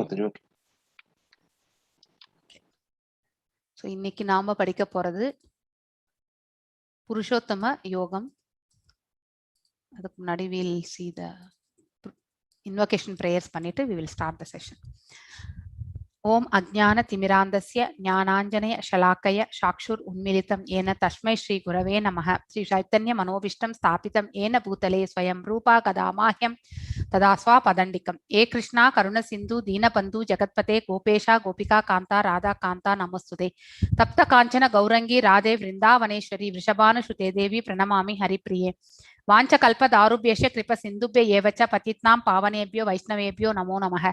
Okay. So இன்னைக்கு நாம படிக்க போறது புருஷோத்தம யோகம். அதுக்கு முன்னாடி will see the invocation prayers பண்ணிட்டு we will start the session. ஓம் அஜ்ஞான திமிராந்தஸ்ய ஞானாஞ்சனய ஷலாக்கய சாக்ஷுர் உன்மிலிதம் ஏன தஸ்மை ஸ்ரீ குரவே நமः. ஸ்ரீ சைத்தன்ய மனோபிஷ்டம் ஸ்தாபிதம் ஏன பூதலே ஸ்வயம் ரூபா கதாமாஹ்யம் ததா ஸ்வா பதண்டிகம். ஏ கிருஷ்ணா கருண சிந்து தீனபந்து ஜகத்பதே கோபேஷா கோபிகா காந்தா ராதா காந்தா நமஸ்துதே. தப்த காஞ்சன கௌரங்கி ராதே விருந்தாவனேஸ்வரி விஷபானுசுதே தேவி பிரணமாமி ஹரிப்ரியே. वाञ्छकल्पदारुभ्यश्च कृपसिन्धुभ्य एव च पतितानां पावनेभ्यो वैष्णवेभ्यो नमो नमः.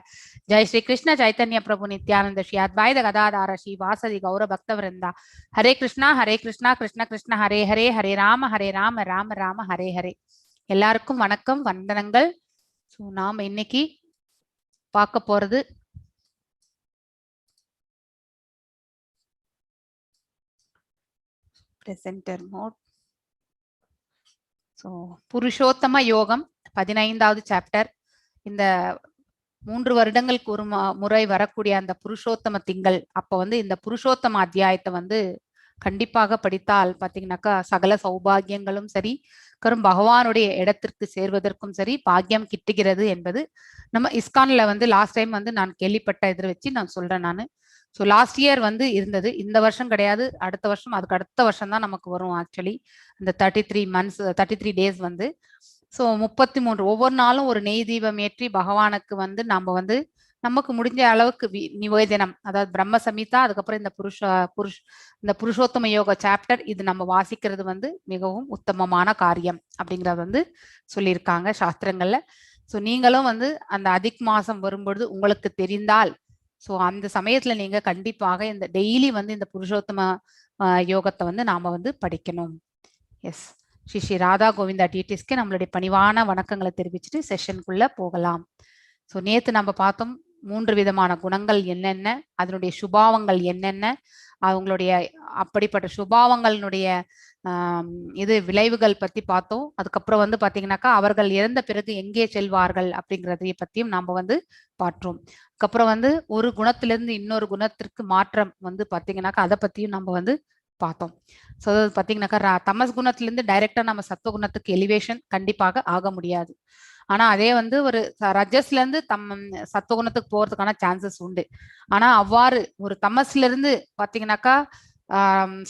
जय श्री कृष्ण चैतन्य प्रभु नित्यानंद श्री अद्वैत गदाधर श्री वासदि गौर भक्तवृंदा. हरे कृष्णा कृष्ण कृष्ण हरे हरे हरे राम राम राम हरे हरे. எல்லாருக்கும் வணக்கம், வந்தனங்கள். ஸோ நாம் இன்னைக்கு பார்க்க போறது பிரசன்டர் மோட். ஸோ புருஷோத்தம யோகம் 15வது சாப்டர். இந்த 3 வருடங்களுக்கு ஒரு முறை வரக்கூடிய அந்த புருஷோத்தம திங்கள் அப்போ இந்த புருஷோத்தம அத்தியாயத்தை கண்டிப்பாக படித்தால் பார்த்தீங்கன்னாக்கா சகல சௌபாகியங்களும் சரி, பகவானுடைய இடத்திற்கு சேர்வதற்கும் சரி பாக்கியம் கிட்டுகிறது என்பது நம்ம இஸ்கான்ல லாஸ்ட் டைம் நான் கேள்விப்பட்ட இதில் வச்சு நான் சொல்றேன். நான் ஸோ லாஸ்ட் இயர் இருந்தது, இந்த வருஷம் கிடையாது, அடுத்த வருஷம், அதுக்கு அடுத்த வருஷம் தான் நமக்கு வரும். ஆக்சுவலி அந்த 33 months 33 days ஸோ 33 ஒவ்வொரு நாளும் ஒரு நெய் தீபம் ஏற்றி பகவானுக்கு நம்ம நமக்கு முடிஞ்ச அளவுக்கு நிவேதனம், அதாவது பிரம்ம சமீதா, அதுக்கப்புறம் இந்த புருஷோத்தம யோக சாப்டர் இது நம்ம வாசிக்கிறது மிகவும் உத்தமமான காரியம் அப்படிங்கறது சொல்லியிருக்காங்க சாஸ்திரங்கள்ல. ஸோ நீங்களும் அந்த அதிக் மாசம் வரும்பொழுது உங்களுக்கு தெரிந்தால் ஸோ அந்த சமயத்துல நீங்க கண்டிப்பாக இந்த டெய்லி இந்த புருஷோத்தம யோகத்தை நாம படிக்கணும். எஸ், ஸ்ரீ ராதா கோவிந்தா டீச்சர்ஸ்க்கு நம்மளுடைய பணிவான வணக்கங்களை தெரிவிச்சுட்டு செஷனுக்குள்ள போகலாம். ஸோ நேத்து நம்ம பார்த்தோம் 3 விதமான குணங்கள் என்னென்ன, அதனுடைய சுபாவங்கள் என்னென்ன, அவங்களுடைய அப்படிப்பட்ட சுபாவங்களுடைய இது விளைவுகள் பத்தி பார்த்தோம். அதுக்கப்புறம் பாத்தீங்கன்னாக்கா அவர்கள் இறந்த பிறகு எங்கே செல்வார்கள் அப்படிங்கறதை பத்தியும் நாம பார்த்தோம். அதுக்கப்புறம் ஒரு குணத்திலிருந்து இன்னொரு குணத்திற்கு மாற்றம் பாத்தீங்கன்னாக்கா அதை பத்தியும் நம்ம பார்த்தோம். ஸோ பாத்தீங்கன்னாக்கா தமஸ் குணத்திலிருந்து டைரக்டா நம்ம சத்துவ குணத்துக்கு எலிவேஷன் கண்டிப்பாக ஆக முடியாது. ஆனா அதே ஒரு ரஜஸ்ல இருந்து சத்துவகுணத்துக்கு போறதுக்கான சான்சஸ் உண்டு. ஆனா அவ்வாறு ஒரு தமஸ்ல இருந்து பாத்தீங்கன்னாக்கா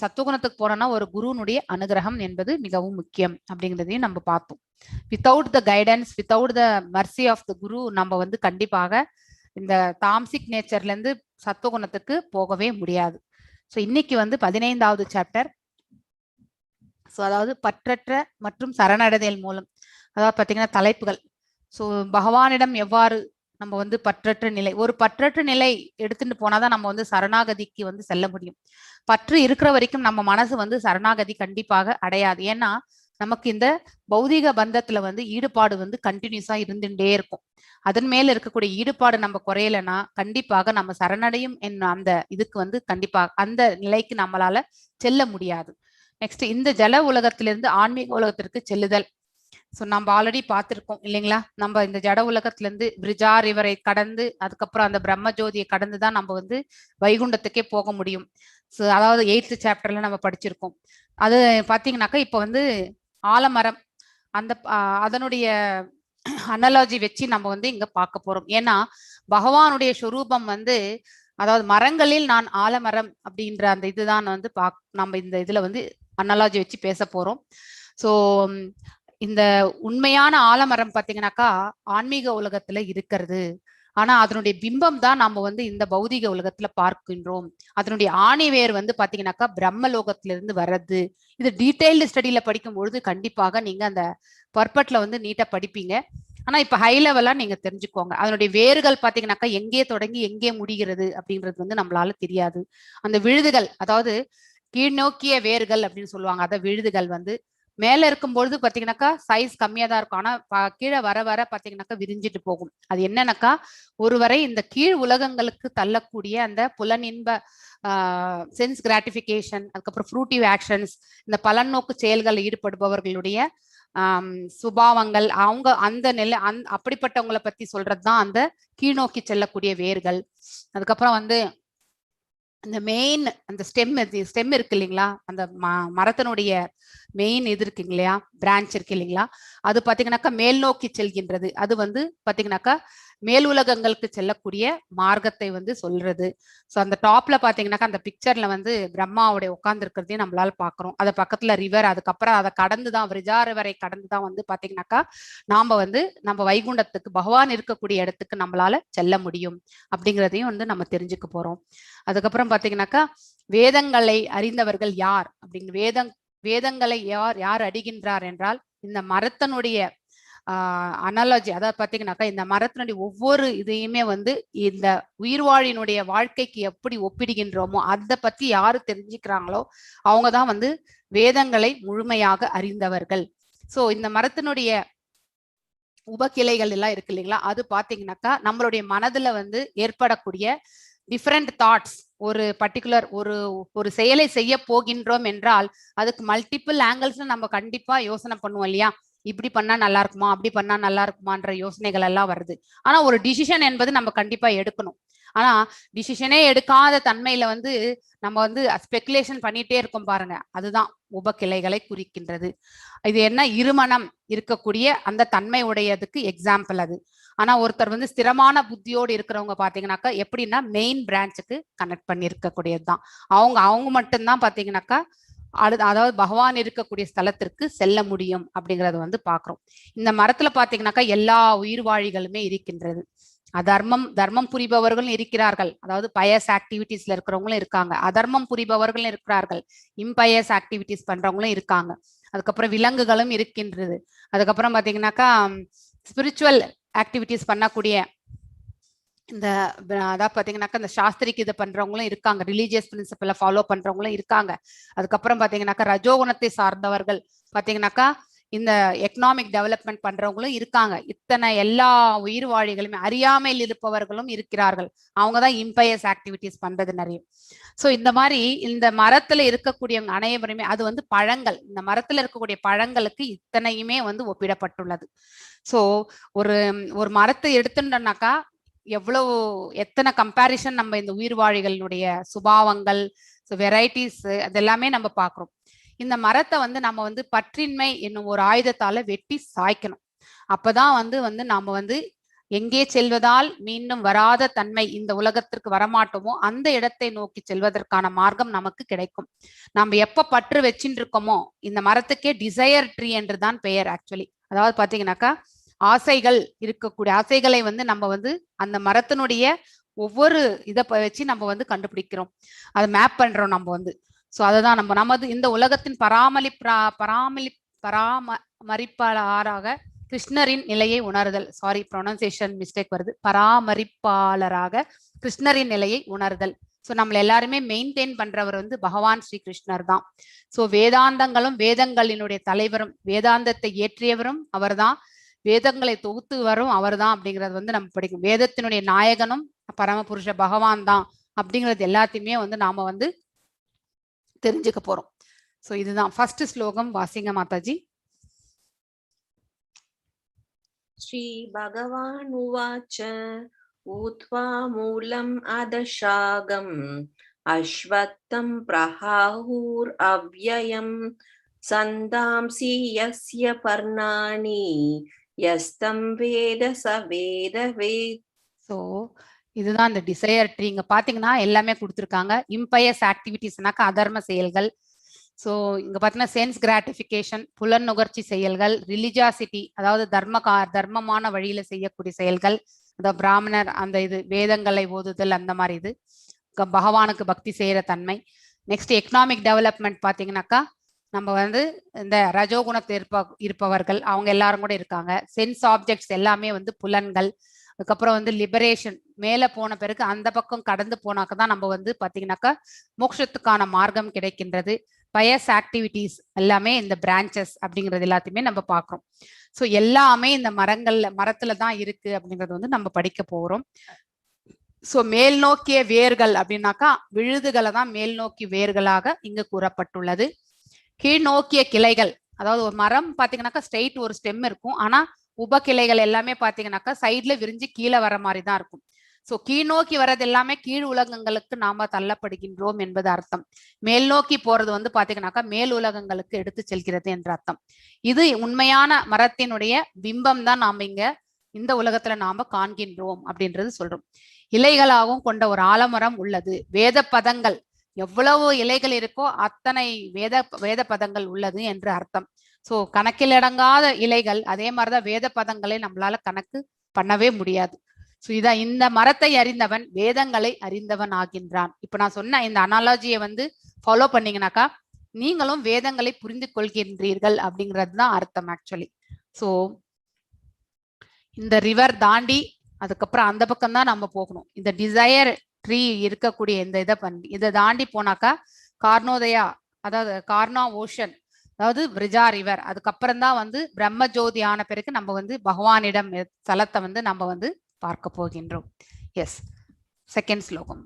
சத்துவகுணத்துக்கு போறோம்னா ஒரு குருனுடைய அனுகிரகம் என்பது மிகவும் முக்கியம் அப்படிங்கிறதையும் நம்ம பார்த்தோம். Without the guidance, without the mercy of the guru நம்ம கண்டிப்பாக இந்த தாம்சிக் நேச்சர்ல இருந்து சத்துவகுணத்துக்கு போகவே முடியாது. ஸோ இன்னைக்கு 15வது சாப்டர். ஸோ அதாவது பற்றற்ற மற்றும் சரணடைதல் மூலம், அதாவது பாத்தீங்கன்னா தலைப்புகள். ஸோ பகவானிடம் எவ்வாறு நம்ம பற்றற்ற நிலை, ஒரு பற்றற்ற நிலை எடுத்துட்டு போனாதான் நம்ம சரணாகதிக்கு செல்ல முடியும். பற்று இருக்கிற வரைக்கும் நம்ம மனசு சரணாகதி கண்டிப்பாக அடையாது. ஏன்னா நமக்கு இந்த பௌதிக பந்தத்துல ஈடுபாடு கண்டினியூஸா இருந்துட்டே இருக்கும். அதன் மேல இருக்கக்கூடிய ஈடுபாடு நம்ம குறையலைன்னா கண்டிப்பாக நம்ம சரணடையும் அந்த இதுக்கு கண்டிப்பாக அந்த நிலைக்கு நம்மளால செல்ல முடியாது. நெக்ஸ்ட், இந்த ஜல உலகத்திலிருந்து ஆன்மீக உலகத்திற்கு செல்லுதல். ஸோ நம்ம ஆல்ரெடி பார்த்துருக்கோம் இல்லைங்களா, நம்ம இந்த ஜட உலகத்துல இருந்து பிரிஜா ரிவரை கடந்து அதுக்கப்புறம் அந்த பிரம்ம ஜோதியை கடந்து தான் நம்ம வைகுண்டத்துக்கே போக முடியும். ஸோ அதாவது 8th சாப்டர்ல நம்ம படிச்சிருக்கோம். அது பாத்தீங்கன்னாக்கா இப்ப ஆலமரம் அந்த அதனுடைய அனாலஜி வச்சு நம்ம இங்க பார்க்க போறோம். ஏன்னா பகவானுடைய சொரூபம் அதாவது மரங்களில் நான் ஆலமரம் அப்படின்ற அந்த இதுதான் நம்ம இந்த இதுல அனாலஜி வச்சு பேச போறோம். ஸோ இந்த உண்மையான ஆலமரம் பாத்தீங்கன்னாக்கா ஆன்மீக உலகத்துல இருக்கிறது. ஆனா அதனுடைய பிம்பம் தான் நம்ம இந்த பௌதிக உலகத்துல பார்க்கின்றோம். அதனுடைய ஆணிவேர் பாத்தீங்கன்னாக்கா பிரம்மலோகத்துல இருந்து வர்றது. இது டீடைல்டு ஸ்டடியில படிக்கும் பொழுது கண்டிப்பாக நீங்க அந்த பர்பட்ல நீட்டா படிப்பீங்க. ஆனா இப்ப ஹை லெவலா நீங்க தெரிஞ்சுக்கோங்க. அதனுடைய வேர்கள் பாத்தீங்கன்னாக்கா எங்கே தொடங்கி எங்கே முடிகிறது அப்படின்றது நம்மளால தெரியாது. அந்த விழுதுகள், அதாவது கீழ்நோக்கிய வேர்கள் அப்படின்னு சொல்லுவாங்க, அத விழுதுகள் மேல இருக்கும்பொழுது பாத்தீங்கன்னாக்கா சைஸ் கம்மியா தான் இருக்கும். ஆனா கீழே வர வர பாத்தீங்கன்னாக்கா விரிஞ்சிட்டு போகும். அது என்னன்னாக்கா ஒருவரை இந்த கீழ் உலகங்களுக்கு தள்ளக்கூடிய அந்த புலனின்ப சென்ஸ் கிராட்டிபிகேஷன், அதுக்கப்புறம் ஃப்ரூட்டிவ் ஆக்ஷன்ஸ், இந்த பலநோக்கு செயல்களில் ஈடுபடுபவர்களுடைய சுபாவங்கள், அவங்க அந்த நிலை அப்படிப்பட்டவங்களை பத்தி சொல்றதுதான் அந்த கீழ்நோக்கி செல்லக்கூடிய வேர்கள். அதுக்கப்புறம் வந்து இந்த மெயின் அந்த ஸ்டெம் இருக்கு இல்லைங்களா, அந்த மரத்தினுடைய மெயின் இது இருக்கு இல்லையா, பிரான்ச் இருக்கு இல்லைங்களா, அது பாத்தீங்கன்னாக்கா மேல் நோக்கி செல்கின்றது. அது வந்து பாத்தீங்கன்னாக்கா மேல் உலகங்களுக்கு செல்லக்கூடிய மார்க்கத்தை வந்து சொல்றது. ஸோ அந்த டாப்ல பாத்தீங்கன்னாக்கா அந்த பிக்சர்ல வந்து பிரம்மாவுடைய உட்கார்ந்து இருக்கிறதையும் நம்மளால பாக்குறோம். அது பக்கத்துல ரிவர், அதுக்கப்புறம் அதை கடந்துதான் விரஜா ரிவரை கடந்துதான் வந்து பாத்தீங்கன்னாக்கா நாம வந்து நம்ம வைகுண்டத்துக்கு பகவான் இருக்கக்கூடிய இடத்துக்கு நம்மளால செல்ல முடியும் அப்படிங்கிறதையும் வந்து நம்ம தெரிஞ்சுக்க போறோம். அதுக்கப்புறம் பாத்தீங்கன்னாக்கா வேதங்களை அறிந்தவர்கள் யார் அப்படின்னு, வேதங்களை யார் அறிகின்றார் என்றால் இந்த மரத்தினுடைய அனாலஜி, அதாவது பாத்தீங்கன்னாக்கா இந்த மரத்தினுடைய ஒவ்வொரு இதையுமே வந்து இந்த உயிர்வாழினுடைய வாழ்க்கைக்கு எப்படி ஒப்பிடுகின்றோமோ அதை பத்தி யாரு தெரிஞ்சுக்கிறாங்களோ அவங்கதான் வந்து வேதங்களை முழுமையாக அறிந்தவர்கள். சோ இந்த மரத்தினுடைய உபகிளைகள் எல்லாம் இருக்கு இல்லைங்களா, அது பாத்தீங்கன்னாக்கா நம்மளுடைய மனதுல வந்து ஏற்படக்கூடிய டிஃப்ரெண்ட் தாட்ஸ், ஒரு பர்டிகுலர் ஒரு செயலை செய்ய போகின்றோம் என்றால் அதுக்கு மல்டிபிள் ஆங்கிள்ஸ் நம்ம கண்டிப்பா யோசனை பண்ணுவோம் இல்லையா, இப்படி பண்ணா நல்லா இருக்குமா, அப்படி பண்ணா நல்லா இருக்குமான்ற யோசனைகள் எல்லாம் வருது. ஆனா ஒரு டிசிஷன் என்பது நம்ம கண்டிப்பா எடுக்கணும். ஆனா டிசிஷனே எடுக்காத தன்மையில வந்து நம்ம வந்து ஸ்பெகுலேஷன் பண்ணிட்டே இருக்கோம் பாருங்க, அதுதான் உபகிளைகளை குறிக்கின்றது. இது என்ன, இருமனம் இருக்கக்கூடிய அந்த தன்மை உடையதுக்கு எக்ஸாம்பிள் அது. ஆனா ஒருத்தர் வந்து ஸ்திரமான புத்தியோடு இருக்கிறவங்க பாத்தீங்கன்னாக்கா எப்படின்னா மெயின் பிரான்ச்சுக்கு கனெக்ட் பண்ணி இருக்கக்கூடியதுதான். அவங்க மட்டும்தான் பாத்தீங்கன்னாக்கா அதாவது பகவான் இருக்கக்கூடிய ஸ்தலத்திற்கு செல்ல முடியும் அப்படிங்கறத வந்து பாக்குறோம். இந்த மரத்துல பாத்தீங்கன்னாக்கா எல்லா உயிர்வாழிகளுமே இருக்கின்றது. தர்மம் புரிபவர்களும் இருக்கிறார்கள், அதாவது பயஸ் ஆக்டிவிட்டிஸ்ல இருக்கிறவங்களும் இருக்காங்க, அதர்மம் புரிபவர்களும் இருக்கிறார்கள், இம்பயஸ் ஆக்டிவிட்டிஸ் பண்றவங்களும் இருக்காங்க. அதுக்கப்புறம் விலங்குகளும் இருக்கின்றது. அதுக்கப்புறம் பாத்தீங்கன்னாக்கா ஸ்பிரிச்சுவல் ஆக்டிவிட்டிஸ் பண்ணக்கூடிய இந்த அதாவது பாத்தீங்கன்னாக்கா இந்த சாஸ்திரிக்கு இதை பண்றவங்களும் இருக்காங்க, ரிலீஜியஸ் பிரின்சிபலை ஃபாலோ பண்றவங்களும் இருக்காங்க. அதுக்கப்புறம் பாத்தீங்கன்னாக்கா ரஜோகுணத்தை சார்ந்தவர்கள் பாத்தீங்கன்னாக்கா இந்த எக்கனாமிக் டெவலப்மெண்ட் பண்றவங்களும் இருக்காங்க. இத்தனை எல்லா உயிர்வாழிகளுமே அறியாமையில் இருப்பவர்களும் இருக்கிறார்கள், அவங்கதான் இம்பயஸ் ஆக்டிவிட்டிஸ் பண்றது நிறைய. சோ இந்த மாதிரி இந்த மரத்துல இருக்கக்கூடியவங்க அனைவருமே, அது வந்து பழங்கள், இந்த மரத்துல இருக்கக்கூடிய பழங்களுக்கு இத்தனையுமே வந்து ஒப்பிடப்பட்டுள்ளது. சோ ஒரு மரத்தை எடுத்துட்டோம்னாக்கா எவ்வளவு எத்தனை கம்பேரிசன் நம்ம இந்த உயிர்வாழிகளுடைய சுபாவங்கள், வெரைட்டிஸ் அதெல்லாமே நம்ம பாக்குறோம். இந்த மரத்தை வந்து நம்ம வந்து பற்றின்மை என்னும் ஒரு ஆயுதத்தால வெட்டி சாய்க்கணும். அப்பதான் வந்து நாம வந்து எங்கே செல்வதால் மீண்டும் வராத தன்மை, இந்த உலகத்திற்கு வரமாட்டோமோ அந்த இடத்தை நோக்கி செல்வதற்கான மார்க்கம் நமக்கு கிடைக்கும். நம்ம எப்ப பற்று வச்சுட்டு இருக்கோமோ, இந்த மரத்துக்கே டிசையர் ட்ரீ என்றுதான் பெயர் ஆக்சுவலி. அதாவது பாத்தீங்கன்னாக்கா ஆசைகள் இருக்கக்கூடிய ஆசைகளை வந்து நம்ம வந்து அந்த மரத்தினுடைய ஒவ்வொரு இதை வச்சு நம்ம வந்து கண்டுபிடிக்கிறோம், அதை மேப் பண்றோம் நம்ம வந்து. சோ அதுதான் நமது இந்த உலகத்தின் பராமரிப்பாளராக கிருஷ்ணரின் நிலையை உணர்தல், சாரி ப்ரொனன்சியேஷன் மிஸ்டேக் வருது, பராமரிப்பாளராக கிருஷ்ணரின் நிலையை உணர்தல். ஸோ நம்மள எல்லாருமே மெயின்டைன் பண்றவர் வந்து பகவான் ஸ்ரீ கிருஷ்ணர் தான். ஸோ வேதாந்தங்களும் வேதங்களினுடைய தலைவரும் வேதாந்தத்தை இயற்றியவரும் அவர்தான், வேதங்களை தொகுத்து வரும் அவர் தான் அப்படிங்கிறது வந்து நம்ம படிக்கும். வேதத்தினுடைய நாயகனும் பரமபுருஷ பகவான் தான் அப்படிங்கிறது எல்லாத்தையுமே வந்து நாம வந்து தெரிஞ்சுக்க போறோம். சோ இதுதான் ஃபர்ஸ்ட் ஸ்லோகம். வாசிங்க மாதாஜி. ஸ்ரீ பகவான் உவாச்ச ஊத்வா மூலம் அதஷாகம் அஸ்வத்தம் பிரஹாஹூர் அவ்யயம் சந்தாம்சி யஸ்ய பர்ணானி யஸ்தம் வேத ச வேத வேத். சோ இதுதான் இந்த டிசையர் ட்ரீ. இங்க பாத்தீங்கன்னா எல்லாமே கொடுத்துருக்காங்க. இம்பயஸ் ஆக்டிவிட்டிஸ்னாக்கா அதர்ம செயல்கள். ஸோ இங்க பாத்தீங்கன்னா சென்ஸ் கிராட்டிபிகேஷன், புலன் நுகர்ச்சி செயல்கள், ரிலிஜாசிட்டி அதாவது தர்மமான வழியில செய்யக்கூடிய செயல்கள், அதாவது பிராமணர் அந்த இது வேதங்களை ஓதுதல் அந்த மாதிரி இது பகவானுக்கு பக்தி செய்யற தன்மை. நெக்ஸ்ட் எக்கனாமிக் டெவலப்மெண்ட் பாத்தீங்கன்னாக்கா நம்ம வந்து இந்த ரஜோகுணத்தை இருப்பவர்கள் அவங்க எல்லாரும் கூட இருக்காங்க. சென்ஸ் ஆப்ஜெக்ட்ஸ் எல்லாமே வந்து புலன்கள். அதுக்கப்புறம் வந்து லிபரேஷன், மேல போன பிறகு அந்த பக்கம் கடந்து போனாக்க தான் நம்ம வந்து பாத்தீங்கன்னாக்கா மோட்சத்துக்கான மார்க்கம் கிடைக்கின்றது. பயஸ் ஆக்டிவிட்டிஸ் எல்லாமே இந்த பிரான்ச்சஸ் அப்படிங்கிறது எல்லாத்தையுமே நம்ம பார்க்கிறோம். ஸோ எல்லாமே இந்த மரத்துல தான் இருக்கு அப்படிங்கிறது வந்து நம்ம படிக்க போறோம். ஸோ மேல் நோக்கிய வேர்கள் அப்படின்னாக்கா விழுதுகளை தான் மேல் நோக்கி வேர்களாக இங்கு கூறப்பட்டுள்ளது. கீழ் நோக்கிய கிளைகள் அதாவது ஒரு மரம் பாத்தீங்கன்னாக்கா ஸ்ட்ரெயிட் ஒரு ஸ்டெம் இருக்கும், ஆனா உப கிளைகள் எல்லாமே பாத்தீங்கன்னாக்கா சைட்ல விரிஞ்சு கீழே வர மாதிரி தான் இருக்கும். சோ கீழ் நோக்கி வர்றது எல்லாமே கீழ் உலகங்களுக்கு நாம தள்ளப்படுகின்றோம் என்பது அர்த்தம். மேல் நோக்கி போறது வந்து பாத்தீங்கன்னாக்கா மேல் உலகங்களுக்கு எடுத்து செல்கிறது என்ற அர்த்தம். இது உண்மையான மரத்தினுடைய பிம்பம் தான் நாம இங்க இந்த உலகத்துல நாம காண்கின்றோம் அப்படின்றது சொல்றோம். இலைகளாகவும் கொண்ட ஒரு ஆலமரம் உள்ளது. வேத பதங்கள் எவ்வளவு இலைகள் இருக்கோ அத்தனை வேத பதங்கள் உள்ளது என்று அர்த்தம். சோ கணக்கிலடங்காத இலைகள், அதே மாதிரிதான் வேத பதங்களை நம்மளால கணக்கு பண்ணவே முடியாது. சோ இதான் இந்த மரத்தை அறிந்தவன் வேதங்களை அறிந்தவன் ஆகின்றான். இப்ப நான் சொன்ன இந்த அனாலஜியை வந்து ஃபாலோ பண்ணீங்கன்னாக்கா நீங்களும் வேதங்களை புரிந்து கொள்கின்றீர்கள் அப்படிங்கிறது தான் அர்த்தம் ஆக்சுவலி. சோ இந்த ரிவர் தாண்டி அதுக்கப்புறம் அந்த பக்கம் தான் நம்ம போகணும். இந்த டிசையர் ட்ரீ இருக்கக்கூடிய இந்த இதை தாண்டி போனாக்கா கார்னோதயா, அதாவது கார்னா ஓஷன், அதாவது விரிஜா ரிவர், அதுக்கப்புறம் தான் வந்து பிரம்ம ஜோதி ஆன பிறகு நம்ம வந்து பகவானிடம் ஸ்தலத்தை வந்து நம்ம வந்து பார்க்க போகின்றோம். எஸ், செகண்ட் ஸ்லோகம்.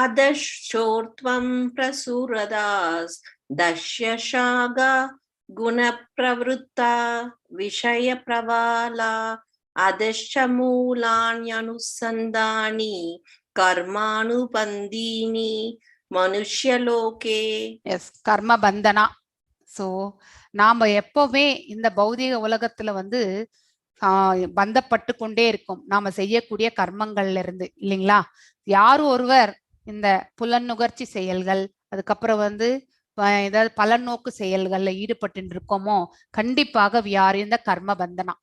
அதஷோர்த்வம் பிரசுரதாஸ் தஷ்யஷாகா குணப்ரவருத்தா விஷய பிரவாலா அதஷ்ச மூலான்யனுசந்தானி கர்மானுபந்தீனி மனுஷ்யலோகே. எஸ், கர்ம பந்தனா. சோ நாம எப்பவுமே இந்த பௌதிக உலகத்துல வந்து பந்தப்பட்டு கொண்டே இருக்கும் நாம செய்யக்கூடிய கர்மங்கள்ல இருந்து, இல்லைங்களா? யார் ஒருவர் இந்த புலநுகர்ச்சி செயல்கள், அதுக்கப்புறம் வந்து ஏதாவது பலநோக்கு செயல்கள்ல ஈடுபட்டு இருக்கோமோ கண்டிப்பாக வியார் இந்த கர்ம பந்தனா.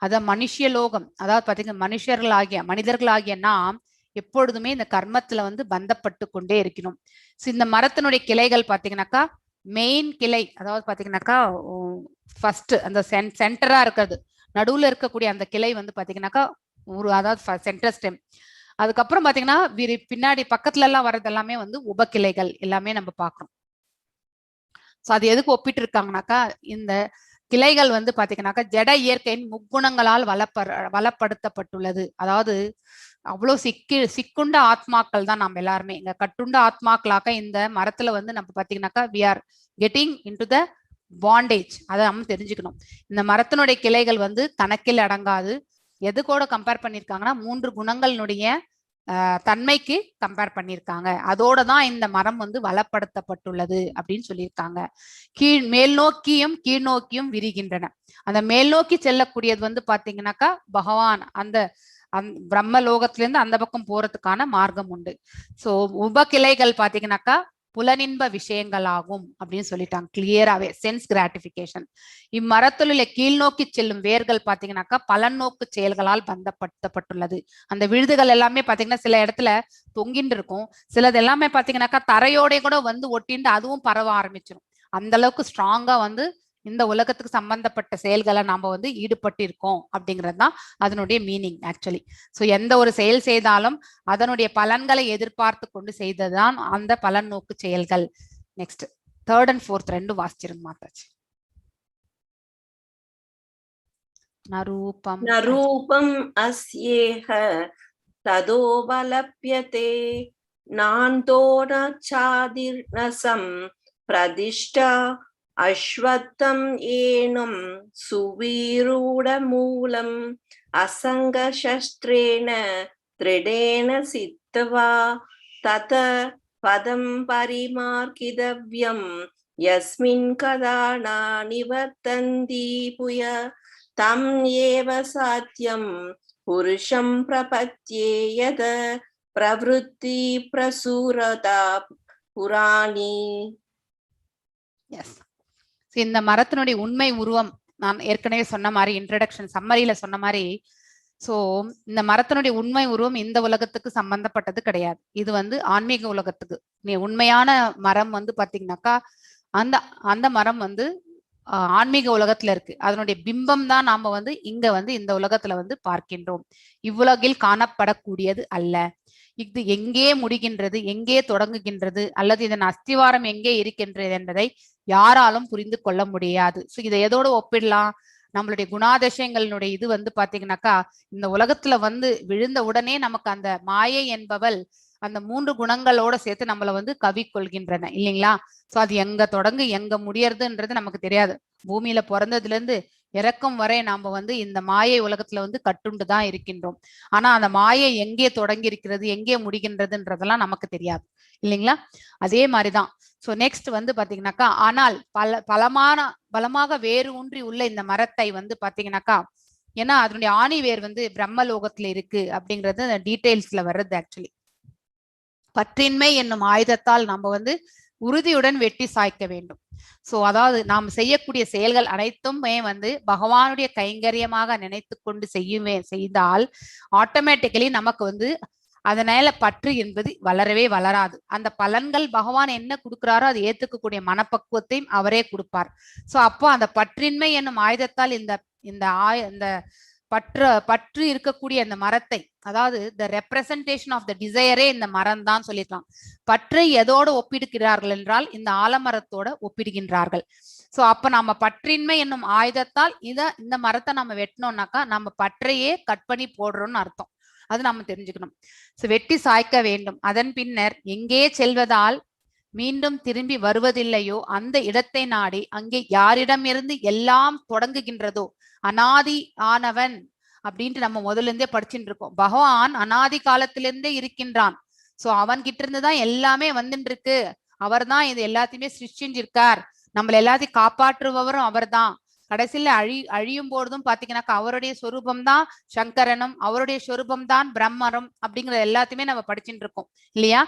அத மனுஷலோகம், அதாவது பாத்தீங்கன்னா மனிதர்களாகிய நாம் எப்பொழுதுமே இந்த கர்மத்துல வந்து பந்தப்பட்டு கொண்டே இருக்கணும். இந்த மரத்தினுடைய கிளைகள் பாத்தீங்கன்னாக்கா மெயின் கிளை, அதாவது பாத்தீங்கன்னாக்கா ஃபர்ஸ்ட் அந்த சென்டரா இருக்கிறது, நடுவுல இருக்கக்கூடிய அந்த கிளை வந்து பாத்தீங்கன்னாக்கா ஒரு அதாவது சென்டர் ஸ்டெம். அதுக்கப்புறம் பாத்தீங்கன்னா பின்னாடி பக்கத்துல எல்லாம் வர்றது எல்லாமே வந்து உபக்கிளைகள் எல்லாமே நம்ம பார்க்கணும். சோ அது எதுக்கு ஒப்பிட்டு இருக்காங்கனாக்கா இந்த கிளைகள் வந்து பாத்தீங்கன்னாக்கா ஜட இயற்கையின் முக்குணங்களால் வளப்படுத்தப்பட்டுள்ளது. அதாவது அவ்வளவு சிக்குண்ட ஆத்மாக்கள் தான் நம்ம எல்லாருமே. இந்த கட்டுண்ட ஆத்மாக்களாக இந்த மரத்துல வந்து நம்ம பாத்தீங்கன்னாக்கா we are getting into the bondage. அதை நம்ம தெரிஞ்சுக்கணும். இந்த மரத்தினுடைய கிளைகள் வந்து கணக்கில் அடங்காது. எது கூட கம்பேர் பண்ணிருக்காங்கன்னா 3 குணங்களினுடைய தன்மைக்கு கம்பேர் பண்ணியிருக்காங்க. அதோட தான் இந்த மரம் வந்து வளப்படுத்தப்பட்டுள்ளது அப்படின்னு சொல்லியிருக்காங்க. மேல் நோக்கியும் கீழ் நோக்கியும் விரிகின்றன. அந்த மேல் நோக்கி செல்லக்கூடியது வந்து பாத்தீங்கன்னாக்கா பகவான் அந்த பிரம்ம லோகத்திலிருந்து அந்த பக்கம் போறதுக்கான மார்க்கம் உண்டு. சோ உப கிளைகள் பாத்தீங்கன்னாக்கா புலனின்ப விஷயங்களாகும் அப்படின்னு சொல்லிட்டாங்க கிளியராவே. Sense gratification. இம்மரத்துள்ள கீழ் நோக்கி செல்லும் வேர்கள் பாத்தீங்கன்னாக்கா பலநோக்கு செயல்களால் பந்தப்படுத்தப்பட்டுள்ளது. அந்த விழுதுகள் எல்லாமே பாத்தீங்கன்னா சில இடத்துல தொங்கிட்டு இருக்கும், சிலது எல்லாமே பாத்தீங்கன்னாக்கா தரையோட கூட வந்து ஒட்டிண்டு அதுவும் பரவ ஆரம்பிச்சிடும். அந்த அளவுக்கு ஸ்ட்ராங்கா வந்து இந்த உலகத்துக்கு சம்பந்தப்பட்ட செயல்களை நாம வந்து ஈடுபட்டு இருக்கோம் அப்படிங்கிறது தான் அதனுடைய மீனிங் ஆக்சுவலி. ஸோ எந்த ஒரு செயல் செய்தாலும் அதனுடைய பலன்களை எதிர்பார்த்து கொண்டு செய்ததுதான் அந்த பலன் நோக்கு செயல்கள். நெக்ஸ்ட் தேர்ட் அண்ட் ஃபோர்த் ரெண்டு வாசிச்சிருங்க மாதாச்சு. நரூபம் அஸ்யேஹ ததோபலப்யதே நாந்தோ நச்சாதிர்நசம் பிரதிஷ்டா அஸ்வத்தம் ஏனும் சுவீரூடமூலம் அசங்கசஸ்திரேண திருடேன சித்தவா தத பதம் பரிமார்கிதவ்யம் யஸ்மின் கதானா நிவர்த்தந்தி புய தம் ஏவ சாத்யம் புருஷம் பிரபத்யே யத பிரவருத்தி பிரசுரதா புராணி. எஸ், இந்த மரத்தினுடைய உண்மை உருவம் நான் ஏற்கனவே சொன்ன மாதிரி இன்ட்ரடக்ஷன் சம்மரியில சொன்ன மாதிரி, சோ இந்த மரத்தினுடைய உண்மை உருவம் இந்த உலகத்துக்கு சம்பந்தப்பட்டது கிடையாது. இது வந்து ஆன்மீக உலகத்துக்கு. நீ உண்மையான மரம் வந்து பாத்தீங்கன்னாக்கா அந்த அந்த மரம் வந்து ஆன்மீக உலகத்துல இருக்கு. அதனுடைய பிம்பம் தான் நாம வந்து இங்க வந்து இந்த உலகத்துல வந்து பார்க்கின்றோம். இவ்வுலகில் காணப்படக்கூடியது அல்ல. இது எங்கே முடிகின்றது, எங்கே தொடங்குகின்றது, அல்லது இதன் அஸ்திவாரம் எங்கே இருக்கின்றது என்பதை யாராலும் புரிந்து கொள்ள முடியாது. சோ இதை எதோடு ஒப்பிடலாம்? நம்மளுடைய குணாதிசயங்களினுடைய இது வந்து பாத்தீங்கன்னாக்கா இந்த உலகத்துல வந்து விழுந்த உடனே நமக்கு அந்த மாயை என்பவள் அந்த 3 குணங்களோட சேர்த்து நம்மள வந்து கவி கொள்கின்றன இல்லைங்களா? சோ அது எங்க தொடங்கு எங்க முடியறதுன்றது நமக்கு தெரியாது. பூமியில பிறந்ததுல இருந்து இறக்கும் வரை நாம வந்து இந்த மாயை உலகத்துல வந்து கட்டுண்டு தான் இருக்கின்றோம். ஆனா அந்த மாயை எங்கே தொடங்கி இருக்கிறது, எங்கே முடிகின்றதுன்றதெல்லாம் நமக்கு தெரியாது இல்லைங்களா? அதே மாதிரிதான். சோ நெக்ஸ்ட் வந்து பாத்தீங்கன்னாக்கா, ஆனால் பலமாக வேறு ஊன்றி உள்ள இந்த மரத்தை வந்து பாத்தீங்கன்னாக்கா, ஏன்னா அதனுடைய ஆணி வேர் வந்து பிரம்மலோகத்துல இருக்கு அப்படிங்கிறது டீடைல்ஸ்ல வர்றது. ஆக்சுவலி பற்றின்மை என்னும் ஆயுதத்தால் நம்ம வந்து உறுதியுடன் வெட்டி சாய்க்க வேண்டும். சோ அதாவது நாம் செய்யக்கூடிய செயல்கள் அனைத்துமே வந்து பகவானுடைய கைங்கரியமாக நினைத்து கொண்டு செய்தால் ஆட்டோமேட்டிக்கலி நமக்கு வந்து அதனால பற்று என்பது வளரவே வளராது. அந்த பலன்கள் பகவான் என்ன கொடுக்கிறாரோ அதை ஏத்துக்கக்கூடிய மனப்பக்குவத்தையும் அவரே கொடுப்பார். சோ அப்போ அந்த பற்றின்மை என்னும் ஆயுதத்தால் இந்த பற்று இருக்கக்கூடிய அந்த மரத்தை, அதாவது த ரெப்ரசன்டேஷன் ஆஃப் த டிசையரே இந்த மரம் தான் சொல்லிக்கலாம். பற்றை எதோடு ஒப்பிடுகிறார்கள் என்றால் இந்த ஆலமரத்தோட ஒப்பிடுகின்றார்கள். சோ அப்ப நம்ம பற்றின்மை என்னும் ஆயுதத்தால் இந்த மரத்தை நம்ம வெட்டினோம்னாக்கா நம்ம பற்றையே கட் பண்ணி போடுறோம்னு அர்த்தம். அது நம்ம தெரிஞ்சுக்கணும். சோ வெட்டி சாய்க்க வேண்டும். அதன் பின்னர் எங்கே செல்வதால் மீண்டும் திரும்பி வருவதில்லையோ அந்த இடத்தை நாடி அங்கே யாரிடமிருந்து எல்லாம் தொடங்குகின்றதோ, அனாதி ஆனவன் அப்படின்ட்டு நம்ம முதல்ல இருந்தே படிச்சுட்டு இருக்கோம். பகவான் அனாதி காலத்திலிருந்தே இருக்கின்றான். சோ அவன் கிட்ட இருந்துதான் எல்லாமே வந்துட்டு இருக்கு. அவர் தான் இது எல்லாத்தையுமே சிருஷ்டிஞ்சிருக்கார். நம்மள எல்லாத்தையும் காப்பாற்றுபவரும் அவர் தான். கடைசியில அழியும் போதும் பாத்தீங்கன்னாக்கா அவருடைய சொரூபம் தான் சங்கரனும், அவருடைய சொரூபம் தான் பிரம்மரும் அப்படிங்கிற எல்லாத்தையுமே நம்ம படிச்சுட்டு இருக்கோம் இல்லையா?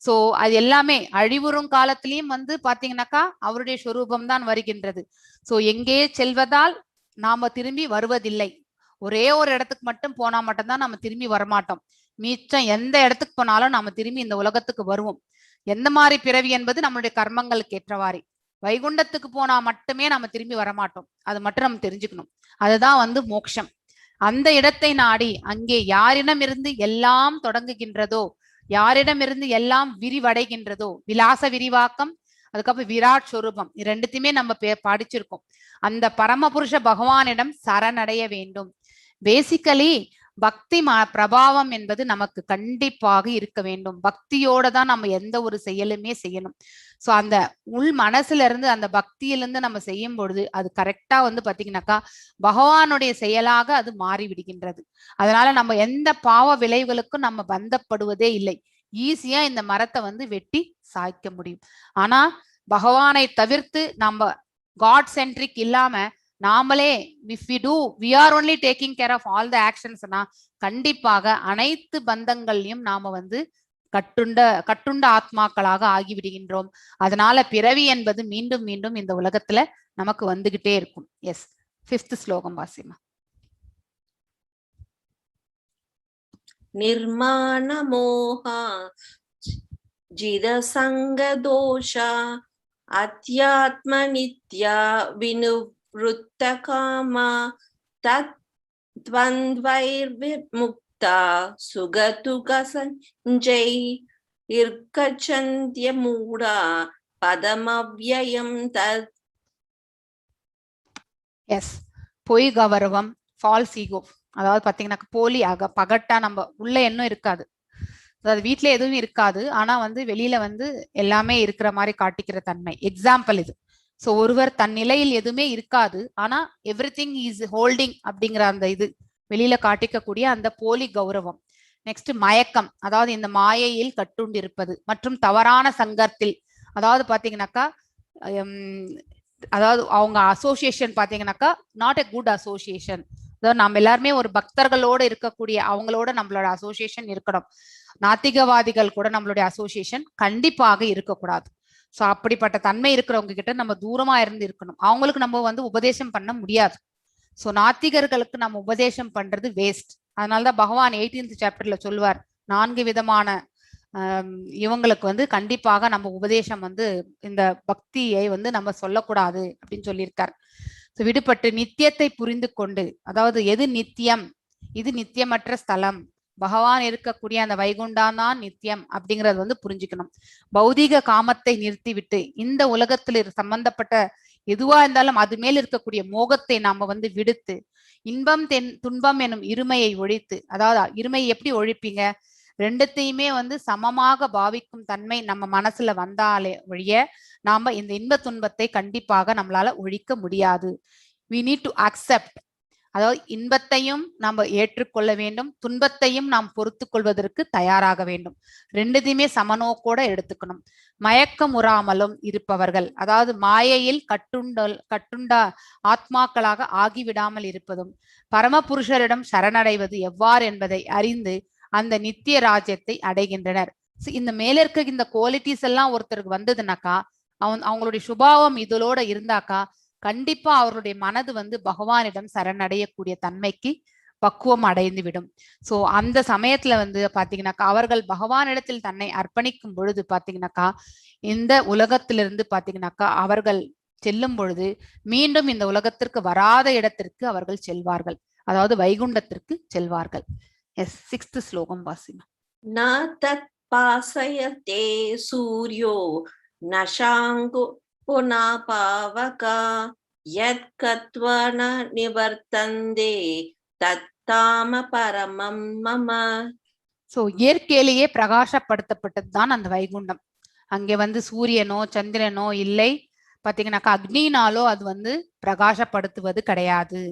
சோ அது எல்லாமே அழிவுறும் காலத்திலயும் வந்து பாத்தீங்கன்னாக்கா அவருடைய சொரூபம் தான் வருகின்றது. சோ எங்கே செல்வதால் நாம திரும்பி வருவதில்லை. ஒரே ஒரு இடத்துக்கு மட்டும் போனா மட்டும்தான் நம்ம திரும்பி வரமாட்டோம். மிச்சம் எந்த இடத்துக்கு போனாலும் நாம திரும்பி இந்த உலகத்துக்கு வருவோம். எந்த மாதிரி பிறவி என்பது நம்மளுடைய கர்மங்களுக்கு ஏற்றவாறு. வைகுண்டத்துக்கு போனா மட்டுமே நம்ம திரும்பி வரமாட்டோம். அது மட்டும் நம்ம தெரிஞ்சுக்கணும். அதுதான் வந்து மோட்சம். அந்த இடத்தை நாடி அங்கே யாரிடமிருந்து எல்லாம் தொடங்குகின்றதோ, யாரிடமிருந்து எல்லாம் விரிவடைகின்றதோ, விலாச விரிவாக்கம், அதுக்கப்புறம் விராட் சொரூபம், இது ரெண்டுத்தையுமே நம்ம படிச்சிருக்கோம். அந்த பரமபுருஷ பகவானிடம் சரணடைய வேண்டும். பேசிக்கலி பக்தி பிரபாவம் என்பது நமக்கு கண்டிப்பாக இருக்க வேண்டும். பக்தியோட தான் நம்ம எந்த ஒரு செயலுமே செய்யணும். சோ அந்த உள் மனசுல இருந்து அந்த பக்தியிலிருந்து நம்ம செய்யும் பொழுது அது கரெக்டா வந்து பாத்தீங்கன்னாக்கா பகவானுடைய செயலாக அது மாறி விடுகின்றது. அதனால நம்ம எந்த பாவ விளைவுகளுக்கும் நம்ம பந்தப்படுவதே இல்லை. ஈஸியா இந்த மரத்தை வந்து வெட்டி சாய்க்க முடியும். ஆனா பகவானை தவிர்த்து நம்ம காட் சென்ட்ரிக் இல்லாம நாமளே if we are only taking care of all the actions கண்டிப்பாக அனைத்து பந்தங்களையும் நாம வந்து கட்டுண்ட ஆத்மாக்களாக ஆகிவிடுகின்றோம். அதனால பிறவி என்பது மீண்டும் மீண்டும் இந்த உலகத்துல நமக்கு வந்துகிட்டே இருக்கும். எஸ், 5th ஸ்லோகம் வாசிமா. நிர்மாண மோகா ஜிதசங்க தோஷா அத்யாத்ம நித்யா வினுவ்ருத்த காமா தத் த்வந்த்வைர்விமுக்தா சுகதுக சஞ்சை இர்கச்சந்த்ய மூடா பதமவ்யயம் தத். எஸ், பொய் கௌரவம், ஃபால்ஸ் ஈகோ, அதாவது பாத்தீங்கன்னா போலி பகட்டா நம்ம உள்ள எண்ணம் இருக்காது. அதாவது வீட்டுல எதுவும் இருக்காது, ஆனா வந்து வெளியில வந்து எல்லாமே இருக்கிற மாதிரி காட்டிக்கிற தன்மை. எக்ஸாம்பிள் இது. சோ ஒருவர் தன் நிலையில் எதுவுமே இருக்காது, ஆனா எவ்ரிதிங் இஸ் ஹோல்டிங் அப்படிங்கிற அந்த இது வெளியில காட்டிக்கக்கூடிய அந்த போலி கௌரவம். நெக்ஸ்ட் மயக்கம், அதாவது இந்த மாயையில் கட்டுண்டு இருப்பது. மற்றும் தவறான சங்கத்தில், அதாவது பாத்தீங்கன்னாக்கா அதாவது அவங்க அசோசியேஷன் பாத்தீங்கன்னாக்கா நாட் எ குட் அசோசியேஷன். அதாவது நம்ம எல்லாருமே ஒரு பக்தர்களோட இருக்கக்கூடிய அவங்களோட நம்மளோட அசோசியேஷன் இருக்கணும். நாத்திகவாதிகள் கூட நம்மளுடைய அசோசியேஷன் கண்டிப்பாக இருக்கக்கூடாது. சோ அப்படிப்பட்ட தன்மை இருக்கிறவங்க கிட்ட நம்ம தூரமா இருந்து இருக்கணும். அவங்களுக்கு நம்ம வந்து உபதேசம் பண்ண முடியாது. சோ நாத்திகர்களுக்கு நம்ம உபதேசம் பண்றது வேஸ்ட். அதனாலதான் பகவான் 18th சாப்டர்ல சொல்லுவார், 4 விதமான இவங்களுக்கு வந்து கண்டிப்பாக நம்ம உபதேசம் வந்து இந்த பக்தியை வந்து நம்ம சொல்லக்கூடாது அப்படின்னு சொல்லியிருக்காரு. விடுபட்டு நித்தியத்தை புரிந்து கொண்டு, அதாவது எது நித்தியம், இது நித்தியமற்ற ஸ்தலம், பகவான் இருக்கக்கூடிய அந்த வைகுண்டான் தான் நித்தியம் அப்படிங்கறது வந்து புரிஞ்சுக்கணும். பௌதிக காமத்தை நிறுத்திவிட்டு இந்த உலகத்துல சம்பந்தப்பட்ட எதுவா இருந்தாலும் அது மேல் இருக்கக்கூடிய மோகத்தை நாம வந்து விடுத்து, இன்பம் துன்பம் எனும் இருமையை ஒழித்து, அதாவது இருமையை எப்படி ஒழிப்பீங்க? ரெண்டுத்தையுமே வந்து சமமாக பாவிக்கும் தன்மை நம்ம மனசுல வந்தாலே ஒழிய நாம இந்த இன்ப துன்பத்தை கண்டிப்பாக நம்மளால ஒழிக்க முடியாது. we need to accept, அதாவது இன்பத்தையும் நாம் ஏற்றுக்கொள்ள வேண்டும், துன்பத்தையும் நாம் பொறுத்து கொள்வதற்கு தயாராக வேண்டும். ரெண்டுத்தையுமே சமநோக்கோட எடுத்துக்கணும். மயக்கமுறாமலும் இருப்பவர்கள், அதாவது மாயையில் கட்டுண்ட ஆத்மாக்களாக ஆகிவிடாமல் இருப்பதும், பரமபுருஷரிடம் சரணடைவது எவ்வாறு என்பதை அறிந்து அந்த நித்திய ராஜ்யத்தை அடைகின்றனர். இந்த மேல இருக்க இந்த குவாலிட்டிஸ் எல்லாம் ஒருத்தருக்கு வந்ததுனாக்கா, அவங்களுடைய சுபாவம் இதோட இருந்தாக்கா கண்டிப்பா அவருடைய மனது வந்து பகவானிடம் சரணடையக்கூடிய தன்மைக்கு பக்குவம் அடைந்து விடும். சோ அந்த சமயத்துல வந்து பாத்தீங்கன்னாக்கா அவர்கள் பகவானிடத்தில் தன்னை அர்ப்பணிக்கும் பொழுது பாத்தீங்கன்னாக்கா இந்த உலகத்திலிருந்து பாத்தீங்கன்னாக்கா அவர்கள் செல்லும் பொழுது மீண்டும் இந்த உலகத்திற்கு வராத இடத்திற்கு அவர்கள் செல்வார்கள், அதாவது வைகுண்டத்திற்கு செல்வார்கள். எஸ், 6th ஸ்லோகம் வாசிமா. ந தத் பாசயதே சூர்யோ நஷாங்கு புனாபாவகா யத் கத்வா ந நிவர்த்தந்தே தத்தாம பரமம் மம. சோ இயற்கையிலேயே பிரகாசப்படுத்தப்பட்டது தான் அந்த வைகுண்டம். அங்கே வந்து சூரியனோ சந்திரனோ இல்லை, பாத்தீங்கன்னாக்கா அக்னினாலோ அது வந்து பிரகாசப்படுத்துவது கிடையாது.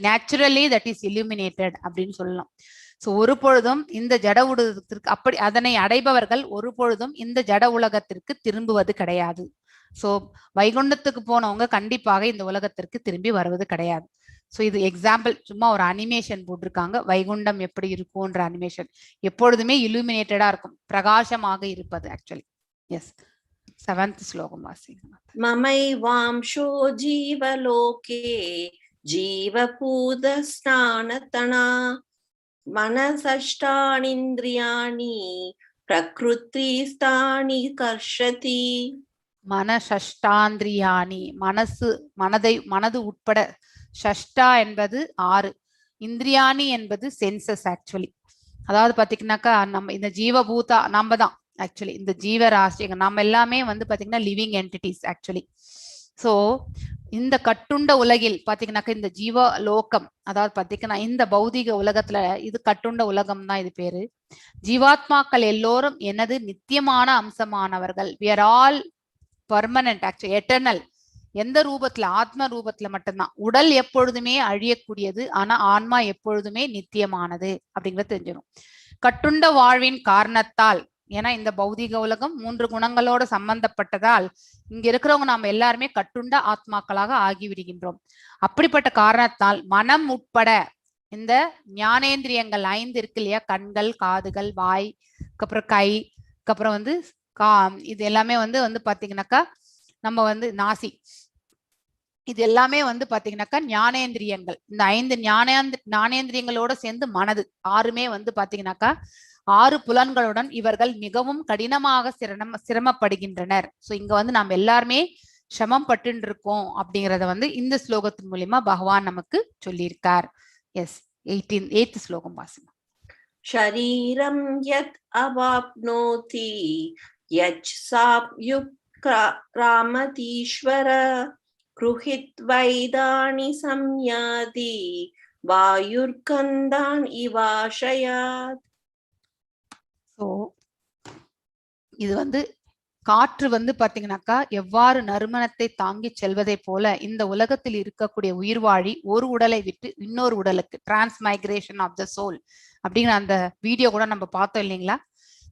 நேச்சுரலி தட் இஸ் illuminated அப்படின்னு சொல்லலாம். சோ ஒரு பொழுதும் இந்த ஜட உலகத்திற்கு அப்படி அதனை அடைபவர்கள் ஒரு பொழுதும் இந்த ஜட உலகத்திற்கு திரும்புவது கிடையாது. சோ வைகுண்டத்துக்கு போனவங்க கண்டிப்பாக இந்த உலகத்திற்கு திரும்பி வருவது கிடையாது. சோ இது எக்ஸாம்பிள், சும்மா ஒரு அனிமேஷன் போட்டிருக்காங்க, வைகுண்டம் எப்படி இருக்கும்ன்ற அனிமேஷன். எப்பொழுதுமே illuminated-ஆ இருக்கும், பிரகாசமாக இருப்பது ஆக்சுவலி. எஸ், 7th ஸ்லோகம் வாசிங்க. மமை வாம்சோ ஜீவலோகே ஜீவபூத ஸ்நானதனா மனசஷ்டானிந்திரியாணி பிரக்ருதிஸ்தானி கர்ஷதி. மனசஷ்டாந்திரியாணி, மனது உட்பட, ஷஷ்டா என்பது 6, இந்திரியாணி என்பது சென்சஸ் ஆக்சுவலி. அதாவது பாத்தீங்கன்னாக்கா நம்ம இந்த ஜீவபூதா நம்ம தான் ஆக்சுவலி, இந்த ஜீவராசிகள் நம்ம எல்லாமே வந்து பாத்தீங்கன்னா லிவிங் என்டிட்டிஸ் ஆக்சுவலி. சோ இந்த கட்டுண்ட உலகில் பாத்தீங்கன்னாக்கா இந்த ஜீவ லோகம், அதாவது பாத்தீங்கன்னா இந்த பௌதிக உலகத்துல இது கட்டுண்ட உலகம் தான் இது பேரு. ஜீவாத்மாக்கள் எல்லோரும் எனது நித்தியமான அம்சமானவர்கள். we are all permanent, actually eternal. எந்த ரூபத்துல? ஆத்ம ரூபத்துல மட்டும்தான். உடல் எப்பொழுதுமே அழியக்கூடியது, ஆனா ஆன்மா எப்பொழுதுமே நித்தியமானது அப்படிங்கறது தெரிஞ்சிடும். கட்டுண்ட வாழ்வின் காரணத்தால், ஏன்னா இந்த பௌதிக உலகம் 3 குணங்களோட சம்பந்தப்பட்டதால் இங்க இருக்கிறவங்க நாம எல்லாருமே கட்டுண்ட ஆத்மாக்களாக ஆகிவிடுகின்றோம். அப்படிப்பட்ட காரணத்தால் மனம் உட்பட இந்த ஞானேந்திரியங்கள் 5 இருக்கு இல்லையா, கண்கள், காதுகள், வாய், அப்புறம் கை, அப்புறம் வந்து இது எல்லாமே வந்து பாத்தீங்கன்னாக்கா நம்ம வந்து நாசி, இது எல்லாமே வந்து பாத்தீங்கன்னாக்கா ஞானேந்திரியங்கள். இந்த 5 ஞானேந்திரியங்களோட சேர்ந்து மனது 6மே வந்து பாத்தீங்கன்னாக்கா 6 புலன்களுடன் இவர்கள் மிகவும் கடினமாக சிரமப்படுகின்றனர். சோ இங்க வந்து நம்ம எல்லாருமே சிரமம் பட்டு இருக்கோம் அப்படிங்கறத வந்து இந்த ஸ்லோகத்தின் மூலியமா பகவான் நமக்கு சொல்லியிருக்கார். எஸ், 8th ஸ்லோகம் வாசிமா. ஷரீரம் யத் அவாப்னோதி யச் சாப்யுக்ராமதீஸ்வர க்ருஹித் வைதானி சம்யாதி வாயுர்கந்தான் இவாஷயாத். ஸோ இது வந்து காற்று வந்து பாத்தீங்கன்னாக்கா எவ்வாறு நறுமணத்தை தாங்கி செல்வதை போல இந்த உலகத்தில் இருக்கக்கூடிய உயிர்வாழி ஒரு உடலை விட்டு இன்னொரு உடலுக்கு, டிரான்ஸ்மைக்ரேஷன் ஆஃப் த சோல் அப்படிங்கிற அந்த வீடியோ கூட நம்ம பார்த்தோம் இல்லைங்களா.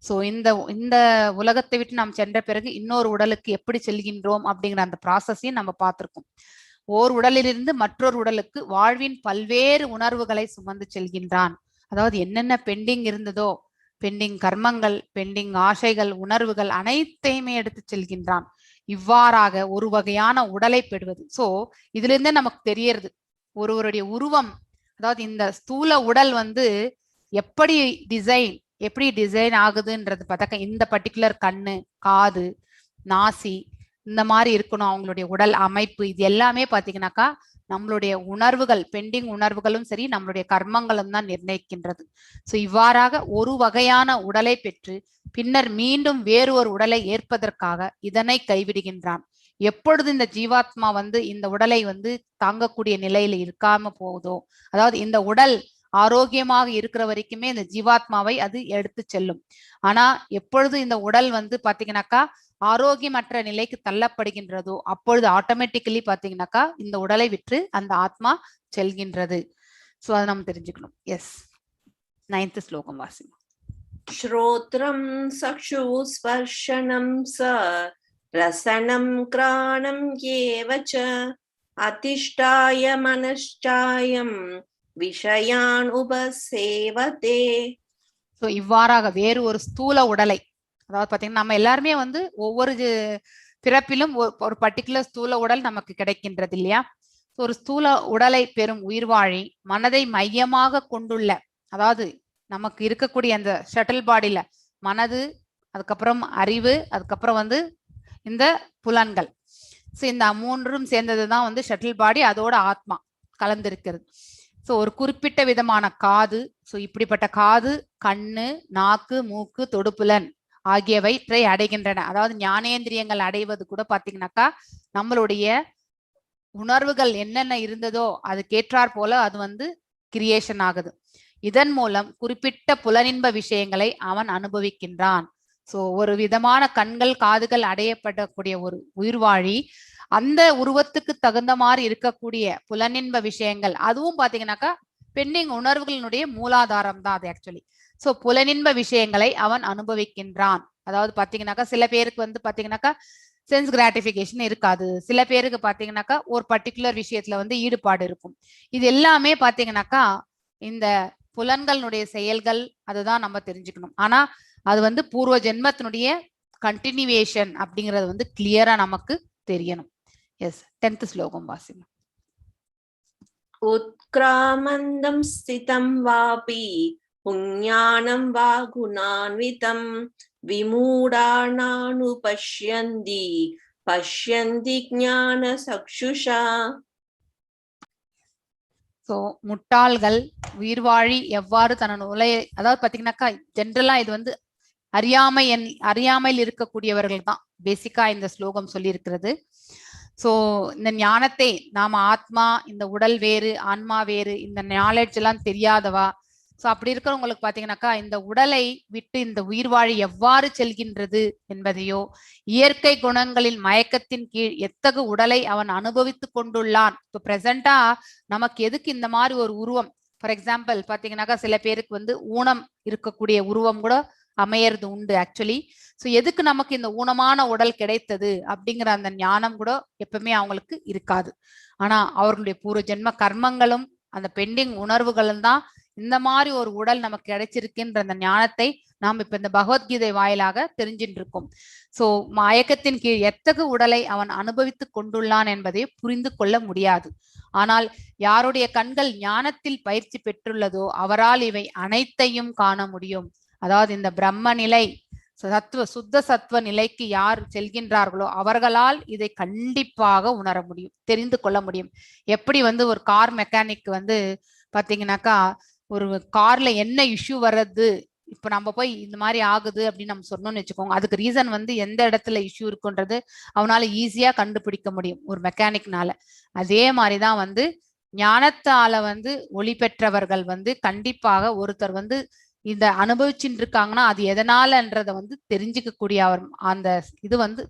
ஸோ இந்த உலகத்தை விட்டு நாம் சென்ற பிறகு இன்னொரு உடலுக்கு எப்படி செல்கின்றோம் அப்படிங்கிற அந்த ப்ராசஸையும் நம்ம பார்த்திருக்கோம். ஓர் உடலிலிருந்து மற்றொரு உடலுக்கு வாழ்வின் பல்வேறு உணர்வுகளை சுமந்து செல்கின்றான். அதாவது என்னென்ன பெண்டிங் இருந்ததோ, பெண்டிங் கர்மங்கள், பெண்டிங் ஆசைகள், உணர்வுகள் அனைத்தையுமே எடுத்து செல்கின்றான். இவ்வாறாக ஒரு வகையான உடலை பெறுவது. சோ இதுல இருந்தே நமக்கு தெரியறது ஒருவருடைய உருவம், அதாவது இந்த ஸ்தூல உடல் வந்து எப்படி டிசைன் ஆகுதுன்றது பார்த்தாக்க இந்த பர்டிகுலர் கண்ணு, காது, நாசி இந்த மாதிரி இருக்கணும் அவங்களுடைய உடல் அமைப்பு. இது எல்லாமே பாத்தீங்கன்னாக்கா நம்மளுடைய உணர்வுகள், பெண்டிங் உணர்வுகளும் சரி, நம்மளுடைய கர்மங்களும் தான் நிர்ணயிக்கின்றது. சோ இவ்வாறாக ஒரு வகையான உடலை பெற்று பின்னர் மீண்டும் வேறு ஒரு உடலை ஏற்பதற்காக இதனை கைவிடுகின்றான். எப்பொழுது இந்த ஜீவாத்மா வந்து இந்த உடலை வந்து தாங்கக்கூடிய நிலையில இருக்காம போகுதோ, அதாவது இந்த உடல் ஆரோக்கியமாக இருக்கிற வரைக்குமே இந்த ஜீவாத்மாவை அது எடுத்து செல்லும். ஆனா எப்பொழுது இந்த உடல் வந்து பாத்தீங்கன்னாக்கா ஆரோக்கியமற்ற நிலைக்கு தள்ளப்படுகின்றதோ அப்பொழுது ஆட்டோமேட்டிக்கலி பாத்தீங்கன்னாக்கா இந்த உடலை விற்று அந்த ஆத்மா செல்கின்றது. சோ அதை நம்ம தெரிஞ்சுக்கணும். எஸ், 9th ஸ்லோகம் வாசி. ஸ்ரோத்ரம் சக்ஷு ஸ்பர்ஷனம் ச ரசனம் கிராணம் ஏவச்ச அதிஷ்டாய மனஷ்டாயம் விஷயான் உபசேவதே. சோ இவ்வாறாக வேறு ஒரு ஸ்தூல உடலை, அதாவது பாத்தீங்கன்னா நம்ம எல்லாருமே வந்து ஒவ்வொரு பிறப்பிலும் ஒரு பர்டிகுலர் ஸ்தூல உடல் நமக்கு கிடைக்கின்றது இல்லையா? ஒரு ஸ்தூல உடலை பெறும் உயிர்வாழி மனதை மையமாக கொண்டுள்ள, அதாவது நமக்கு இருக்கக்கூடிய அந்த ஷட்டில் பாடியில மனது, அதுக்கப்புறம் அறிவு, அதுக்கப்புறம் வந்து இந்த புலன்கள், ஸோ இந்த மூன்றும் சேர்ந்ததுதான் வந்து ஷட்டில் பாடி, அதோட ஆத்மா கலந்திருக்கிறது. ஸோ ஒரு குறிப்பிட்ட விதமான காது, ஸோ இப்படிப்பட்ட காது, கண்ணு, நாக்கு, மூக்கு, தொடுப்புலன் ஆகியவற்றை அடைகின்றன. அதாவது ஞானேந்திரியங்கள் அடைவது கூட பாத்தீங்கன்னாக்கா நம்மளுடைய உணர்வுகள் என்னென்ன இருந்ததோ அதுக்கேற்றாற் போல அது வந்து கிரியேஷன் ஆகுது. இதன் மூலம் குறிப்பிட்ட புலனின்ப விஷயங்களை அவன் அனுபவிக்கின்றான். சோ ஒரு விதமான கண்கள், காதுகள் அடையப்படக்கூடிய ஒரு உயிர்வாழி அந்த உருவத்துக்கு தகுந்த மாதிரி இருக்கக்கூடிய புலனின்ப விஷயங்கள், அதுவும் பாத்தீங்கன்னாக்கா பெண்டிங் உணர்வுகளினுடைய மூலாதாரம் தான் அது ஆக்சுவலி. சோ புலனின்ப விஷயங்களை அவன் அனுபவிக்கின்றான். அதாவது பாத்தீங்கன்னாக்கா சில பேருக்கு வந்து பாத்தீங்கன்னாக்கா சென்ஸ் கிராட்டிபிகேஷன் இருக்காது, சில பேருக்கு பாத்தீங்கன்னாக்கா ஒரு பர்டிகுலர் விஷயத்துல வந்து ஈடுபாடு இருக்கும். இது எல்லாமே பாத்தீங்கன்னாக்கா இந்த புலன்களுடைய செயல்கள், அதுதான் நம்ம தெரிஞ்சுக்கணும். ஆனா அது வந்து பூர்வ ஜென்மத்தினுடைய கண்டினியூவேஷன் அப்படிங்கறது வந்து கிளியரா நமக்கு தெரியணும். எஸ், 10th ஸ்லோகம் வாசிங்க. உத்க்ராமந்தம் ஸ்திதம் வாபி புஞ்ஞானம் வா குணான்விதம் விமூடானானுபஷ்யந்தி பஷ்யந்தி ஞான சக்ஷுஷா. சோ முட்டாள்கள் உயிர்வாழி எவ்வாறு தன் உலையை, அதாவது பாத்தீங்கன்னாக்கா ஜென்ரலா இது வந்து அறியாமையில் இருக்கக்கூடியவர்கள் தான் பேசிக்கா இந்த ஸ்லோகம் சொல்லி இருக்கிறது. சோ இந்த ஞானத்தை நாம ஆத்மா, இந்த உடல் வேறு, ஆன்மா வேறு, இந்த நாலேஜ் எல்லாம் தெரியாதவா, சோ அப்படி இருக்கிறவங்களுக்கு பாத்தீங்கன்னாக்கா இந்த உடலை விட்டு இந்த உயிர்வாழி எவ்வாறு செல்கின்றது என்பதையோ, இயற்கை குணங்களின் மயக்கத்தின் கீழ் எத்தகு உடலை அவன் அனுபவித்து கொண்டுள்ளான். இப்போ பிரசண்டா நமக்கு எதுக்கு இந்த மாதிரி ஒரு உருவம், ஃபார் எக்ஸாம்பிள் பாத்தீங்கன்னாக்கா சில பேருக்கு வந்து ஊனம் இருக்கக்கூடிய உருவம் கூட அமையறது உண்டு ஆக்சுவலி. சோ எதுக்கு நமக்கு இந்த ஊனமான உடல் கிடைத்தது அப்படிங்கிற அந்த ஞானம் கூட எப்பவுமே அவங்களுக்கு இருக்காது. ஆனா அவர்களுடைய பூர்வ ஜென்ம கர்மங்களும் அந்த பெண்டிங் உணர்வுகளும் தான் இந்த மாதிரி ஒரு உடல் நமக்கு கிடைச்சிருக்குன்ற அந்த ஞானத்தை நாம் இப்ப இந்த பகவத்கீதை வாயிலாக தெரிஞ்சிட்டு இருக்கோம். சோ மயக்கத்தின் கீழ் எத்தகு உடலை அவன் அனுபவித்து கொண்டுள்ளான் என்பதை புரிந்து கொள்ள முடியாது. ஆனால் யாருடைய கண்கள் ஞானத்தில் பயிற்சி பெற்றுள்ளதோ அவரால் இவை அனைத்தையும் காண முடியும். அதாவது இந்த பிரம்ம நிலை, சுத்த சத்துவ நிலைக்கு யார் செல்கின்றார்களோ அவர்களால் இதை கண்டிப்பாக உணர முடியும், தெரிந்து கொள்ள முடியும். எப்படி வந்து ஒரு கார் மெக்கானிக் வந்து பாத்தீங்கன்னாக்கா ஒரு கார்ல என்ன இஷ்யூ வர்றது, இப்ப நம்ம போய் இந்த மாதிரி ஆகுது அப்படின்னு நம்ம சொன்னோம்னு வச்சுக்கோங்க, அதுக்கு ரீசன் வந்து எந்த இடத்துல இஷ்யூ இருக்குன்றது அவனால ஈஸியா கண்டுபிடிக்க முடியும் ஒரு மெக்கானிக்னால. அதே மாதிரிதான் வந்து ஞானத்தால வந்து ஒளி பெற்றவர்கள் வந்து கண்டிப்பாக ஒருத்தர் வந்து இந்த அனுபவிச்சுட்டு இருக்காங்கன்னா அது எதனாலன்றத வந்து தெரிஞ்சுக்க கூடிய அந்த இது வந்து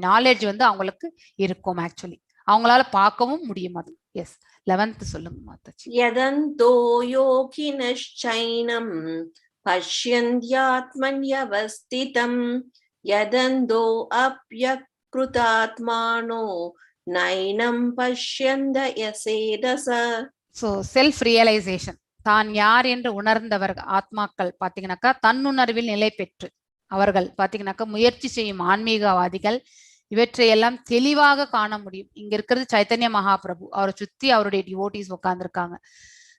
நாலேஜ் வந்து அவங்களுக்கு இருக்கும் ஆக்சுவலி, அவங்களால பார்க்கவும் முடியும் அது. எஸ், 11th சொல்லுங்க மாதாஜி. யதந்தோ யோகினश्चैनं பஷ்யந்த்யாத்மன்யவஸ்திதம் யதந்தோ அப்யக்ருதாத்மானோ நைனம் பஷ்யந்த யசேதச. சோ செல்ஃப் ரியலைசேஷன், தான் யார் என்று உணர்ந்தவர்கள் ஆத்மாக்கள் பாத்தீங்கன்னாக்கா தன்னுணர்வில் நிலை பெற்று அவர்கள் பாத்தீங்கன்னாக்கா முயற்சி செய்யும் ஆன்மீகவாதிகள் இவற்றையெல்லாம் தெளிவாக காண முடியும். இங்க இருக்கிறது சைத்தன்ய மகாபிரபு, அவரை சுத்தி அவருடைய டிவோட்டிஸ் உட்கார்ந்துருக்காங்க.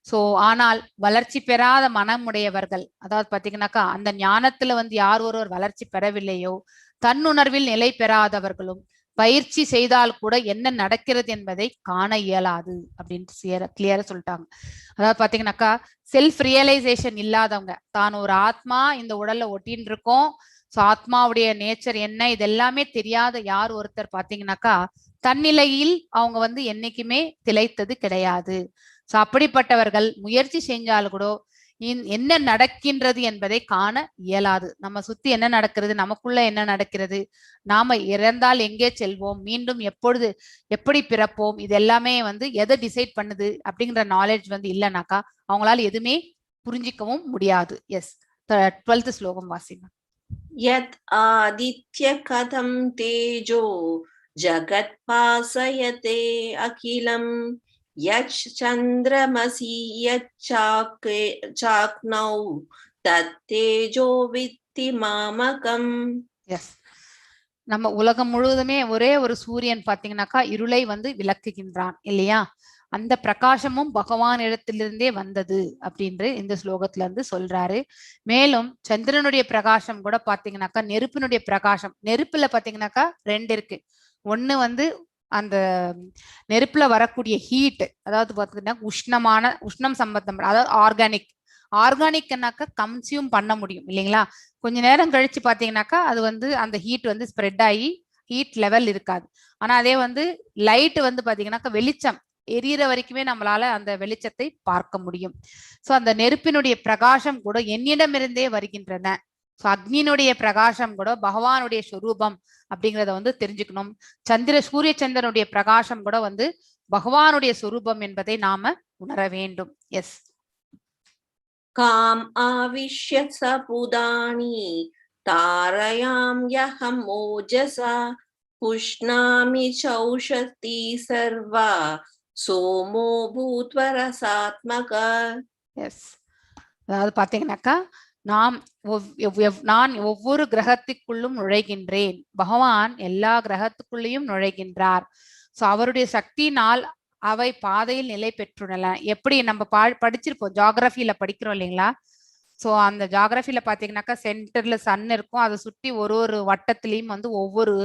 சோ ஆனால் வளர்ச்சி பெறாத மனம் உடையவர்கள், அதாவது பாத்தீங்கன்னாக்கா அந்த ஞானத்துல வந்து யார் ஒருவர் வளர்ச்சி பெறவில்லையோ தன்னுணர்வில் நிலை பெறாதவர்களும் பயிற்சி செய்தால் கூட என்ன நடக்கிறது என்பதை காண இயலாது அப்படின்னு கிளியரா சொல்லிட்டாங்க. அதாவது பாத்தீங்கன்னாக்கா செல்ஃப் ரியலைசேஷன் இல்லாதவங்க, தான் ஒரு ஆத்மா இந்த உடல்ல ஒட்டின்னு இருக்கோம், ஸோ ஆத்மாவுடைய நேச்சர் என்ன இதெல்லாமே தெரியாத யார் ஒருத்தர் பாத்தீங்கன்னாக்கா தன்னிலையில் அவங்க வந்து என்னைக்குமே திளைத்தது கிடையாது. சோ அப்படிப்பட்டவர்கள் முயற்சி செஞ்சாலும் கூட என்ன நடக்கின்றது என்பதை காண இயலாது. நம்ம சுத்தி என்ன நடக்கிறது, நமக்குள்ள என்ன நடக்கிறது, நாம இறந்தால் எங்கே செல்வோம், மீண்டும் எப்பொழுது எப்படி பிறப்போம், இது எல்லாமே வந்து எதை டிசைட் பண்ணுது அப்படிங்கிற நாலேஜ் வந்து இல்லைனாக்கா அவங்களால எதுவுமே புரிஞ்சிக்கவும் முடியாது. எஸ், 12th ஸ்லோகம் வாசிங்க. யத் ஆதித்ய கதம் தேஜோ ஜகத்பாசயதே அகிலம் யச் சந்திரமசி யச்சாக்னௌ தத்தேஜோ வித்தி மாமகம். எஸ், நம்ம உலகம் முழுவதுமே ஒரே ஒரு சூரியன் பாத்தீங்கன்னாக்கா இருளை வந்து விளக்குகின்றான் இல்லையா, அந்த பிரகாசமும் பகவான் இடத்திலிருந்தே வந்தது அப்படின்று இந்த ஸ்லோகத்துல இருந்து சொல்றாரு. மேலும் சந்திரனுடைய பிரகாசம் கூட பாத்தீங்கன்னாக்கா நெருப்பினுடைய பிரகாசம், நெருப்புல பாத்தீங்கன்னாக்கா ரெண்டு இருக்கு. ஒண்ணு வந்து அந்த நெருப்புல வரக்கூடிய ஹீட், அதாவது பாத்தீங்கன்னா உஷ்ணம் சம்பந்தம், அதாவது ஆர்கானிக்னாக்கா கன்சியூம் பண்ண முடியும் இல்லைங்களா. கொஞ்ச நேரம் கழிச்சு பாத்தீங்கன்னாக்கா அது வந்து அந்த ஹீட் வந்து ஸ்ப்ரெட் ஆகி ஹீட் லெவல் இருக்காது. ஆனா அதே வந்து லைட் வந்து பாத்தீங்கன்னாக்கா வெளிச்சம் எரியற வரைக்குமே நம்மளால அந்த வெளிச்சத்தை பார்க்க முடியும். சோ அந்த நெருப்பினுடைய பிரகாசம் கூட என்னிடமிருந்தே வருகின்றன. சோ அக்னியினுடைய பிரகாசம் கூட பகவானுடைய ஸ்வரூபம் அப்படிங்கிறத வந்து தெரிஞ்சுக்கணும். சூரிய சந்திரனுடைய பிரகாசம் கூட வந்து பகவானுடைய ஸ்வரூபம் என்பதை நாம உணர வேண்டும். எஸ், காம் ஆவிஷ்ய சபுதானி தாரயாம் யஹம் ஓஜசா புஷ்ணாமி சௌஷதி சர்வா சோமோ பூத்வரசாத்மக. எஸ், அதாவது பாத்தீங்கன்னாக்கா நான் ஒவ்வொரு கிரகத்துக்குள்ளும் நுழைகின்றேன், பகவான் எல்லா கிரகத்துக்குள்ளேயும் நுழைகின்றார். சோ அவருடைய சக்தியினால் அவை பாதையில் நிலை பெற்றுள்ளன. எப்படி நம்ம படிச்சிருப்போம், ஜியோகிராஃபில படிக்கிறோம் இல்லைங்களா. சோ அந்த ஜியோகிராஃபில பாத்தீங்கன்னாக்கா சென்டர்ல சன் இருக்கும், அதை சுற்றி ஒரு ஒரு வட்டத்திலையும் வந்து ஒவ்வொரு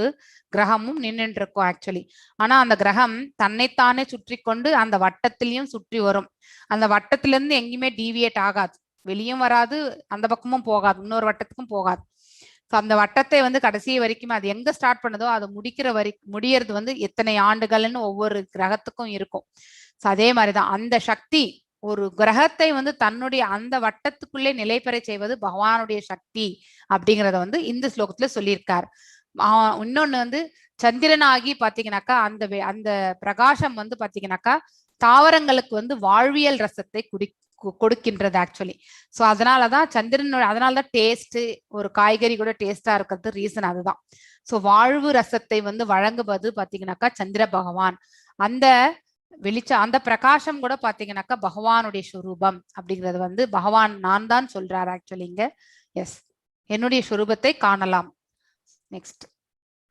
கிரகமும் நின்றுட்டு இருக்கும் ஆக்சுவலி. ஆனா அந்த கிரகம் தன்னைத்தானே சுற்றி கொண்டு அந்த வட்டத்திலையும் சுற்றி வரும். அந்த வட்டத்தில இருந்து எங்கேயுமே டீவியேட் ஆகாது, வெளியும் வராது, அந்த பக்கமும் போகாது, இன்னொரு வட்டத்துக்கும் போகாது. அந்த வட்டத்தை வந்து கடைசி வரைக்கும் அது எங்க ஸ்டார்ட் பண்ணதோ அது முடியறது வந்து எத்தனை ஆண்டுகள்னு ஒவ்வொரு கிரகத்துக்கும் இருக்கும். அதே மாதிரிதான் அந்த சக்தி ஒரு கிரகத்தை வந்து தன்னுடைய அந்த வட்டத்துக்குள்ளே நிலை பெற செய்வது பகவானுடைய சக்தி அப்படிங்கிறத வந்து இந்த ஸ்லோகத்துல சொல்லியிருக்கார். இன்னொன்னு வந்து சந்திரனாகி பாத்தீங்கன்னாக்கா அந்த பிரகாசம் வந்து பாத்தீங்கன்னாக்கா தாவரங்களுக்கு வந்து வாழ்வியல் ரசத்தை கொடுக்கின்றது ஆக்சுவலி. சோ அதனாலதான் அதனாலதான் டேஸ்ட், ஒரு காய்கறி கூட டேஸ்டா இருக்கிறது ரீசன் அதுதான். சோ வாழ்வு ரசத்தை வந்து வழங்குவது பாத்தீங்கன்னாக்கா சந்திர பகவான். அந்த அந்த பிரகாசம் கூட பாத்தீங்கன்னாக்கா பகவானுடைய ஸ்வரூபம் அப்படிங்கிறது வந்து பகவான் நான் தான் சொல்றாரு ஆக்சுவலி இங்க. எஸ், என்னுடைய ஸ்வரூபத்தை காணலாம். நெக்ஸ்ட்,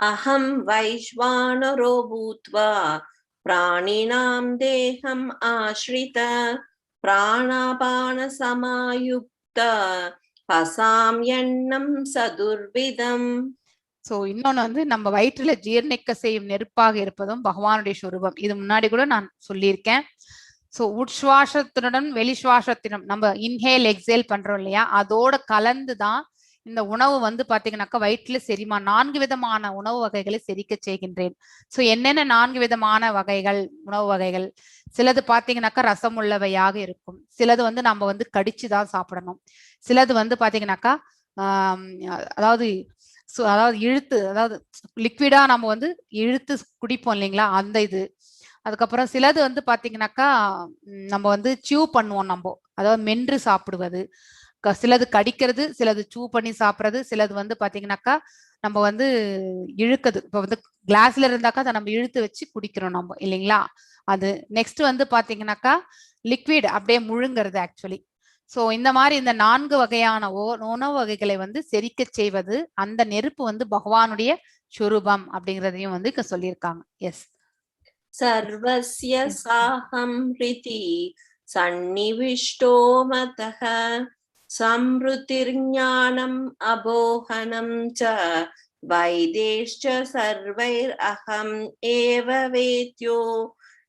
அஹம் வைஸ்வானரோ பூத்வா பிராணினாம் தேகம் ஆஸ்ரித பிராணாபான சமாயுக்த பசாம் எண்ணம் சதுர்விதம். சோ இன்னொன்னு வந்து நம்ம வயிற்றுல ஜீர்ணிக்க செய்யும் நெருப்பாக இருப்பதும் பகவானுடைய ஸ்வரூபம். இது முன்னாடி கூட நான் சொல்லியிருக்கேன். சோ உட்சுவாசத்தினுடன் வெளிசுவாசத்தினும் நம்ம இன்ஹேல் எக்ஸேல் பண்றோம் இல்லையா, அதோட கலந்துதான் இந்த உணவு வந்து பாத்தீங்கன்னாக்கா வயிற்றுல செரிமா 4 விதமான உணவு வகைகளை செரிக்க செய்கின்றேன். சோ என்னென்ன 4 விதமான உணவு வகைகள், சிலது பாத்தீங்கன்னாக்கா ரசம் உள்ளவையாக இருக்கும், சிலது வந்து நம்ம வந்து கடிச்சுதான் சாப்பிடணும், சிலது வந்து பாத்தீங்கன்னாக்கா அதாவது இழுத்து, அதாவது லிக்விடா நம்ம வந்து இழுத்து குடிப்போம் இல்லைங்களா, அந்த இது. அதுக்கப்புறம் சிலது வந்து பாத்தீங்கன்னாக்கா நம்ம வந்து சியூ பண்ணுவோம், நம்ம அதாவது மென்று சாப்பிடுவது, சிலது கடிக்கிறது, சிலது சூ பண்ணி சாப்பிடுறது, சிலது வந்து பாத்தீங்கன்னாக்கா நம்ம வந்து இழுக்குது. இப்ப வந்து கிளாஸ்ல இருந்தாக்கா அதை நம்ம இழுத்து வச்சு குடிக்கிறோம் நம்ம இல்லைங்களா, அது. நெக்ஸ்ட் வந்து பாத்தீங்கன்னாக்கா லிக்விட் அப்படியே முழுங்கிறது ஆக்சுவலி. சோ இந்த மாதிரி இந்த 4 வகையான உணவு வகைகளை வந்து செரிக்க செய்வது அந்த நெருப்பு வந்து பகவானுடைய ஸ்வரூபம் அப்படிங்கிறதையும் வந்து இங்க சொல்லியிருக்காங்க. எஸ், சர்வஸ்ய சாஹம் ரிதி சன்னிவிஷ்டோ மதஹ சம்ருதிர்ஞானம் அபோஹனம் ச வைதேஷ்ச சர்வைர் அகம் ஏவ வேத்யோ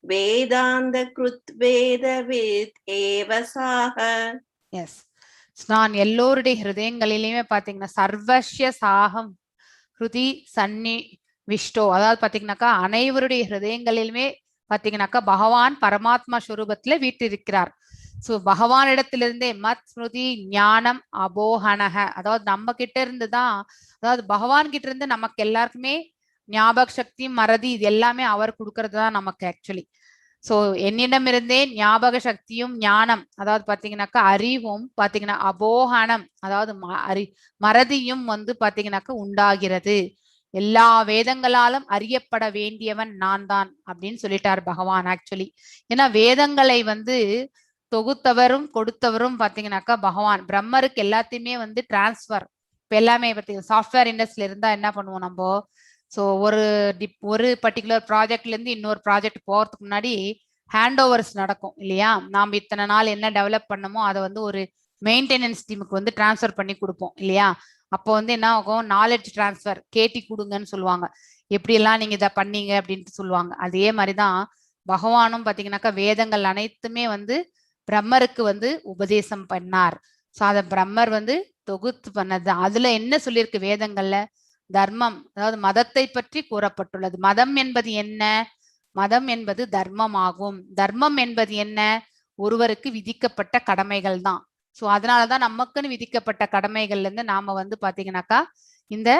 வேதாந்த கிருத் வேதவேத் ஏவ சாஹ. எஸ், நான் எல்லோருடைய ஹிருதயங்களிலுமே பாத்தீங்கன்னா சர்வஸ்ய சாகம் ஹிருதி சன்னி விஷ்டோ, அதாவது பாத்தீங்கன்னாக்கா அனைவருடைய ஹிருதயங்களிலுமே பாத்தீங்கன்னாக்கா பகவான் பரமாத்மா ஸ்வரூபத்துல வீற்றிருக்கிறார். சோ பகவானிடத்திலிருந்தே மத் ஸ்மிருதி ஞானம் அபோகனக, அதாவது நம்ம கிட்ட இருந்துதான், அதாவது பகவான் கிட்ட இருந்து நமக்கு எல்லாருக்குமே ஞாபக சக்தி மறதி இது எல்லாமே அவர் கொடுக்கறது தான் நமக்கு ஆக்சுவலி. சோ என்னிடமிருந்தே ஞாபக சக்தியும் ஞானம், அதாவது பாத்தீங்கன்னாக்கா அறிவும் பாத்தீங்கன்னா அபோகனம், அதாவது மறதியும் வந்து பாத்தீங்கன்னாக்கா உண்டாகிறது. எல்லா வேதங்களாலும் அறியப்பட வேண்டியவன் நான் தான் அப்படின்னு சொல்லிட்டார் பகவான் ஆக்சுவலி. ஏன்னா வேதங்களை வந்து தொகுத்தவரும் கொடுத்தவரும் பாத்தீங்கன்னாக்கா பகவான். பிரம்மருக்கு எல்லாத்தையுமே வந்து டிரான்ஸ்பர், இப்ப எல்லாமே பாத்தீங்கன்னா சாஃப்ட்வேர் இண்டஸ்ட்ரியில இருந்தா என்ன பண்ணுவோம் நம்ம, ஸோ ஒரு பர்டிகுலர் ப்ராஜெக்ட்ல இருந்து இன்னொரு ப்ராஜெக்ட் போறதுக்கு முன்னாடி ஹேண்ட் ஓவர்ஸ் நடக்கும் இல்லையா. நாம் இத்தனை நாள் என்ன டெவலப் பண்ணமோ அதை வந்து ஒரு மெயின்டெனன்ஸ் டீமுக்கு வந்து டிரான்ஸ்ஃபர் பண்ணி கொடுப்போம் இல்லையா. அப்போ வந்து என்ன ஆகும், நாலேஜ் டிரான்ஸ்ஃபர் கேட்டி கொடுங்கன்னு சொல்லுவாங்க, எப்படி எல்லாம் நீங்க இதை பண்ணீங்க அப்படின்ட்டு சொல்லுவாங்க. அதே மாதிரிதான் பகவானும் பாத்தீங்கன்னாக்கா வேதங்கள் அனைத்துமே வந்து பிரம்மருக்கு வந்து உபதேசம் பண்ணார். ஸோ அதை பிரம்மர் வந்து தொகுத்து பண்ணது. அதுல என்ன சொல்லியிருக்கு வேதங்கள்ல, தர்மம், அதாவது மதத்தை பற்றி கூறப்பட்டுள்ளது. மதம் என்பது என்ன, மதம் என்பது தர்மம் ஆகும். தர்மம் என்பது என்ன, ஒருவருக்கு விதிக்கப்பட்ட கடமைகள் தான். சோ அதனாலதான் நமக்குன்னு விதிக்கப்பட்ட கடமைகள்ல இருந்து நாம வந்து பாத்தீங்கன்னாக்கா இந்த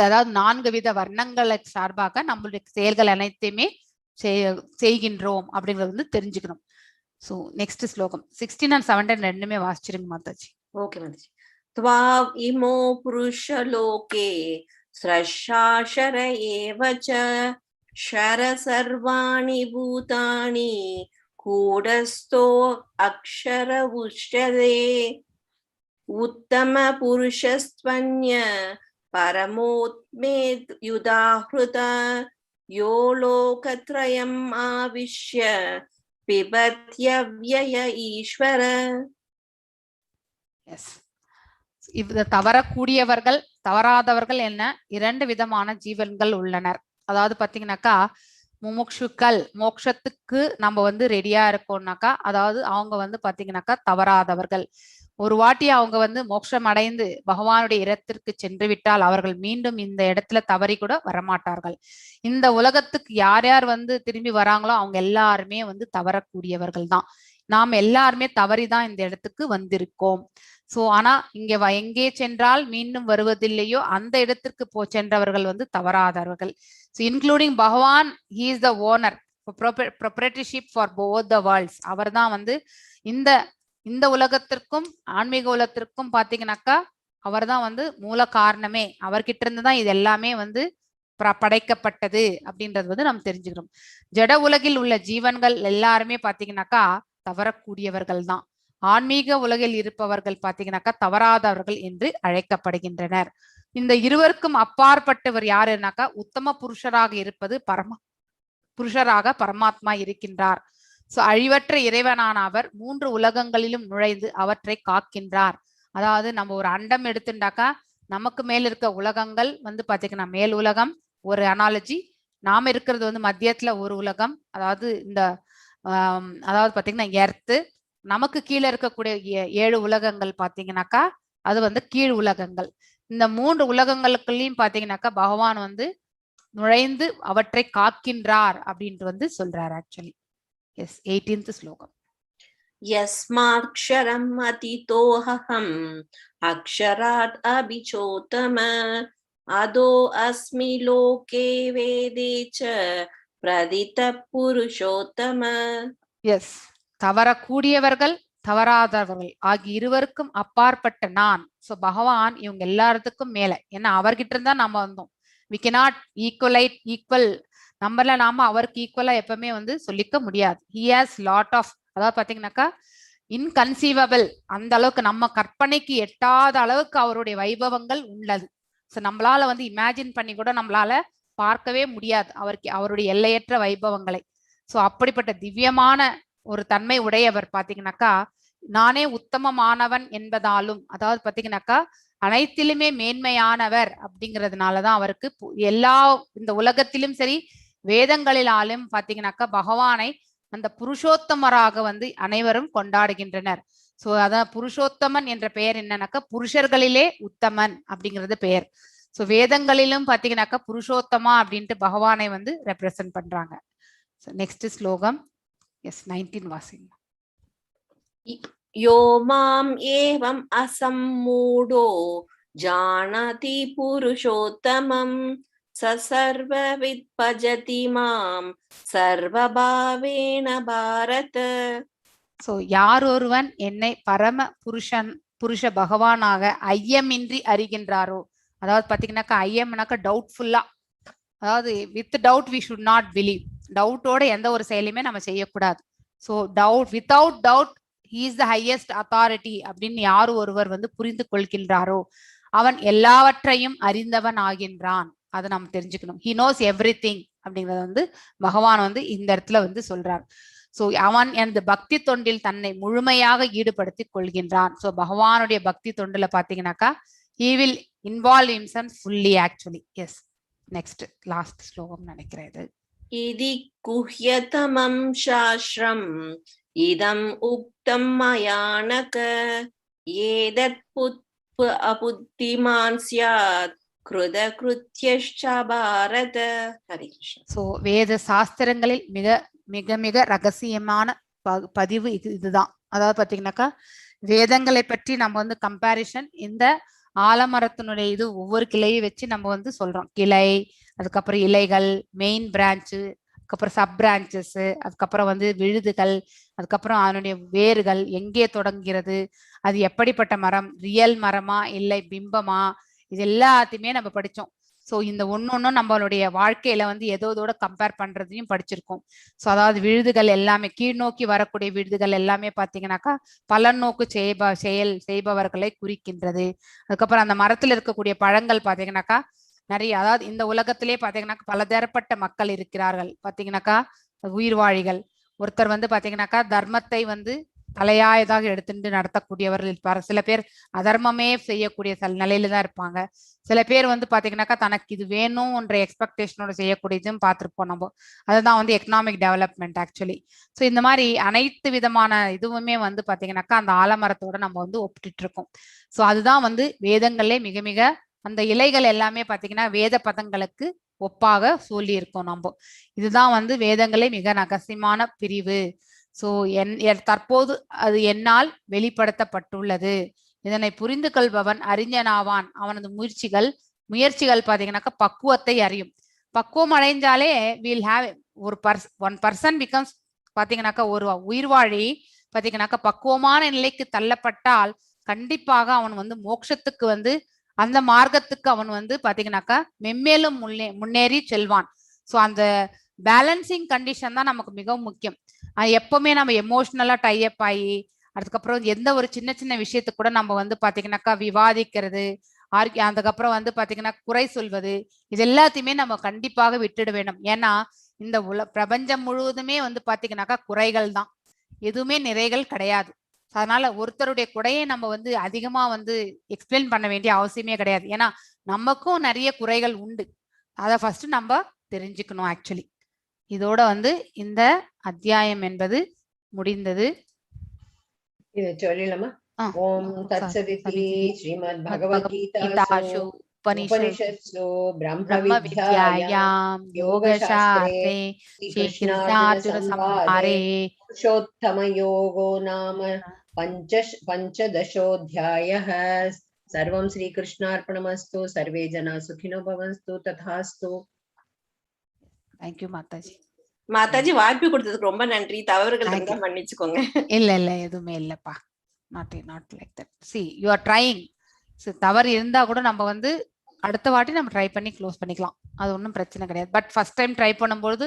அதாவது 4 வித வர்ணங்களுக்கு சார்பாக நம்மளுடைய செயல்கள் அனைத்தையுமே செய்கின்றோம் அப்படிங்கறது வந்து தெரிஞ்சுக்கணும். சோ நெக்ஸ்ட் ஸ்லோகம் 16 and 17 ரெண்டுமே வாசிச்சிருங்க மாதாஜி. ஓகே மாதாஜி. त्वाव इमो पुरुषलोके स्रशाशर एव च शर सर्वाणि भूतानि कूटस्थो अक्षर उच्यते उत्तम पुरुषस्त्वन्य परमोत्मेद युदाहृत यो लोकत्रयम् आविश्य पिबत्यव्यय ईश्वर. எஸ், இது தவறக்கூடியவர்கள் தவறாதவர்கள் என்ன 2 விதமான ஜீவன்கள் உள்ளனர். அதாவது பாத்தீங்கன்னாக்கா முமுட்சுக்கள் மோட்சத்துக்கு நம்ம வந்து ரெடியா இருக்கோம்னாக்கா, அதாவது அவங்க வந்து பாத்தீங்கன்னாக்கா தவறாதவர்கள். ஒரு வாட்டி அவங்க வந்து மோட்சம் அடைந்து பகவானுடைய இடத்திற்கு சென்று விட்டால் அவர்கள் மீண்டும் இந்த இடத்துல தவறி கூட வரமாட்டார்கள். இந்த உலகத்துக்கு யார் யார் வந்து திரும்பி வராங்களோ அவங்க எல்லாருமே வந்து தவறக்கூடியவர்கள் தான். நாம் எல்லாருமே தவறிதான் இந்த இடத்துக்கு வந்திருக்கோம். சோ ஆனா இங்க எங்கே சென்றால் மீண்டும் வருவதில்லையோ அந்த இடத்திற்கு சென்றவர்கள் வந்து தவறாதவர்கள். So including Bhagavan, he is the owner, proprietorship for both the worlds. அவர் தான் வந்து இந்த உலகத்திற்கும் ஆன்மீக உலகத்திற்கும் பாத்தீங்கன்னாக்கா அவர் தான் வந்து மூல காரணமே. அவர்கிட்ட இருந்துதான் இது எல்லாமே வந்து படைக்கப்பட்டது அப்படின்றது வந்து நம்ம தெரிஞ்சுக்கிறோம். ஜட உலகில் உள்ள ஜீவன்கள் எல்லாருமே பாத்தீங்கன்னாக்கா தவறக்கூடியவர்கள் தான். ஆன்மீக உலகில் இருப்பவர்கள் பாத்தீங்கன்னாக்கா தவறாதவர்கள் என்று அழைக்கப்படுகின்றனர். இந்த இருவருக்கும் அப்பாற்பட்டவர் யாருன்னாக்கா உத்தம புருஷராக இருப்பது புருஷராக பரமாத்மா இருக்கின்றார். சோ அழிவற்ற இறைவனான அவர் 3 உலகங்களிலும் நுழைந்து அவற்றை காக்கின்றார். அதாவது நம்ம ஒரு அண்டம் எடுத்துட்டாக்கா நமக்கு மேல் இருக்க உலகங்கள் வந்து பாத்தீங்கன்னா மேல் உலகம் ஒரு அனாலஜி, நாம இருக்கிறது வந்து மத்தியத்துல ஒரு உலகம், அதாவது இந்த அதாவது பாத்தீங்கன்னா எர்த்து, நமக்கு கீழே இருக்கக்கூடிய 7 உலகங்கள் பாத்தீங்கன்னாக்கா அது வந்து கீழ் உலகங்கள். இந்த 3 உலகங்களுக்குள்ளயும் பாத்தீங்கன்னாக்கா பகவான் வந்து நுழைந்து அவற்றை காக்கின்றார் அப்படின்ட்டு வந்து சொல்றார் ஆக்சுவலி. எஸ், 18th ஸ்லோகம். यस्माक्षरम् अतितोऽहम् अक्षरात् अभिचोत्तम अदो अस्मि लोके वेदे च प्रदित पुरुषोत्तम. எஸ், தவறக்கூடியவர்கள் தவறாதவர்கள் ஆகிய இருவருக்கும் அப்பாற்பட்ட நான். சோ பகவான் இவங்க எல்லாத்துக்கும் மேல, ஏன்னா அவர்கிட்ட இருந்தா நம்ம வந்தோம். we cannot ஈக்குவல் நம்பர்ல நாம அவருக்கு ஈக்குவலா எப்பவுமே வந்து சொல்லிக்க முடியாது. he has lot of, அதாவது பாத்தீங்கன்னாக்கா இன்கன்சீவபிள், அந்த அளவுக்கு நம்ம கற்பனைக்கு எட்டாத அளவுக்கு அவருடைய வைபவங்கள் உள்ளது. சோ நம்மளால வந்து இமேஜின் பண்ணி கூட நம்மளால பார்க்கவே முடியாது அவருடைய எல்லையற்ற வைபவங்களை. சோ அப்படிப்பட்ட திவ்யமான ஒரு தன்மை உடையவர் பாத்தீங்கன்னாக்கா நானே உத்தமமானவன் என்பதாலும், அதாவது பாத்தீங்கன்னாக்கா அனைத்திலுமே மேன்மையானவர் அப்படிங்கிறதுனாலதான் அவருக்கு எல்லா இந்த உலகத்திலும் சரி வேதங்களிலாலும் பாத்தீங்கன்னாக்கா பகவானை அந்த புருஷோத்தமராக வந்து அனைவரும் கொண்டாடுகின்றனர். சோ அதான் புருஷோத்தமன் என்ற பெயர் என்னன்னாக்கா புருஷர்களிலே உத்தமன் அப்படிங்கிறது பெயர். சோ வேதங்களிலும் பாத்தீங்கன்னாக்கா புருஷோத்தமா அப்படின்ட்டு பகவானை வந்து ரெப்ரசன்ட் பண்றாங்க. நெக்ஸ்ட் ஸ்லோகம். எஸ் 19 வாசிங்க. यो माम् एवम् असम्मूढो जानाति पुरुषोत्तमम् स सर्वविद् भजति माम् सर्वभावेन भारत. ஸோ யார் ஒருவன் என்னை பரம புருஷ பகவானாக ஐயமின்றி அறிகின்றாரோ, அதாவது பாத்தீங்கன்னாக்கா ஐயம்னாக்கா டவுட்ஃபுல்லா, அதாவது with doubt we should not believe, டவுட்டோட எந்த ஒரு செயலையுமே நம்ம செய்யக்கூடாது. So without doubt he is the highest authority அப்படின்னு யார் ஒருவர் வந்து புரிந்து கொள்கின்றாரோ அவன் எல்லாவற்றையும் அறிந்தவன் ஆகின்றான். அதை நம்ம தெரிஞ்சுக்கணும். ஹி நோஸ் எவ்ரி திங் அப்படிங்கறத வந்து பகவான் வந்து இந்த இடத்துல வந்து சொல்றார். ஸோ அவன் எனது பக்தி தொண்டில் தன்னை முழுமையாக ஈடுபடுத்திக் கொள்கின்றான். ஸோ பகவானுடைய பக்தி தொண்டுல பாத்தீங்கன்னாக்கா he will involve himself fully actually. Yes next last ஸ்லோகம் நினைக்கிறேன் இது. इति गुह्यतमं शास्त्रम् इदम् उक्तं मया नक एतत् अबुद्धिमान् स्यात् कृतकृत्यश्च भारत. हरे कृष्ण. ஸோ வேத சாஸ்திரங்களில் மிக மிக மிக ரகசியமான பதிவு இதுதான். அதாவது பாத்தீங்கன்னாக்கா வேதங்களை பற்றி நம்ம வந்து கம்பேரிஷன் இந்த ஆலமரத்தினுடைய இது ஒவ்வொரு கிளையை வச்சு நம்ம வந்து சொல்றோம். கிளை, அதுக்கப்புறம் இலைகள், மெயின் பிரான்ச்சு, அதுக்கப்புறம் சப் பிரான்ச்சஸ், அதுக்கப்புறம் வந்து விழுதுகள், அதுக்கப்புறம் அதனுடைய வேர்கள் எங்கே தொடங்குகிறது, அது எப்படிப்பட்ட மரம், ரியல் மரமா இல்லை பிம்பமா, இது எல்லாத்தையுமே நம்ம படிச்சோம். ஸோ இந்த ஒன்னொன்னும் நம்மளுடைய வாழ்க்கையில வந்து எதோட கம்பேர் பண்றதையும் படிச்சிருக்கோம். ஸோ அதாவது விழுதுகள் எல்லாமே கீழ் நோக்கி வரக்கூடிய விழுதுகள் எல்லாமே பாத்தீங்கன்னாக்கா பலநோக்கு செயல் செய்பவர்களை குறிக்கின்றது. அதுக்கப்புறம் அந்த மரத்துல இருக்கக்கூடிய பழங்கள் பாத்தீங்கன்னாக்கா நிறைய, அதாவது இந்த உலகத்திலே பாத்தீங்கன்னாக்கா பலதரப்பட்ட மக்கள் இருக்கிறார்கள். பாத்தீங்கன்னாக்கா உயிர்வாழிகள், ஒருத்தர் வந்து பாத்தீங்கன்னாக்கா தர்மத்தை வந்து தலையாயதாக எடுத்துட்டு நடத்தக்கூடியவர்கள் இருப்பார். சில பேர் அதர்மமே செய்யக்கூடிய நிலையில தான் இருப்பாங்க. சில பேர் வந்து பாத்தீங்கன்னாக்கா தனக்கு இது வேணும்ன்ற எக்ஸ்பெக்டேஷனோட செய்யக்கூடியதும் பார்த்துருப்போம் நம்ம. அதுதான் வந்து எக்கனாமிக் டெவலப்மெண்ட் ஆக்சுவலி. ஸோ இந்த மாதிரி அனைத்து விதமான இதுவுமே வந்து பாத்தீங்கன்னாக்கா அந்த ஆலமரத்தோட நம்ம வந்து ஒப்பிட்டு இருக்கோம். ஸோ அதுதான் வந்து வேதங்களே மிக மிக அந்த இலைகள் எல்லாமே பாத்தீங்கன்னா வேத பதங்களுக்கு ஒப்பாக சொல்லி இருக்கோம் நம்ம. இதுதான் வந்து வேதங்களே மிக ரகசியமான பிரிவு. ஸோ தற்போது அது என்னால் வெளிப்படுத்தப்பட்டுள்ளது. இதனை புரிந்து கொள்பவன் அறிஞனாவான். அவனது முயற்சிகள் பாத்தீங்கன்னாக்கா பக்குவத்தை அறியும். பக்குவம் அடைஞ்சாலே வில் ஹாவ் ஒரு ஒன் பர்சன் பிகம்ஸ் பாத்தீங்கன்னாக்கா ஒரு உயிர்வாழி பாத்தீங்கன்னாக்கா பக்குவமான நிலைக்கு தள்ளப்பட்டால் கண்டிப்பாக அவன் வந்து மோட்சத்துக்கு வந்து அந்த மார்க்கத்துக்கு அவன் வந்து பாத்தீங்கன்னாக்கா மென்மேலும் முன்னேறி செல்வான். ஸோ அந்த பேலன்சிங் கண்டிஷன் தான் நமக்கு மிகவும் முக்கியம். எப்பவுமே நம்ம எமோஷனலா டைப் ஆகி அதுக்கப்புறம் எந்த ஒரு சின்ன சின்ன விஷயத்துக்கு கூட நம்ம வந்து பாத்தீங்கன்னாக்கா விவாதிக்கிறது, அதுக்கப்புறம் வந்து பாத்தீங்கன்னா குறை சொல்வது, இது எல்லாத்தையுமே நம்ம கண்டிப்பாக விட்டுட வேண்டும். ஏன்னா இந்த பிரபஞ்சம் முழுவதுமே வந்து பாத்தீங்கன்னாக்கா குறைகள் தான், எதுவுமே நிறைகள் கிடையாது. அதனால ஒருத்தருடைய குறையை நம்ம வந்து அதிகமா வந்து எக்ஸ்பிளைன் பண்ண வேண்டிய அவசியமே கிடையாது. ஏன்னா நமக்கும் நிறைய குறைகள் உண்டு. அதை ஃபர்ஸ்ட் நம்ம தெரிஞ்சுக்கணும் ஆக்சுவலி. இதோட வந்து இந்த அத்தியாயம் என்பது முடிந்தது. இது சொல்லலாமா? ஓம் தத்சதிதி ஸ்ரீமத் பகவத்கீதாசு உபனிஷத்சு பிரம்ம வித்யாயாம் யோகசாஸ்திரே ஸ்ரீகிருஷ்ணார்ஜுன சம்ஹாரே புருஷோத்தம யோகோ நாம பஞ்சதசோऽध्यायः. சர்வம் ஸ்ரீகிருஷ்ணார்ப்பணமஸ்து. சர்வே ஜனா சுகினோ பவந்து. ததாஸ்து. Thank you Mataji. மாதாஜி வாய்ப்பு கொடுத்ததுக்கு ரொம்ப நன்றி. தவறுகள் இருந்தா மன்னிச்சுக்கோங்க. இல்ல எதுவுமே இல்லப்பா. not like that. See, you are trying. தவறு இருந்தா கூட நம்ம வந்து அடுத்த வாட்டி நம்ம ட்ரை பண்ணி க்ளோஸ் பண்ணிக்கலாம். அது ஒன்றும் பிரச்சனை கிடையாது. பட் ஃபர்ஸ்ட் டைம் ட்ரை பண்ணும்போது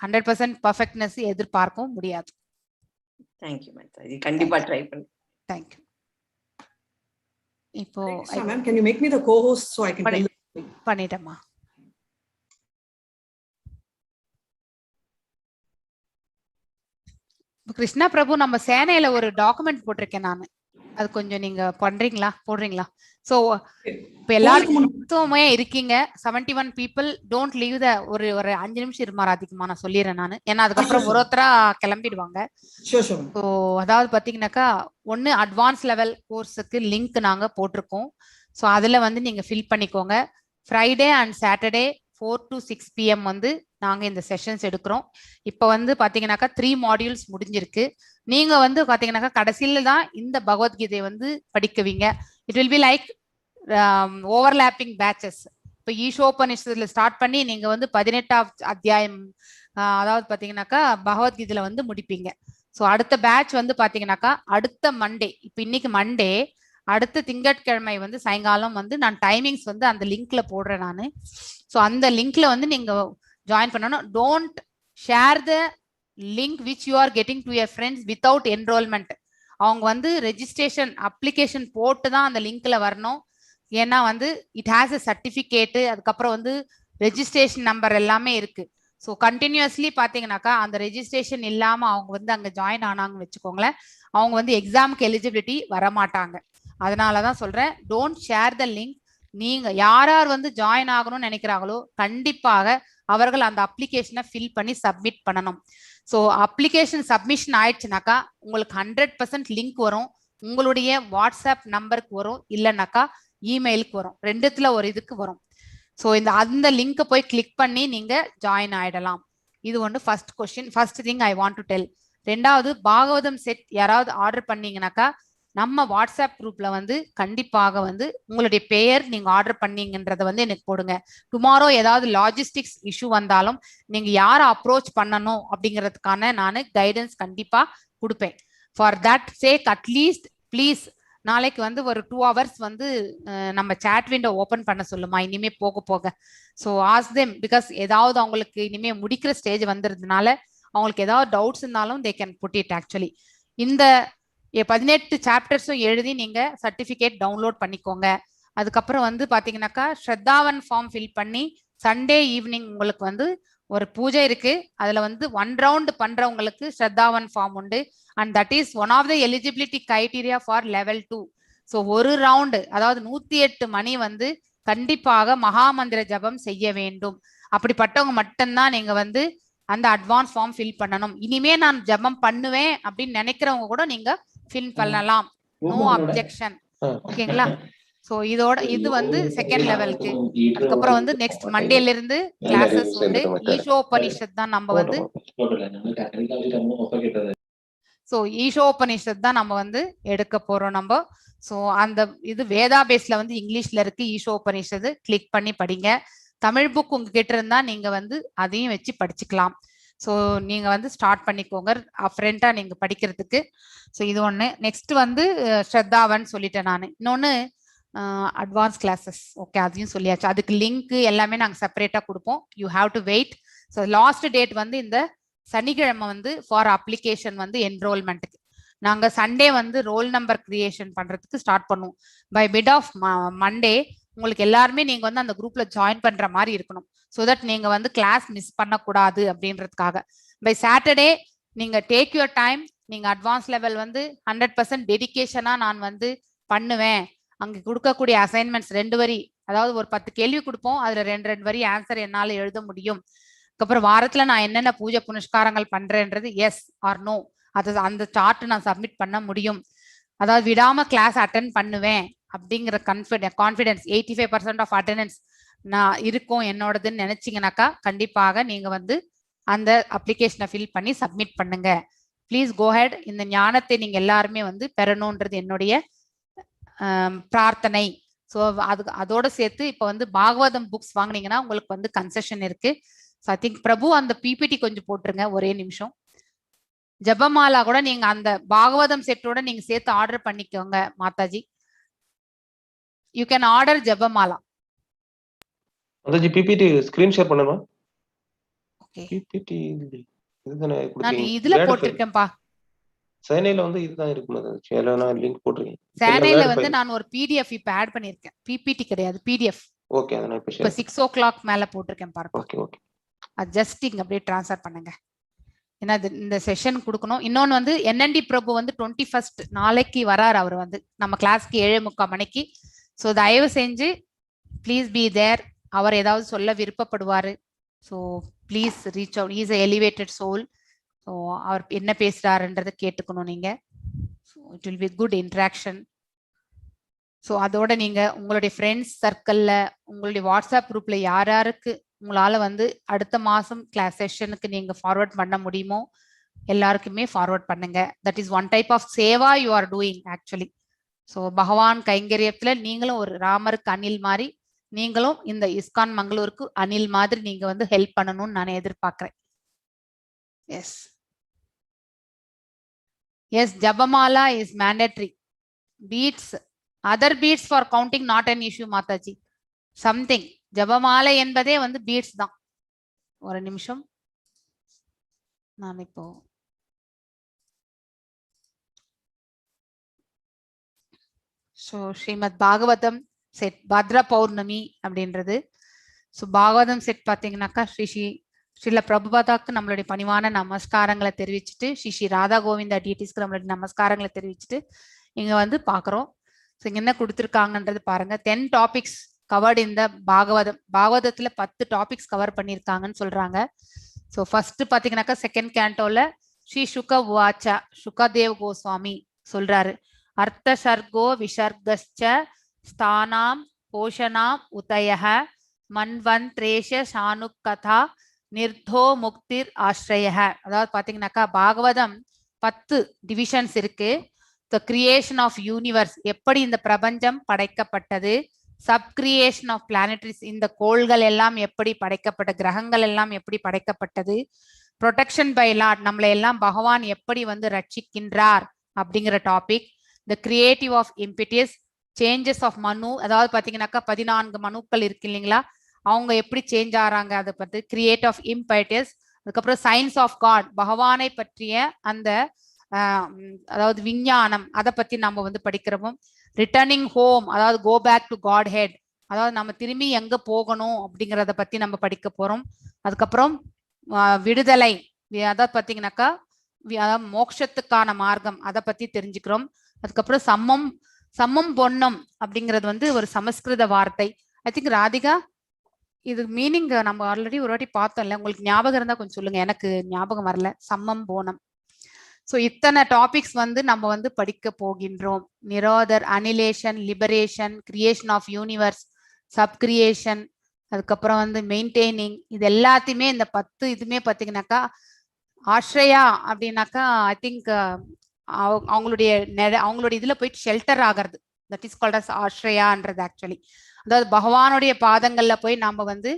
100% பர்ஃபெக்ட்னஸ் எதிர்பார்க்கவும் முடியாது. தேங்க்யூ மாதாஜி. கண்டிப்பா ட்ரை பண்ணு. தேங்க்யூ. இப்போ ma'am, can you make me the co-host so I can tell you? பண்ணிட்டேம்மா. Krishna பிரபு, நம்ம சேனையில ஒரு டாக்குமெண்ட் போட்டிருக்கேன் நானு. அது கொஞ்சம் நீங்க போடுறீங்களா? சோ இப்ப எல்லாருமே இருக்கீங்க 71 people. டோன்ட் லீவ் த ஒரு 5 நிமிஷம் இருமா ராதிக்குமா, நான் சொல்லிடுறேன் நானு. ஏன்னா அதுக்கப்புறம் ஒருத்தரா கிளம்பிடுவாங்க. ஸோ அதாவது பாத்தீங்கன்னாக்கா ஒன்னு அட்வான்ஸ் லெவல் கோர்ஸுக்கு லிங்க் நாங்க போட்டிருக்கோம். ஸோ அதுல வந்து நீங்க ஃபில் பண்ணிக்கோங்க. Friday and Saturday 4 to 6 PM வந்து நாங்க இந்த செஷன்ஸ் எடுக்கிறோம். இப்போ வந்து பாத்தீங்கன்னாக்கா 3 மாடியூல்ஸ் முடிஞ்சிருக்கு. நீங்க வந்து பாத்தீங்கன்னாக்கா கடைசியில தான் இந்த பகவத்கீதை வந்து படிக்குவீங்க. It will be like overlapping batches. இப்போ ஈஷோபனிஷத்துல ஸ்டார்ட் பண்ணி நீங்க வந்து 18வது அத்தியாயம் அதாவது பாத்தீங்கன்னாக்கா பகவத்கீதையில வந்து முடிப்பீங்க. ஸோ அடுத்த பேட்ச் வந்து பாத்தீங்கன்னாக்கா அடுத்த மண்டே, இப்போ இன்னைக்கு மண்டே, அடுத்த திங்கட்கிழமை வந்து சாயங்காலம் வந்து நான் டைமிங்ஸ் வந்து அந்த லிங்க்ல போடுறேன் நான். ஸோ அந்த லிங்க்ல வந்து நீங்க ஜாயின் பண்ணணும். Don't share the link which you are getting to your friends without enrolment. அவங்க வந்து ரெஜிஸ்ட்ரேஷன் அப்ளிகேஷன் போட்டு தான் அந்த லிங்க்ல வரணும். ஏன்னா வந்து இட் ஹேஸ் அ சர்டிஃபிகேட்டு, அதுக்கப்புறம் வந்து ரெஜிஸ்ட்ரேஷன் நம்பர் எல்லாமே இருக்கு. ஸோ கண்டினியூஸ்லி பார்த்தீங்கன்னாக்கா அந்த ரெஜிஸ்ட்ரேஷன் இல்லாமல் அவங்க வந்து அங்கே ஜாயின் ஆனாங்கன்னு வச்சுக்கோங்களேன், அவங்க வந்து எக்ஸாமுக்கு எலிஜிபிலிட்டி வரமாட்டாங்க. அதனால தான் சொல்கிறேன், டோன்ட் ஷேர் த லிங்க். நீங்கள் யார் யார் வந்து ஜாயின் ஆகணும்னு நினைக்கிறாங்களோ கண்டிப்பாக அவர்கள் அந்த அப்ளிகேஷனை ஃபில் பண்ணி சப்மிட் பண்ணணும். ஸோ அப்ளிகேஷன் சப்மிஷன் ஆயிடுச்சுனாக்கா உங்களுக்கு 100% லிங்க் வரும். உங்களுடைய வாட்ஸ்அப் நம்பருக்கு வரும், இல்லைனாக்கா இமெயிலுக்கு வரும். ரெண்டுத்துல ஒரு இதுக்கு வரும். ஸோ அந்த லிங்கை போய் கிளிக் பண்ணி நீங்க ஜாயின் ஆயிடலாம். இது ஒன்று first question, first thing I want to tell. ரெண்டாவது, பாகவதம் செட் யாராவது ஆர்டர் பண்ணீங்கன்னாக்கா நம்ம வாட்ஸ்அப் குரூப்ல வந்து கண்டிப்பாக வந்து உங்களுடைய பெயர் நீங்க ஆர்டர் பண்ணீங்கன்றத வந்து எனக்கு போடுங்க. டுமாரோ ஏதாவது லாஜிஸ்டிக்ஸ் இஷ்யூ வந்தாலும் நீங்க யாரை அப்ரோச் பண்ணணும் அப்படிங்கிறதுக்கான நான் கைடன்ஸ் கண்டிப்பா கொடுப்பேன். For that sake at least please நாளைக்கு வந்து ஒரு 2 hours வந்து நம்ம சாட் விண்டோ ஓபன் பண்ண சொல்லுமா இனிமே போக போக. ஸோ ஆஸ்க் தெம், பிகாஸ் ஏதாவது அவங்களுக்கு இனிமே முடிக்கிற ஸ்டேஜ் வந்துருதுனால அவங்களுக்கு ஏதாவது டவுட்ஸ் இருந்தாலும் they can put it. Actually இந்த 18 சாப்டர்ஸும் எழுதி நீங்க சர்டிபிகேட் டவுன்லோட் பண்ணிக்கோங்க. அதுக்கப்புறம் வந்து பாத்தீங்கன்னாக்கா ஸ்ரத்தாவன் ஃபார்ம் ஃபில் பண்ணி சண்டே ஈவினிங் உங்களுக்கு வந்து ஒரு பூஜை இருக்கு. அதுல வந்து 1 round பண்றவங்களுக்கு ஸ்ரத்தாவன் ஃபார்ம் உண்டு. And that is one of the eligibility criteria for level 2. So ஒரு ரவுண்டு, அதாவது 108 மணி வந்து கண்டிப்பாக மகாமந்திர ஜபம் செய்ய வேண்டும். அப்படிப்பட்டவங்க மட்டும்தான் நீங்க வந்து அந்த அட்வான்ஸ் ஃபார்ம் ஃபில் பண்ணணும். இனிமே நான் ஜபம் பண்ணுவேன் அப்படின்னு நினைக்கிறவங்க கூட நீங்க ஃபில் பண்ணலாம், நோ அப்ஜெக்ஷன். ஓகேங்களா? ஸோ இதோட இது வந்து செகண்ட் லெவலுக்கு. அதுக்கப்புறம் வந்து நெக்ஸ்ட் மண்டேல இருந்து கிளாஸஸ் உண்டு. ஈஷோபனிஷத் தான் நம்ம வந்து ஈஷோபனிஷத் தான் நம்ம வந்து எடுக்க போறோம் நம்ம. ஸோ அந்த இது வேதா பேஸ்ல வந்து இங்கிலீஷ்ல இருக்கு. ஈஷோபனிஷத் கிளிக் பண்ணி படிங்க. தமிழ் புக் உங்ககிட்ட இருந்தா நீங்க வந்து அதையும் வச்சு படிச்சுக்கலாம். ஸோ நீங்க வந்து ஸ்டார்ட் பண்ணிக்கோங்க அஃப்ரெண்டா நீங்க படிக்கிறதுக்கு. ஸோ இது ஒன்று. நெக்ஸ்ட் வந்து ஸ்ரத்தாவன் சொல்லிட்டேன் நான். இன்னொன்று அட்வான்ஸ் கிளாஸஸ். ஓகே, அதையும் சொல்லியாச்சு. அதுக்கு லிங்க் எல்லாமே நாங்கள் செப்பரேட்டா கொடுப்போம். You have to wait. So last date வந்து இந்த சனிக்கிழமை வந்து ஃபார் அப்ளிகேஷன் வந்து என்ரோல்மெண்ட்டுக்கு. நாங்கள் சண்டே வந்து ரோல் நம்பர் கிரியேஷன் பண்றதுக்கு ஸ்டார்ட் பண்ணுவோம். பை மிட் ஆஃப் மண்டே உங்களுக்கு எல்லாருமே நீங்க வந்து அந்த குரூப்ல ஜாயின் பண்ற மாதிரி இருக்கணும். ஸோ தட் நீங்க வந்து கிளாஸ் மிஸ் பண்ணக்கூடாது அப்படின்றதுக்காக. பை சாட்டர்டே நீங்க டேக் யுவர் டைம். நீங்க அட்வான்ஸ் லெவல் வந்து 100% டெடிகேஷனா நான் வந்து பண்ணுவேன். அங்க கொடுக்கக்கூடிய அசைன்மெண்ட்ஸ் 2 வரி, அதாவது ஒரு 10 கேள்வி கொடுப்போம், அதுல 2 வரி ஆன்சர் என்னால எழுத முடியும். அதுக்கப்புறம் வாரத்துல நான் என்னென்ன பூஜை புனஸ்காரங்கள் பண்றேன்றது எஸ் ஆர் நோ, அது அந்த சார்ட் நான் சப்மிட் பண்ண முடியும். அதாவது விடாம கிளாஸ் அட்டென்ட் பண்ணுவேன் அப்படிங்கிற கான்ஃபிடன்ஸ் 85% ஆஃப் அட்டெண்டன்ஸ் நான் இருக்கும் என்னோடதுன்னு நினைச்சீங்கன்னாக்கா கண்டிப்பாக நீங்க வந்து அந்த அப்ளிகேஷனை ஃபில் பண்ணி சப்மிட் பண்ணுங்க. Please go ahead. இந்த ஞானத்தை நீங்க எல்லாருமே வந்து பெறணுன்றது என்னுடைய பிரார்த்தனை. ஸோ அதோட சேர்த்து இப்போ வந்து பாகவதம் புக்ஸ் வாங்கினீங்கன்னா உங்களுக்கு வந்து கன்செஷன் இருக்கு. ஸோ ஐ திங்க் பிரபு அந்த பிபிடி கொஞ்சம் போட்டுருங்க, ஒரே நிமிஷம். ஜபமாலா கூட நீங்க அந்த பாகவதம் செட்டோட நீங்க சேர்த்து ஆர்டர் பண்ணிக்கோங்க Mataji. You can order japamala. Mataji PPT screen share பண்ணணுமா? ஓகே, பிபிடி இதுதானே நான் கொடுத்தீங்க. இதுல போட்டிருக்கேன்பா. சேனையில வந்து இதுதான் இருக்கு மாதாஜி. அதுல நான் லிங்க் போட்டுருக்கேன். சேனையில வந்து நான் ஒரு பிடிஎஃப் இப்ப ஆட் பண்ணிருக்கேன். பிபிடி கிடையாது, பிடிஎஃப். ஓகே, அத நான் இப்ப இப்ப ஷேர் 6 o'clock மேல போட்டிருக்கேன் பாருங்க. Okay okay. அட்ஜஸ்டிங் அப்படியே ட்ரான்ஸ்ஃபர் பண்ணுங்க. ஏன்னா இந்த செஷன் கொடுக்கணும். இன்னொன்னு வந்து என்என்டி பிரபு வந்து 21st நாளைக்கு வராரு. அவர் வந்து நம்ம கிளாஸ்க்கு 7:45 மணிக்கு. ஸோ தயவு செஞ்சு ப்ளீஸ் பி தேர். அவர் ஏதாவது சொல்ல விருப்பப்படுவாரு. So please reach out. Is elevated soul. So அவர் என்ன பேசுறாருன்றதை கேட்டுக்கணும் நீங்க. So it will be good interaction. So அதோட நீங்க உங்களுடைய ஃப்ரெண்ட்ஸ் சர்க்கிள்ல உங்களுடைய வாட்ஸ்அப் குரூப்ல யார் யாருக்கு உங்களால வந்து அடுத்த மாசம் கிளாஸ் செஷனுக்கு நீங்க ஃபார்வர்ட் பண்ண முடியுமோ எல்லாருக்குமே ஃபார்வர்ட் பண்ணுங்க. That is one type of சேவா you are doing actually. So பகவான் கைங்கரியத்துல நீங்களும் ஒரு ராமருக்கு அணில் மாதிரி, நீங்களும் இந்த இஸ்கான் மங்களூருக்கு அணில் மாதிரி நீங்க வந்து ஹெல்ப் பண்ணணும்னு நான் எதிர்பார்க்கிறேன். Yes yes, japamala is mandatory. Beads, other beads for counting not an issue Mataji. Something, ஜபமாலை என்பதே வந்து பீட்ஸ் தான். ஒரு நிமிஷம், நான் இப்போ ஸோ ஸ்ரீமத் பாகவதம் செட் பத்ர பௌர்ணமி அப்படின்றது. ஸோ பாகவதம் செட் பார்த்தீங்கன்னாக்கா ஸ்ரீல பிரபுபாதாக்கு நம்மளுடைய பணிவான நமஸ்காரங்களை தெரிவிச்சுட்டு, ஸ்ரீ ராதா கோவிந்தா டிடிஸ்க்கு நம்மளுடைய நமஸ்காரங்களை தெரிவிச்சுட்டு இங்க வந்து பாக்குறோம். ஸோ இங்க என்ன கொடுத்துருக்காங்கன்றது பாருங்க. 10 டாபிக்ஸ் கவர்டு இந்த பாகவதத்துல 10 டாபிக்ஸ் கவர் பண்ணியிருக்காங்கன்னு சொல்றாங்க. ஸோ ஃபர்ஸ்ட் பாத்தீங்கன்னாக்கா செகண்ட் கேண்டோல ஸ்ரீ சுக வாச்சா சுகதேவ் கோஸ்வாமி சொல்றாரு, அர்த்த சர்கோ விசர்கஸ்ச ஸ்தானாம் போஷணாம் உதயஹ மன்வந்த்ரேஷ சானுக்கதா நிர்தோ முக்திர் ஆஸ்ரயஹ. அதாவது பாத்தீங்கன்னாக்கா பாகவதம் 10 டிவிஷன்ஸ் இருக்கு. த கிரியேஷன் ஆஃப் யூனிவர்ஸ், எப்படி இந்த பிரபஞ்சம் படைக்கப்பட்டது. சப் கிரியேஷன் ஆஃப் பிளானட்டரிஸ், இந்த கோள்கள் எல்லாம் எப்படி படைக்கப்பட்ட, கிரகங்கள் எல்லாம் எப்படி படைக்கப்பட்டது. ப்ரொடெக்ஷன் பை லார்ட், நம்மளை எல்லாம் பகவான் எப்படி வந்து ரட்சிக்கின்றார் அப்படிங்கிற topic. The creative of impetus, changes of Manu, அதாவது பாத்தீங்கன்னாக்கா 14 மனுக்கள் இருக்கு இல்லைங்களா, அவங்க எப்படி சேஞ்ச் ஆறாங்க அதை பத்தி. கிரியேட் ஆஃப் இம்பைட்டியஸ், அதுக்கப்புறம் சயின்ஸ் ஆஃப் காட், பகவானை பற்றிய அந்த அதாவது விஞ்ஞானம், அதை பத்தி நம்ம வந்து படிக்கிறோம். ரிட்டர்னிங் ஹோம், அதாவது go back to Godhead, அதாவது நம்ம திரும்பி எங்க போகணும் அப்படிங்கிறத பத்தி நம்ம படிக்க போறோம். அதுக்கப்புறம் விடுதலை, அதாவது பாத்தீங்கன்னாக்கா அதாவது மோட்சத்துக்கான மார்க்கம், அதை பத்தி தெரிஞ்சுக்கிறோம். அதுக்கப்புறம் சம்மம் பொன்னம் அப்படிங்கிறது வந்து ஒரு சமஸ்கிருத வார்த்தை. ஐ திங்க் ராதிகா இது மீனிங் நம்ம ஆல்ரெடி ஒரு வாட்டி பார்த்தோம்ல, உங்களுக்கு ஞாபகம் இருந்தா கொஞ்சம் சொல்லுங்க, எனக்கு ஞாபகம் வரல. சம்மம் போனம். ஸோ இத்தனை டாபிக்ஸ் வந்து நம்ம வந்து படிக்க போகின்றோம். நிரோதர், annihilation, liberation, creation of universe, sub creation, அதுக்கப்புறம் வந்து மெயின்டைனிங், இது எல்லாத்தையுமே இந்த 10 இதுமே பார்த்தீங்கன்னாக்கா ஆஸ்ரயா அப்படின்னாக்கா ஐ திங்க் அவங்களுடைய இதுல போயிட்டு ஷெல்டர் ஆகிறது. தட் இஸ் கால்ட் அஸ் ஆஸ்ரயான்றது ஆக்சுவலி. அதாவது பகவானுடைய பாதங்கள்ல போய் நாம வந்து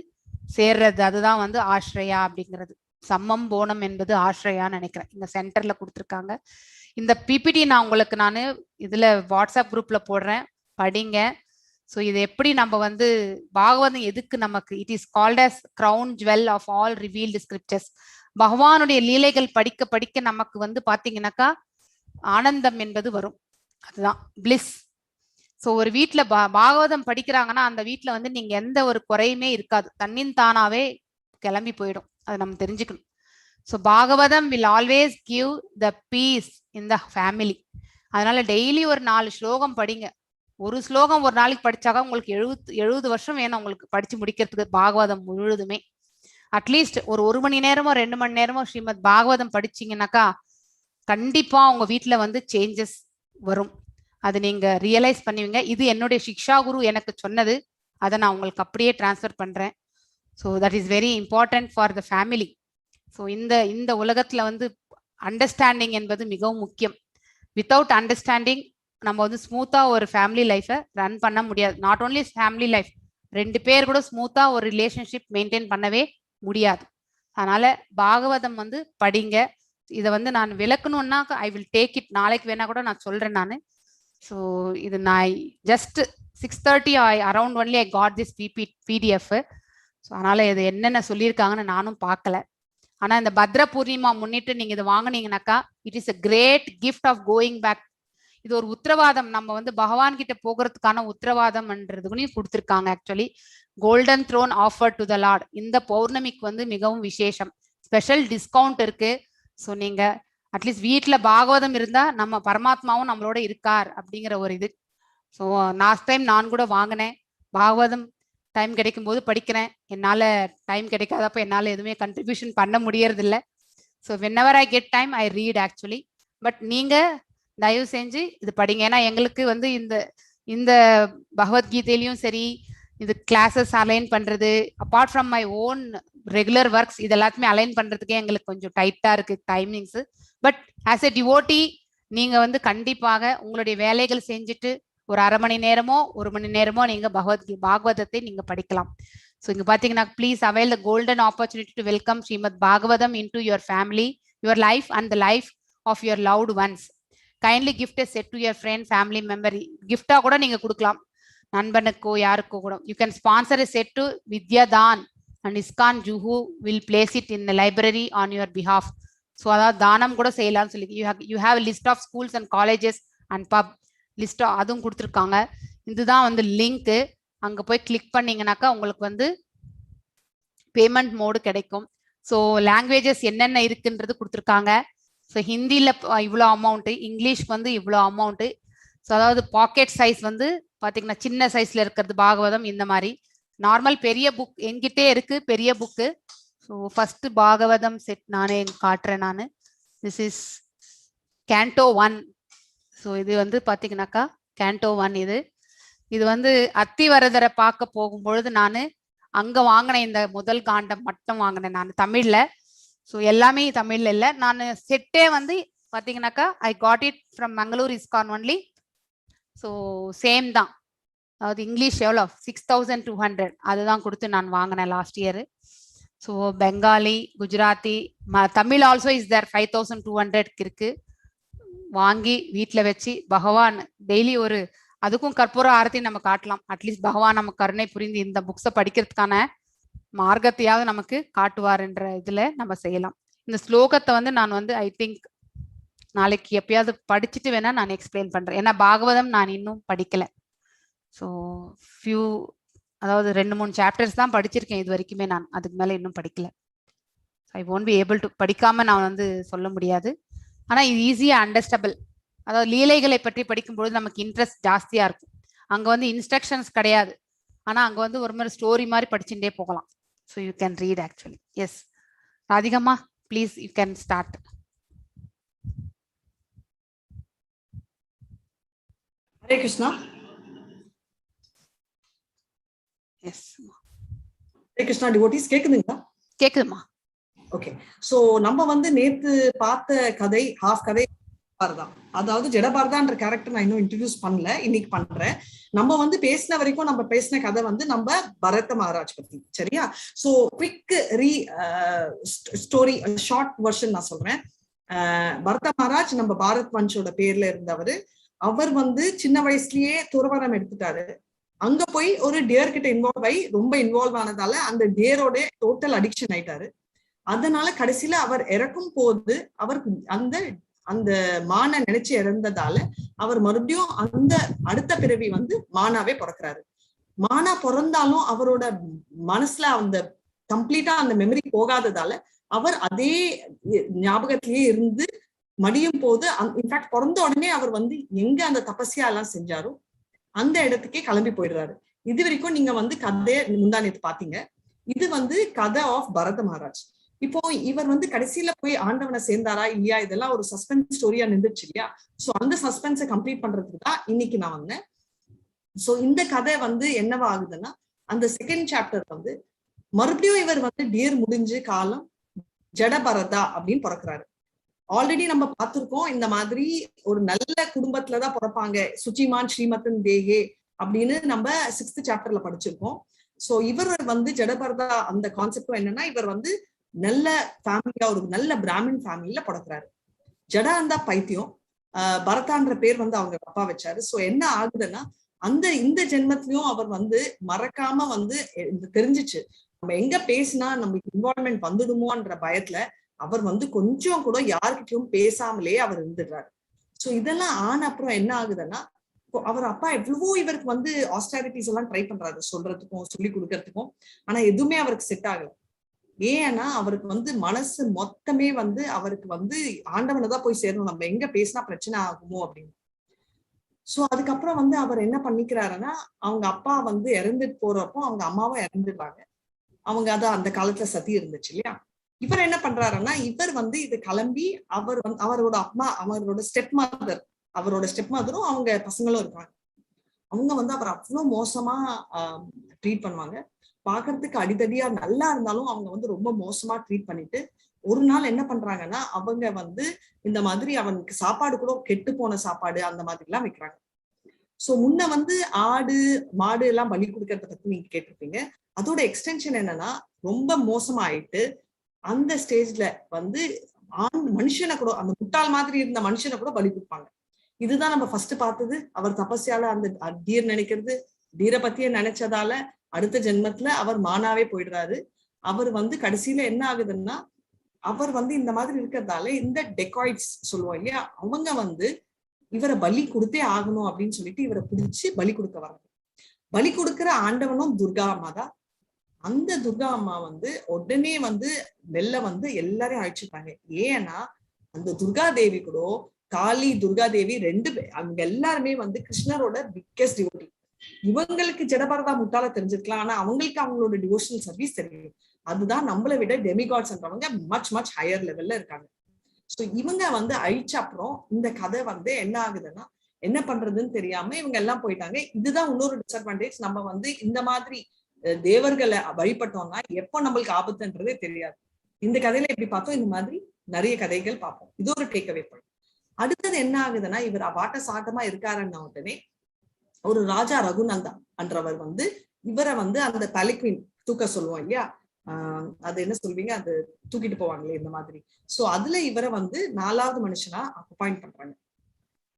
சேர்றது, அதுதான் வந்து ஆஸ்ரயா அப்படிங்கிறது. சம்மம் போனம் என்பது ஆஸ்ரயான்னு நினைக்கிறேன். இங்க சென்டர்ல கொடுத்துருக்காங்க. இந்த பிபிடி நான் உங்களுக்கு இதுல வாட்ஸ்அப் குரூப்ல போடுறேன், படிங்க. ஸோ இது எப்படி நம்ம வந்து பாகவதம் எதுக்கு நமக்கு, it is called as crown jewel of all revealed scriptures. பகவானுடைய லீலைகள் படிக்க படிக்க நமக்கு வந்து பாத்தீங்கன்னாக்கா ஆனந்தம் என்பது வரும், அதுதான் பிளிஸ். ஸோ ஒரு வீட்டுல பாகவதம் படிக்கிறாங்கன்னா அந்த வீட்டுல வந்து நீங்க எந்த ஒரு குறையுமே இருக்காது, தன்னின் தானாவே கிளம்பி போயிடும். அதை நம்ம தெரிஞ்சுக்கணும். So Bhagavatam will always give the peace in the family. அதனால டெய்லி ஒரு 4 ஸ்லோகம் படிங்க. ஒரு ஸ்லோகம் ஒரு நாளைக்கு படிச்சாக்கா உங்களுக்கு 70 வருஷம் வேணும் உங்களுக்கு படிச்சு முடிக்கிறதுக்கு பாகவதம் முழுவதுமே. அட்லீஸ்ட் ஒரு மணி நேரமோ 2 மணி நேரமோ ஸ்ரீமத் பாகவதம் படிச்சீங்கன்னாக்கா கண்டிப்பா உங்க வீட்டுல வந்து சேஞ்சஸ் வரும். அது நீங்க ரியலைஸ் பண்ணுவீங்க. இது என்னுடைய சிக்ஷா குரு எனக்கு சொன்னது, அதை நான் உங்களுக்கு அப்படியே டிரான்ஸ்ஃபர் பண்றேன். So that is very important for the family. So இந்த உலகத்துல வந்து அண்டர்ஸ்டாண்டிங் என்பது மிகவும் முக்கியம். வித்தவுட் அண்டர்ஸ்டாண்டிங் நம்ம வந்து ஸ்மூத்தா ஒரு ஃபேமிலி லைஃபை ரன் பண்ண முடியாது. நாட் ஓன்லி ஃபேமிலி லைஃப், 2 பேர் கூட ஸ்மூத்தா ஒரு ரிலேஷன்ஷிப் மெயின்டைன் பண்ணவே முடியாது. அதனால பாகவதம் வந்து படிங்க. இதை வந்து நான் விளக்கணும்னா ஐ வில் டேக் இட், நாளைக்கு வேணா கூட நான் சொல்றேன் நான். ஸோ இது நான் just 6:30 around only I got this PDF. So அதனால இது என்னென்ன சொல்லியிருக்காங்கன்னு நானும் பார்க்கல. ஆனா இந்த பத்ர பூர்ணிமா முன்னிட்டு நீங்க இது வாங்கினீங்கன்னாக்கா it is a great gift of going back. இது ஒரு உத்தரவாதம், நம்ம வந்து பகவான் கிட்ட போகிறதுக்கான உத்தரவாதம்ன்றதுக்குன்னு கொடுத்துருக்காங்க. Actually golden throne offer to the lord இந்த பௌர்ணமிக்கு வந்து மிகவும் விசேஷம், ஸ்பெஷல் டிஸ்கவுண்ட் இருக்கு. ஸோ நீங்க அட்லீஸ்ட் வீட்டுல பாகவதம் இருந்தா நம்ம பரமாத்மாவும் நம்மளோட இருக்கார் அப்படிங்கிற ஒரு இது. ஸோ லாஸ்ட் டைம் நான் கூட வாங்கினேன் பாகவதம், டைம் கிடைக்கும் போது படிக்கிறேன். என்னால டைம் கிடைக்காதப்ப என்னால எதுவுமே கண்ட்ரிபியூஷன் பண்ண முடியறது இல்லை. So whenever I get time I read actually. But நீங்க தயவு செஞ்சு இது படிங்க. ஏன்னா எங்களுக்கு வந்து இந்த பகவத்கீதையிலையும் சரி, இது கிளாஸஸ் அலைன் பண்றது, apart from my own regular works, இது எல்லாத்தையுமே அலைன் பண்றதுக்கே எங்களுக்கு கொஞ்சம் டைட்டா இருக்கு timings. But as a devotee நீங்க வந்து கண்டிப்பாக உங்களுடைய வேலைகள் செஞ்சுட்டு ஒரு அரை மணி நேரமோ 1 மணி நேரமோ நீங்க பாகவதத்தை நீங்க படிக்கலாம். ஸோ இங்க பாத்தீங்கன்னா please avail the golden opportunity to welcome Shrimad Bhagavatam in to your family, your life and the life of your loved ones. Kindly gift set to your friend family member. கிஃப்டா கூட நீங்க கொடுக்கலாம், நண்பனுக்கோ யாருக்கோ கூட. You can sponsor set to Vidyadan and ISKCON Juhu will place it in the library on your behalf. So அதாவது தானம் கூட செய்யலாம்னு சொல்லி you have list of schools and colleges and pub list அதுவும் கொடுத்துருக்காங்க. இதுதான் வந்து லிங்க்கு. அங்கே போய் கிளிக் பண்ணீங்கன்னாக்கா உங்களுக்கு வந்து பேமெண்ட் மோடு கிடைக்கும். ஸோ லாங்குவேஜஸ் என்னென்ன இருக்குன்றது கொடுத்துருக்காங்க. ஸோ ஹிந்தியில் இவ்வளோ அமௌண்ட்டு, இங்கிலீஷ்க்கு வந்து இவ்வளோ அமௌண்ட்டு. ஸோ அதாவது பாக்கெட் சைஸ் வந்து பார்த்தீங்கன்னா சின்ன சைஸில் இருக்கிறது பாகவதம் இந்த மாதிரி. நார்மல் பெரிய புக் என்கிட்டே இருக்கு, பெரிய book. So first Bhagavatam set நானே காட்டுறேன் நான். This is canto 1. ஸோ இது வந்து பார்த்தீங்கன்னாக்கா கேண்டோ 1. இது வந்து அத்திவரதரை பார்க்க போகும்பொழுது நான் அங்கே வாங்கினேன். இந்த முதல் காண்டம் மட்டும் வாங்கினேன் நான் தமிழ்ல. ஸோ எல்லாமே தமிழ்ல இல்லை, நான் செட்டே வந்து பார்த்தீங்கன்னாக்கா I got it from Mangalore ISKCON only. So same தான். அதாவது இங்கிலீஷ் எவ்வளோ 6200 அதுதான் கொடுத்து நான் வாங்கினேன் last year. So Bengali, Gujarati, Tamil also is there 5200 இருக்கு. வாங்கி வீட்டில் வச்சு பகவான் டெய்லி ஒரு அதுக்கும் கற்பூர ஆரத்தி நம்ம காட்டலாம். அட்லீஸ்ட் பகவான் நம்ம கருணை புரிந்து இந்த புக்ஸை படிக்கிறதுக்கான மார்க்கத்தையாவது நமக்கு காட்டுவார்ன்ற இதுல நம்ம செய்யலாம். இந்த ஸ்லோகத்தை வந்து நான் வந்து ஐ திங்க் நாளைக்கு எப்பயாவது படிச்சுட்டு வேணா நான் எக்ஸ்பிளைன் பண்றேன். ஏன்னா பாகவதம் நான் இன்னும் படிக்கல. ஸோ ஃபியூ அதாவது 2-3 சாப்டர்ஸ் தான் படிச்சிருக்கேன் இது வரைக்குமே. நான் அதுக்கு மேலே இன்னும் படிக்கல. I won't be able to படிக்காம நான் வந்து சொல்ல முடியாது. ஆனால் இது ஈஸியாக அண்டர்ஸ்டபிள். அதாவது லீலைகளை பற்றி படிக்கும்பொழுது நமக்கு இன்ட்ரெஸ்ட் ஜாஸ்தியாக இருக்கும். அங்கே வந்து இன்ஸ்ட்ரக்ஷன்ஸ் கிடையாது, ஆனால் அங்கே வந்து ஒரு மாதிரி ஸ்டோரி மாதிரி படிச்சுட்டே போகலாம். So you can read actually. Yes Radhikamma please you can start. Hare Krishna. எஸ் Hare Krishna devotees கேக்குதுங்களா? கேக்குதுமா. ஓகே. சோ நம்ம வந்து நேத்து பார்த்த கதை ஹாஃப் கதை தான். அதாவது ஜடபாரதான்ற கேரக்டர் நான் இன்னும் இன்ட்ரடியூஸ் பண்ணல, இன்னைக்கு பண்றேன். நம்ம வந்து பேசின வரைக்கும் நம்ம பேசின கதை வந்து நம்ம பரத மகாராஜ் பத்தி. சரியா? So quick story short version நான் சொல்றேன். பரத மகாராஜ் நம்ம பாரத் வன்ஷோட பேர்ல இருந்தவர். அவர் வந்து சின்ன வயசுலயே துறவரம் எடுத்துட்டாரு. அங்க போய் ஒரு டியர் கிட்ட இன்வால்வ் ஆகி ரொம்ப இன்வால்வ் ஆனதால அந்த டியரோட டோட்டல் அடிக்ஷன் ஆயிட்டாரு. அதனால கடைசியில அவர் இறக்கும் போது அவருக்கு அந்த அந்த மானை நினைச்சு இறந்ததால அவர் மறுபடியும் அந்த அடுத்த பிறவி வந்து மானாவே பிறக்கிறாரு. மானா பிறந்தாலும் அவரோட மனசுல அந்த கம்ப்ளீட்டா அந்த மெமரி போகாததால அவர் அதே ஞாபகத்திலேயே இருந்து மடியும் போது இன்ஃபேக்ட் பிறந்த உடனே அவர் வந்து எங்க அந்த தபஸ்யா எல்லாம் செஞ்சாரோ அந்த இடத்துக்கே கிளம்பி போயிடுறாரு. இது வரைக்கும் நீங்க வந்து கதையை முந்தானேத்து பாத்தீங்க. இது வந்து கதை ஆஃப் பரத மகாராஜ். இப்போ இவர் வந்து கடைசியில போய் ஆண்டவனை சேர்ந்தாரா இல்லையா, இதெல்லாம் ஒரு சஸ்பென்ஸ் ஸ்டோரியா நின்றுச்சு இல்லையா? சோ அந்த சஸ்பென்ஸை கம்ப்ளீட் பண்றதுக்கு தான் இன்னைக்கு நான் வந்தேன். சோ இந்த கதை வந்து என்னவா ஆகுதுன்னா, அந்த செகண்ட் சாப்டர் வந்து மறுபடியும் இவர் வந்து டியர் முடிஞ்சு காலம் ஜடபரதா அப்படின்னு பிறக்கிறாரு. ஆல்ரெடி நம்ம பார்த்திருக்கோம், இந்த மாதிரி ஒரு நல்ல குடும்பத்துலதான் பிறப்பாங்க, சுச்சிமான் ஸ்ரீமதன் தேகே அப்படின்னு நம்ம 6th சாப்டர்ல படிச்சிருக்கோம். சோ இவர் வந்து ஜடபரதா அந்த கான்செப்டும் என்னன்னா, இவர் வந்து நல்ல ஃபேமிலியா ஒரு நல்ல பிராமின் ஃபேமிலியில பிறக்கிறாரு. ஜடா இருந்தா பைத்தியம், பரதான்ற பேர் வந்து அவங்க அப்பா வச்சாரு. சோ என்ன ஆகுதுன்னா, அந்த இந்த ஜென்மத்திலயும் அவர் வந்து மறக்காம வந்து தெரிஞ்சிச்சு நம்ம எங்க பேசினா நம்மளுக்கு இன்வால்வ்மெண்ட் வந்துடுமோன்ற பயத்துல அவர் வந்து கொஞ்சம் கூட யாருக்கிட்டையும் பேசாமலே அவர் இருந்துடுறாரு. சோ இதெல்லாம் ஆன அப்புறம் என்ன ஆகுதுன்னா, அவர் அப்பா எவ்வளவோ இவருக்கு வந்து ஆஸ்டாரிட்டிஸ் எல்லாம் ட்ரை பண்றாரு சொல்றதுக்கும் சொல்லி கொடுக்கறதுக்கும். ஆனா எதுவுமே அவருக்கு செட் ஆகல. ஏன்னா அவருக்கு வந்து மனசு மொத்தமே வந்து அவருக்கு வந்து ஆண்டவனை தான் போய் சேரணும், நம்ம எங்க பேசினா பிரச்சனை ஆகுமோ அப்படின்னு. சோ அதுக்கப்புறம் வந்து அவர் என்ன பண்ணிக்கிறாருன்னா, அவங்க அப்பா வந்து இறந்துட்டு போறப்போ அவங்க அம்மாவும் இறந்துடுறாங்க. அவங்க அதான் அந்த காலத்துல சதி இருந்துச்சு இல்லையா? இவர் என்ன பண்றாருன்னா, இவர் வந்து இது கிளம்பி அவர் வந்து அவரோட அம்மா அவரோட ஸ்டெப் மதரும் அவங்க பசங்களும் இருக்காங்க. அவங்க வந்து அவர் அவ்வளவு மோசமா ட்ரீட் பண்ணுவாங்க. பாக்குறதுக்கு அடிதடியா நல்லா இருந்தாலும் அவங்க வந்து ரொம்ப மோசமா ட்ரீட் பண்ணிட்டு ஒரு நாள் என்ன பண்றாங்கன்னா அவங்க வந்து இந்த மாதிரி அவனுக்கு சாப்பாடு கூட கெட்டு போன சாப்பாடு அந்த மாதிரி எல்லாம் வைக்கிறாங்க. சோ முன்ன வந்து ஆடு மாடு எல்லாம் பலி கொடுக்கறத பத்தி நீங்க கேட்டிருப்பீங்க. அதோட எக்ஸ்டென்ஷன் என்னன்னா ரொம்ப மோசமா ஆயிட்டு அந்த ஸ்டேஜ்ல வந்து மனுஷனை கூட, அந்த முட்டாள் மாதிரி இருந்த மனுஷனை கூட பலி கொடுப்பாங்க. இதுதான் நம்ம ஃபர்ஸ்ட் பார்த்தது. அவர் தபஸ்யால அந்த டீர் நினைக்கிறது, டீரை பத்தியே நினைச்சதால அடுத்த ஜென்மத்துல அவர் மானாவே போயிடுறாரு. அவர் வந்து கடைசியில என்ன ஆகுதுன்னா அவர் வந்து இந்த மாதிரி இருக்கிறதால இந்த டெக்காய்ட்ஸ் சொல்லுவோம் இல்லையா, அவங்க வந்து இவரை பலி கொடுத்தே ஆகணும் அப்படின்னு சொல்லிட்டு இவரை பிடிச்சு பலி கொடுக்க வராங்க. பலி கொடுக்கிற ஆண்டவனும் துர்கா அம்மா தான். அந்த துர்கா அம்மா வந்து உடனே வந்து வெளில வந்து எல்லாரையும் அழைச்சிட்டாங்க. ஏன்னா அந்த துர்கா தேவி கூட காளி துர்கா தேவி அவங்க எல்லாருமே வந்து கிருஷ்ணரோட பிக்கெஸ்ட் டிவோட்டி. இவங்களுக்கு ஜடபரதா முட்டால தெரிஞ்சிருக்கலாம், ஆனா அவங்களுக்கு அவங்களோட டிவோஷனல் சர்வீஸ் தெரியும். அதுதான் நம்மளை விட டெமிகாட்ஸ்ன்றவங்க மச் ஹையர் லெவல்ல இருக்காங்க. சோ இவங்க வந்து அழிச்ச அப்புறம் இந்த கதை வந்து என்ன ஆகுதுன்னா என்ன பண்றதுன்னு தெரியாம இவங்க எல்லாம் போயிட்டாங்க. இதுதான் இன்னொரு டிஸ்அட்வான்டேஜ். நம்ம வந்து இந்த மாதிரி தேவர்களை வழிபட்டோம்னா எப்போ நம்மளுக்கு ஆபத்துன்றதே தெரியாது. இந்த கதையில எப்படி பார்த்தோம், இந்த மாதிரி நிறைய கதைகள் பார்ப்போம். இது ஒரு டேக்அவே பாயிண்ட். அடுத்தது என்ன ஆகுதுன்னா இவர் அவாட்ட சாகமா இருக்காருன்னா உடனே ஒரு ராஜா ரகுநந்தா என்றவர் வந்து இவரை வந்து அந்த பலிக்வின் தூக்க சொல்லுவோம் இல்லையா, அது என்ன சொல்வீங்க, அது தூக்கிட்டு போவாங்களே இந்த மாதிரி. சோ அதுல இவரை வந்து 4வது மனுஷனா அப்பாயிண்ட் பண்றாங்க.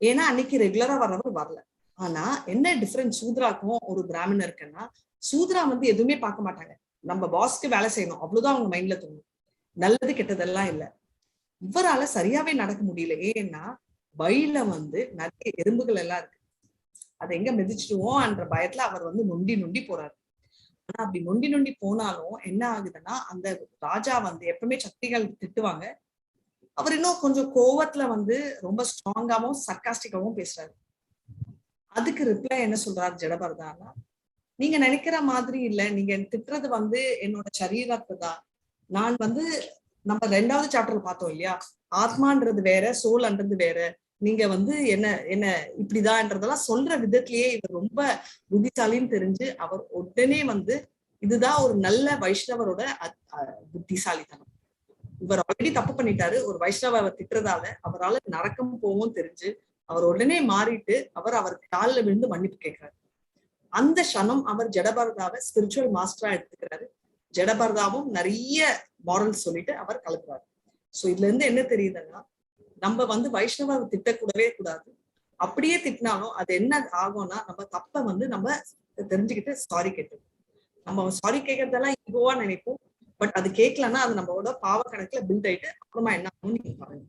ஏன்னா அன்னைக்கு ரெகுலரா வர்றவர் வரல. ஆனா என்ன டிஃபரன்ஸ் சூத்ராக்கும் ஒரு பிராமணருக்குன்னா, சூத்ரா வந்து எதுவுமே பார்க்க மாட்டாங்க. நம்ம பாஸ்க்கு வேலை செய்யணும் அவ்வளவுதான் அவங்க மைண்ட்ல தோணும், நல்லது கெட்டதெல்லாம் இல்ல. இவரால சரியாவே நடக்க முடியல. ஏன்னா வழியில வந்து நிறைய எறும்புகள் எல்லாம் இருக்கு. அதை எங்க மிதிச்சிடுவோம்ன்ற பயத்துல அவர் வந்து நொண்டி போறாரு. ஆனா அப்படி நொண்டி போனாலும் என்ன ஆகுதுன்னா அந்த ராஜா வந்து எப்பவுமே சக்திகள் திட்டுவாங்க, அவர் இன்னும் கொஞ்சம் கோவத்துல வந்து ரொம்ப ஸ்ட்ராங்காவும் சர்காஸ்டிக்காவும் பேசுறாரு. அதுக்கு ரிப்ளை என்ன சொல்றாரு ஜடபரதான்னா, நீங்க நினைக்கிற மாதிரி இல்ல, நீங்க திட்டுறது வந்து என்னோட சரீரத்தை தான். நான் வந்து நம்ம 2வது சாப்டர்ல பார்த்தோம் இல்லையா, ஆத்மான்றது வேற சோல்ன்றது வேற, நீங்க வந்து என்ன இப்படிதான்றதெல்லாம் சொல்ற விதத்திலேயே இவர் ரொம்ப புத்திசாலின்னு தெரிஞ்சு அவர் உடனே வந்து இதுதான் ஒரு நல்ல வைஷ்ணவரோட புத்திசாலித்தனம். இவர் ஆல்ரெடி தப்பு பண்ணிட்டாரு, ஒரு வைஷ்ணவ திட்டுறதால அவரால் நரக்கம் போவும் தெரிஞ்சு அவர் உடனே மாறிட்டு அவர் காலில் விழுந்து மன்னிப்பு கேட்கிறாரு. அந்த க்ஷணம் அவர் ஜடபரதாவை ஸ்பிரிச்சுவல் மாஸ்டரா எடுத்துக்கிறாரு. ஜடபரதாவும் நிறைய மாரல் சொல்லிட்டு அவர் கலக்குறாரு. சோ இதுல இருந்து என்ன தெரியுதுன்னா, நம்ம வந்து வைஷ்ணவ திட்டக்கூடவே கூடாது. அப்படியே திட்டினாலும் அது என்ன ஆகும்னா நம்ம தப்ப வந்து நம்ம தெரிஞ்சுக்கிட்டு சாரி கேட்டோம். நம்ம சாரி கேட்கறதெல்லாம் ஈகோவா நினைப்போம். பட் அது கேட்கலன்னா அது நம்மளோட பாவ கணக்குல பில்ட் ஆயிட்டு அப்புறமா என்ன ஆகும்னு நீங்க பாருங்க.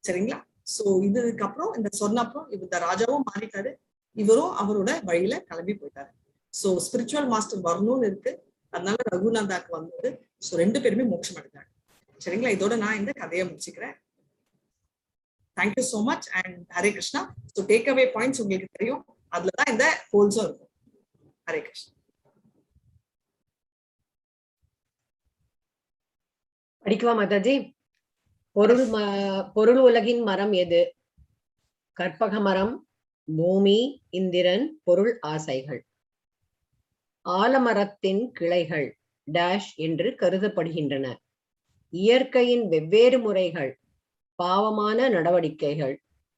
சரிங்களா? சோ இதுக்கு அப்புறம் இந்த சொன்ன அப்புறம் இந்த ராஜாவும் மாறிட்டாரு, இவரும் அவரோட வழியில கிளம்பி போயிட்டாரு. சோ ஸ்பிரிச்சுவல் மாஸ்டர் வரணும்னு இருக்கு, அதனால ரகுநந்தாக்கு வந்தது. சோ 2 பேருமே மோட்சம் அடைஞ்சாங்க. சரிங்களா? இதோட நான் இந்த கதையை முடிச்சுக்கிறேன். Thank you so much and Hare Krishna. So take away points உங்களுக்கு தெரியும், அதுலதான் இந்த ஹோல்ஸும் இருக்கும். ஹரே கிருஷ்ணா. படிக்குவா மாதாஜி? பொருள் உலகின் மரம் எது? கற்பக மரம், பூமி, இந்திரன், பொருள் ஆசைகள். ஆலமரத்தின் கிளைகள் டேஷ் என்று கருதப்படுகின்றன. இயற்கையின் வெவ்வேறு முறைகள், பாவமான நடவடிக்கைகள்,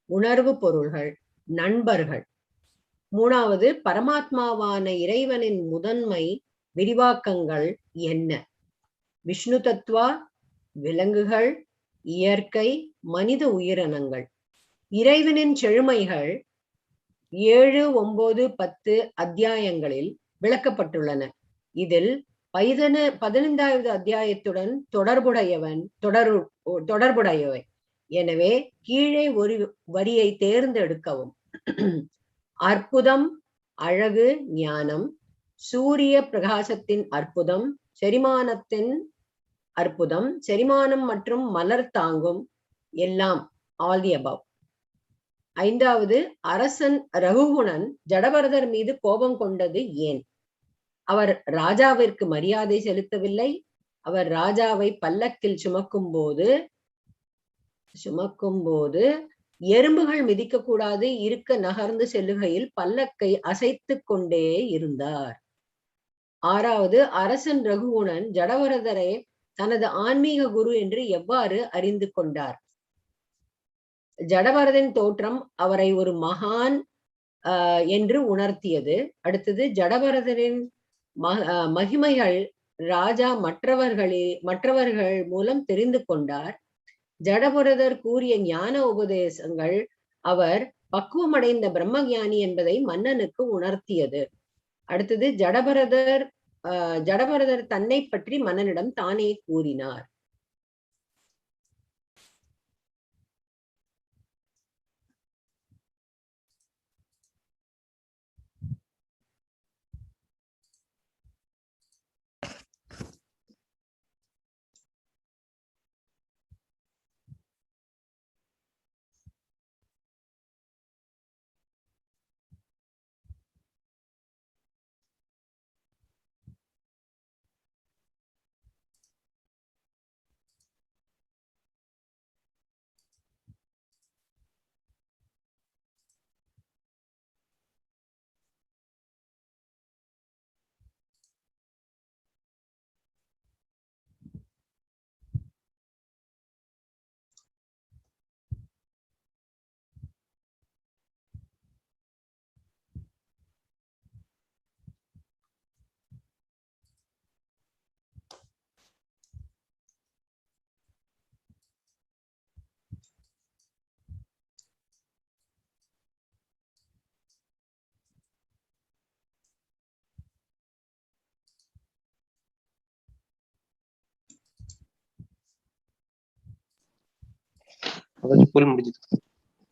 உணர்வு பொருள்கள், நண்பர்கள். 3வது பரமாத்மாவான இறைவனின் முதன்மை விரிவாக்கங்கள் என்ன? விஷ்ணு தத்துவா, விலங்குகள், இயற்கை, மனித உயிரினங்கள். இறைவனின் செழுமைகள் 7, 9, 10 அத்தியாயங்களில் விளக்கப்பட்டுள்ளன. இதில் 15வது அத்தியாயத்துடன் தொடர்புடையவை. எனவே கீழே ஒரு வரியை தேர்ந்தெடுக்கவும். அற்புதம், அழகு, ஞானம், சூரிய பிரகாசத்தின் அற்புதம், செரிமானத்தின் அற்புதம், செரிமானம் மற்றும் மலர் தாங்கும் எல்லாம், ஆல் தி அபவ். 5வது அரசன் ரகுகுணன் ஜடபரதர் மீது கோபம் கொண்டது ஏன்? அவர் ராஜாவிற்கு மரியாதை செலுத்தவில்லை. அவர் ராஜாவை பல்லக்கில் சுமக்கும் போது எறும்புகள் மிதிக்க கூடாது இருக்க நகர்ந்து செல்லுகையில் பல்லக்கை அசைத்து கொண்டே இருந்தார். 6வது, அரசன் ரகுகுணன் ஜடபரதரை தனது ஆன்மீக குரு என்று எவ்வாறு அறிந்து கொண்டார்? ஜடபரதன் தோற்றம் அவரை ஒரு மகான் என்று உணர்த்தியது. அடுத்தது, ஜடபரதரின் மகிமைகள் ராஜா மற்றவர்கள் மூலம் தெரிந்து கொண்டார். ஜடபரதர் கூறிய ஞான உபதேசங்கள் அவர் பக்குவமடைந்த பிரம்மஞானி என்பதை மன்னனுக்கு உணர்த்தியது. அடுத்தது, ஜடபரதர் தன்னை பற்றி மன்னனிடம் தானே கூறினார்.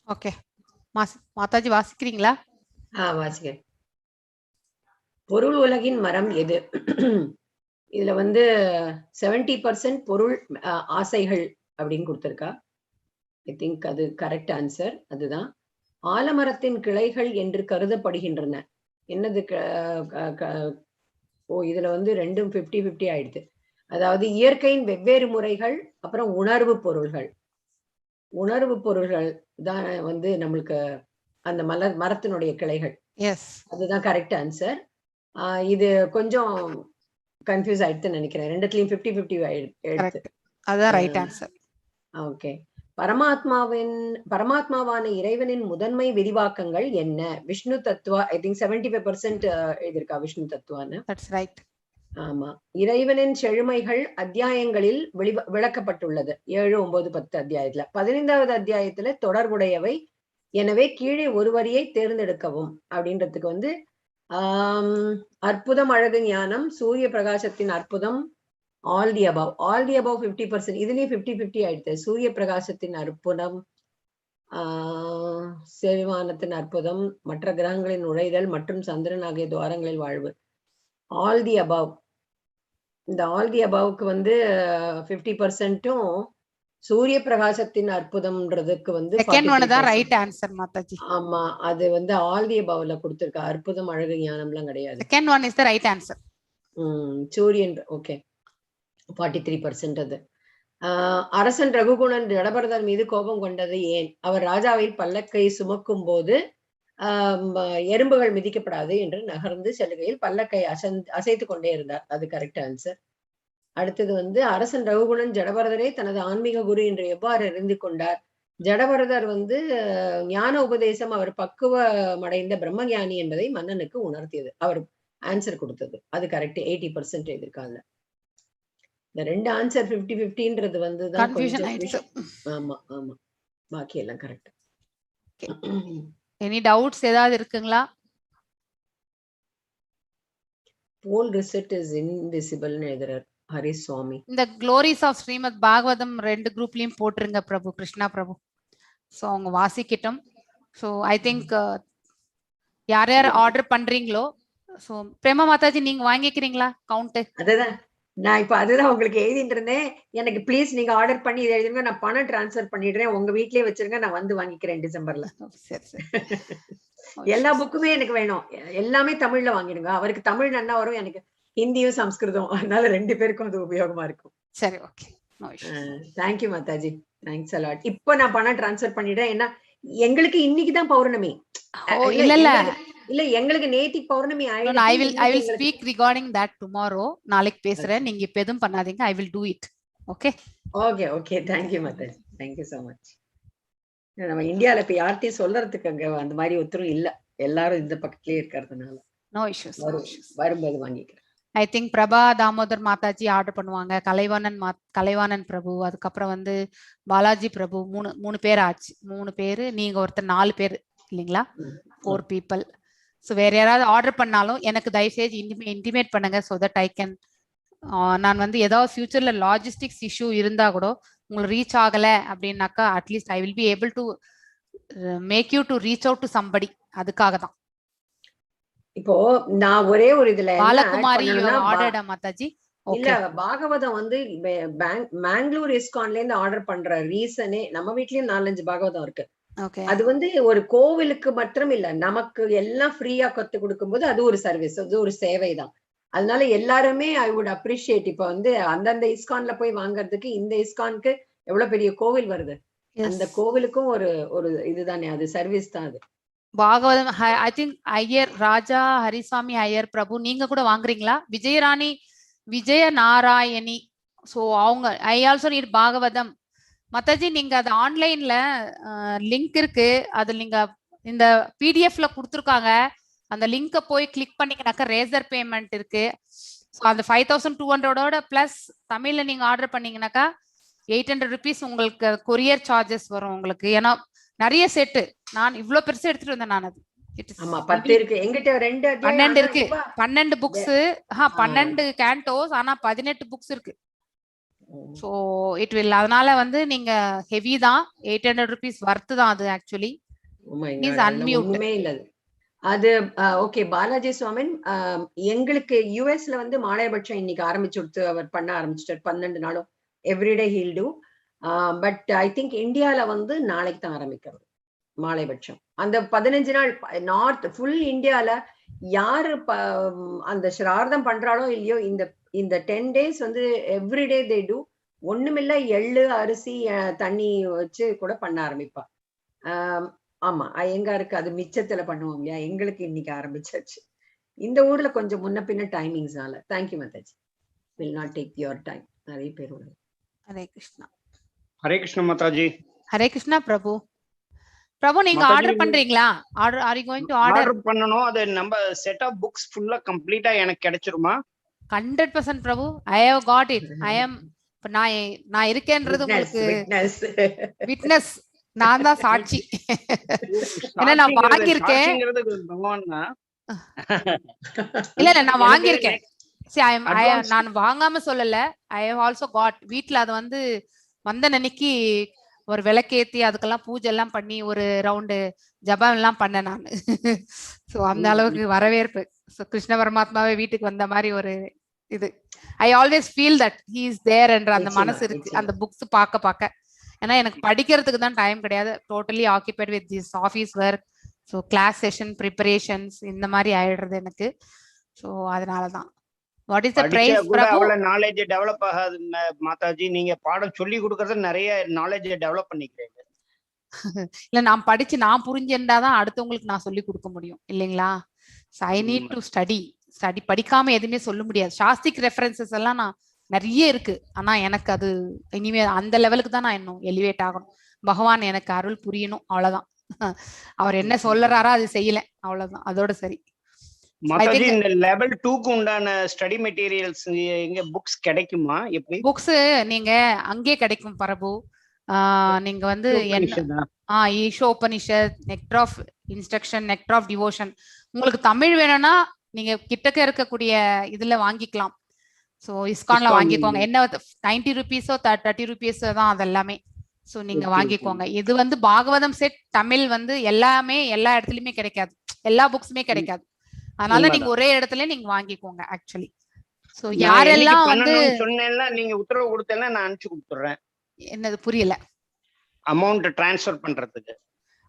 ஓகே மாதாஜி வாசிக்கிறீங்களா? வாசிக்கிறேன். பொருள் உலகின் மரம் எது? இதுல வந்து 70% பொருள் ஆசைகள் அப்படின்னு கொடுத்திருக்கா. ஐ திங்க் அது கரெக்ட் ஆன்சர். அதுதான். ஆலமரத்தின் கிளைகள் என்று கருதப்படுகின்றன. என்னது? இதுல வந்து ரெண்டும் 50-50 ஆயிடுது. அதாவது இயற்கையின் வெவ்வேறு முறைகள், அப்புறம் உணர்வு பொருள்கள். உணர்வு பொருள்கள் தான் வந்து நம்மளுக்கு அந்த மரத்தினுடைய கிளைகள். அதுதான் கரெக்ட் ஆன்சர். இது கொஞ்சம் கன்ஃபியூஸ் ஆயிடுதுன்னு நினைக்கிறேன். ரெண்டுத்துலயும் 50-50 ஆயிடுது. அதான் ரைட் ஆன்சர். ஓகே. பரமாத்மாவான இறைவனின் முதன்மை விரிவாக்கங்கள் என்ன? விஷ்ணு தத்துவா. ஐ திங்க் 75% எழுதியிருக்கா விஷ்ணு தத்துவான்னு. That's right. ஆமா. இறைவனின் செழுமைகள் அத்தியாயங்களில் விளக்கப்பட்டுள்ளது. 7, 9, 10 அத்தியாயத்துல. 15வது அத்தியாயத்துல தொடர்புடையவை. எனவே கீழே ஒரு வரியை தேர்ந்தெடுக்கவும் அப்படின்றதுக்கு வந்து அற்புதம், அழகு, ஞானம், சூரிய பிரகாசத்தின் அற்புதம், all the above. All the above 50%. இதுலயும் 50-50 ஆயிடுது. சூரிய பிரகாசத்தின் அற்புதம், செரிமானத்தின் அற்புதம், மற்ற கிரகங்களின் நுழைதல் மற்றும் சந்திரன் ஆகிய துவாரங்களில் வாழ்வு. All the above. இந்த ஆல் தி அபவுக்கு வந்து 50%ம் சூரிய பிரகாசத்தின் அற்புதம்ன்றதுக்கு வந்து ரைட் ஆன்சர் மாதாஜி. ஆமா, அது வந்து ஆல் தி அபவ்ல கொடுத்திருக்கா. அற்புதம், அழகு, ஞானம்லாம் கிடையாது. Second one is the right answer. சூரியன். ஓகே. 43% அது. அரசன் ரகுகுணன் ஜடபரதர் மீது கோபம் கொண்டது ஏன்? அவர் ராஜாவில் பல்லக்கை சுமக்கும் போது எறும்புகள் மிதிக்கப்படாது என்று நகர்ந்து செல்லுகையில் பல்லக்கை அசைத்து கொண்டே இருந்தார். அது கரெக்ட் ஆன்சர். அடுத்தது வந்து அரசன் ரகுகுணன் ஜடபரதரை தனது ஆன்மீக குரு என்று எவ்வாறு அறிந்து கொண்டார்? ஜடபரதர் வந்து ஞான உபதேசம் அவர் பக்குவமடைந்த பிரம்மஞானி என்பதை மன்னனுக்கு உணர்த்தியது. அவர் ஆன்சர் கொடுத்தது. அது கரெக்ட். 80% எழுதியிருக்காங்க. இந்த ரெண்டு ஆன்சர் 50-50ன்றது வந்து ஆமா ஆமா, பாக்கி எல்லாம் கரெக்ட். எனி டவுட்ஸ் ஏதாவது இருக்குங்களா? போல் ரிசல்ட் இஸ் இன்விசிபிள்னு எழுதுறார் ஹரிசுவாமி. இந்த க்ளோரிஸ் ஆஃப் ஸ்ரீமத் பாகவதம் 2 குரூப்லயும் போட்டுருங்க பிரபு, கிருஷ்ணா பிரபு. சோ அவங்க வாசிக்கிட்டோம். சோ ஐ திங்க் யார் யார் ஆர்டர் பண்றீங்களோ, சோ பிரேமா மாதாஜி நீங்க வாங்கிக்கிறீங்களா கவுண்ட்? அதுதான் நான் இப்ப அதுதான் உங்களுக்கு எழுதிட்டு இருந்தேன். எனக்கு ப்ளீஸ் நீங்க ஆர்டர் பண்ணி இதை எழுதுங்க, நான் பணம் டிரான்ஸ்ஃபர் பண்ணிடுறேன், உங்க வீட்லயே வச்சிருங்க, நான் வந்து வாங்கிக்கிறேன் டிசம்பர்ல. எல்லா புக்குமே எனக்கு வேணும். எல்லாமே தமிழ்ல வாங்கிடுங்க. அவருக்கு தமிழ் நன்னா வரும், எனக்கு ஹிந்தியும் சம்ஸ்கிருதம். அதனால 2 பேருக்கும் அது உபயோகமா இருக்கும். சரி, okay. Thank you Mataji. Thanks a lot. இப்போ நான் பணம் டிரான்ஸ்ஃபர் பண்ணிடுறேன். ஏன்னா எங்களுக்கு இன்னைக்குதான் பௌர்ணமி. இல்ல இல்ல இல்ல எங்களுக்கு நேத்திக்கு பௌர்ணமி I ஆயிடுச்சு. will speak regarding that tomorrow. நாளைக்கு பேசுறேன். நீங்க இப்ப எதுவும் பண்ணாதீங்க. I will do it. Okay. Okay thank you Mataji, thank you so much. நம்ம இந்தியால இப்ப யார்ட்டையும் சொல்றதுக்கு அங்க அந்த மாதிரி ஒருத்தரும் இல்ல, எல்லாரும் இந்த பக்கத்துலயே இருக்கிறதுனால No issues. வரும்போது வாங்கிக்கிறேன். I think Prabha Damodar Mataji order பண்ணுவாங்க, கலைவாணன் பிரபு, அதுக்கப்புறம் வந்து பாலாஜி பிரபு, மூணு பேர் ஆச்சு. 3 பேரு, நீங்க ஒருத்தர் 4 பேர் இல்லைங்களா? 4 people. ஸோ வேற யாராவது ஆர்டர் பண்ணாலும் எனக்கு தயவுசெய்து இன்டிமேட் பண்ணுங்க. ஸோ தட் ஐ கேன், நான் வந்து ஏதாவது ஃபியூச்சர்ல லாஜிஸ்டிக்ஸ் இஷ்யூ இருந்தா கூட உங்களுக்கு ரீச் ஆகல அப்படின்னாக்கா at least I will be able to make you to reach out to somebody. அதுக்காக தான். இப்போ நான் ஒரே ஒரு இதுல பாலகுமாரி மாதாஜி, இல்ல பாகவதம் வந்து மேங்களூர் இஸ்கான்ல இருந்து ஆர்டர் பண்ற ரீசனே, நம்ம வீட்லயும் 4-5 பாகவதம் இருக்கு. அது வந்து ஒரு கோவிலுக்கு மட்டும் இல்ல, நமக்கு எல்லாம் ஃப்ரீயா கத்து கொடுக்கும்போது அது ஒரு சர்வீஸ், அது ஒரு சேவை தான். அதனால எல்லாருமே ஐ வுட் அப்ரிஷியேட். இப்ப வந்து அந்தந்த இஸ்கான்ல போய் வாங்குறதுக்கு இந்த இஸ்கானுக்கு எவ்வளவு பெரிய கோவில் வருது, அந்த கோவிலுக்கும் ஒரு இதுதானே, அது சர்வீஸ் தான் அது. பாகவதம் ஐ திங்க் ஐயர் ராஜா ஹரிசாமி ஐயர் பிரபு நீங்க கூட வாங்குறீங்களா? விஜய நாராயணி, ஸோ அவங்க ஐ ஆல்சோ நீட் பாகவதம். மத்தாஜி நீங்க அது ஆன்லைன்ல லிங்க் இருக்கு, அது நீங்க இந்த பிடிஎஃப்ல கொடுத்துருக்காங்க, அந்த லிங்கை போய் கிளிக் பண்ணீங்கன்னாக்கா ரேசர் பேமெண்ட் இருக்கு. ஸோ அந்த 5200 பிளஸ் தமிழ்ல நீங்க ஆர்டர் பண்ணீங்கன்னாக்கா 800 rupees உங்களுக்கு கொரியர் சார்ஜஸ் வரும் உங்களுக்கு. ஏன்னா நிறைய செட்டு, நான் இவ்வளவு பெருசா எடுத்துட்டு வந்தேன். நான் அது 10 இருக்கு என்கிட்ட, 12 இருக்கு, 12 புக்ஸ், 12 கேண்டோஸ், ஆனா 18 புக்ஸ் இருக்கு. சோ இட் வில், அதனால வந்து நீங்க ஹெவி தான், 800 rupees வர்த்து தான் அது. ஆக்சுவலி இஸ் அன்மியூட் இல்ல அது. ஓகே பாலாஜி சுவாமன், எங்களுக்கு யூஎஸ்ல வந்து மாலையபட்சம் இன்னைக்கு ஆரம்பிச்சுடுத்து, அவர் பண்ண ஆரம்பிச்சிட்டார் 12 நாளும் everyday heal too. But I think இந்தியால வந்து நாளைக்கு தான் ஆரம்பிக்கிறது மாலைபட்சம். அந்த 15 நாள் நார்த் ஃபுல் இந்தியால யாரு அந்த சிரார்த்தம் பண்றாளோ இல்லையோ, இந்த 10 days வந்து எவ்ரிடே தே டூ. ஒண்ணுமில்ல, எள்ளு அரிசி தண்ணி வச்சு கூட பண்ண ஆரம்பிப்பா. ஆமா எங்க இருக்கு அது, மிச்சத்துல பண்ணுவோம் இல்லையா, எங்களுக்கு இன்னைக்கு ஆரம்பிச்சாச்சு. இந்த ஊர்ல கொஞ்சம் முன்ன பின்ன டைமிங்ஸ்னால. Thank you Mataji, will not take your time. நிறைய பேர் உள்ள. ஹரே கிருஷ்ணா. ஹரே கிருஷ்ணா மாதாஜி. ஹரே கிருஷ்ணா பிரபு. பிரபு நீங்க ஆர்டர் பண்றீங்களா? Are you going to order பண்ணனும்? அது நம்ம செட் ஆஃப் புக்ஸ் ஃபுல்லா கம்ப்ளீட்டா எனக்கு கிடைச்சிருமா? 100% பிரபு, ஐ ஹேவ் காட் இட். ஐ அம், நான் இருக்கேன்றது உங்களுக்கு விட்னஸ், நான் தான் சாட்சி. ஏன்னா நான் வாங்கியிருக்கேன். இல்ல நான் வாங்கியிருக்கேன். நான் வாங்காம சொல்லல, ஐ ஹவ் ஆல்சோ காட். வீட்டுல அது வந்து வந்த அன்னைக்கு ஒரு விளக்கேத்தி அதுக்கெல்லாம் பூஜை எல்லாம் பண்ணி ஒரு ரவுண்டு ஜபம் எல்லாம் பண்ணேன் நான். சோ அந்த அளவுக்கு வரவேற்பு. சோ கிருஷ்ண பரமாத்மாவே வீட்டுக்கு வந்த மாதிரி ஒரு இது. I always feel that he is there என்ற அந்த மனசு இருக்கு அந்த புக்ஸ் பார்க்க. ஏன்னா எனக்கு படிக்கிறதுக்கு தான் டைம் கிடையாது, totally occupied with this office work. So class session preparations இந்த மாதிரி ஆயிடுறது எனக்கு. ஸோ அதனாலதான். What is the price Prabhu? அவ்வளவு நாலேஜ் டெவலப் ஆகாது மாதாஜி. நீங்க பாடம் சொல்லி கொடுக்கறது நிறைய நாலேஜ் டெவலப் பண்ணிக்கிறீங்க. இல்ல நான் படிச்சு நான் புரிஞ்சிருந்தாதான் அடுத்தவங்களுக்கு நான் சொல்லி கொடுக்க முடியும் இல்லைங்களா? I need to study. படிக்காம எதுவுமே சொல்ல முடியாது. சாஸ்திக் ரெஃபரன்சஸ் எல்லாம் நான் நிறைய இருக்கு, ஆனா எனக்கு அது இனிமே அந்த லெவலுக்கு தான் நான் இன்னும் எலிவேட் ஆகணும். பகவான் எனக்கு அருள் புரியணும், அவ்வளவுதான். அவர் என்ன சொல்றாரோ அது செய்யல, அவ்வளவுதான், அதோட சரி. மாதாஜி இந்த லெவல் 2க்கு உண்டான ஸ்டடி மெட்டீரியல்ஸ் எங்க புக்ஸ் கிடைக்குமா? எப்படி புக்ஸ் நீங்க அங்கே கிடைக்கும் பிரபு. நீங்க வந்து Ishopanishad, nectar of instruction, nectar of devotion. உங்களுக்கு தமிழ் வேணும்னா நீங்க கிட்டக்க இருக்கக்கூடிய இதுல வாங்கிக்கலாம். சோ இஸ்கான்ல வாங்கிக்கோங்க. என்ன 90 rupees 30 rupees தான் அது எல்லாமே. சோ நீங்க வாங்கிக்கோங்க. இது வந்து பாகவதம் செட் தமிழ் வந்து எல்லாமே எல்லா இடத்துலயுமே கிடைக்காது, எல்லா புக்ஸுமே கிடைக்காது. அதனால நீங்க ஒரே இடத்துல நீங்க வாங்கிக்கோங்க ஆக்சுவலி. சோ யாரெல்லாம் வந்து சொன்னேன்னா நீங்க உத்தரவு கொடுத்தேன்னா நான் அனுப்பிச்சு கொடுத்துறேன். என்னது புரியல? அமௌண்ட் ட்ரான்ஸ்ஃபர் பண்றதுக்கு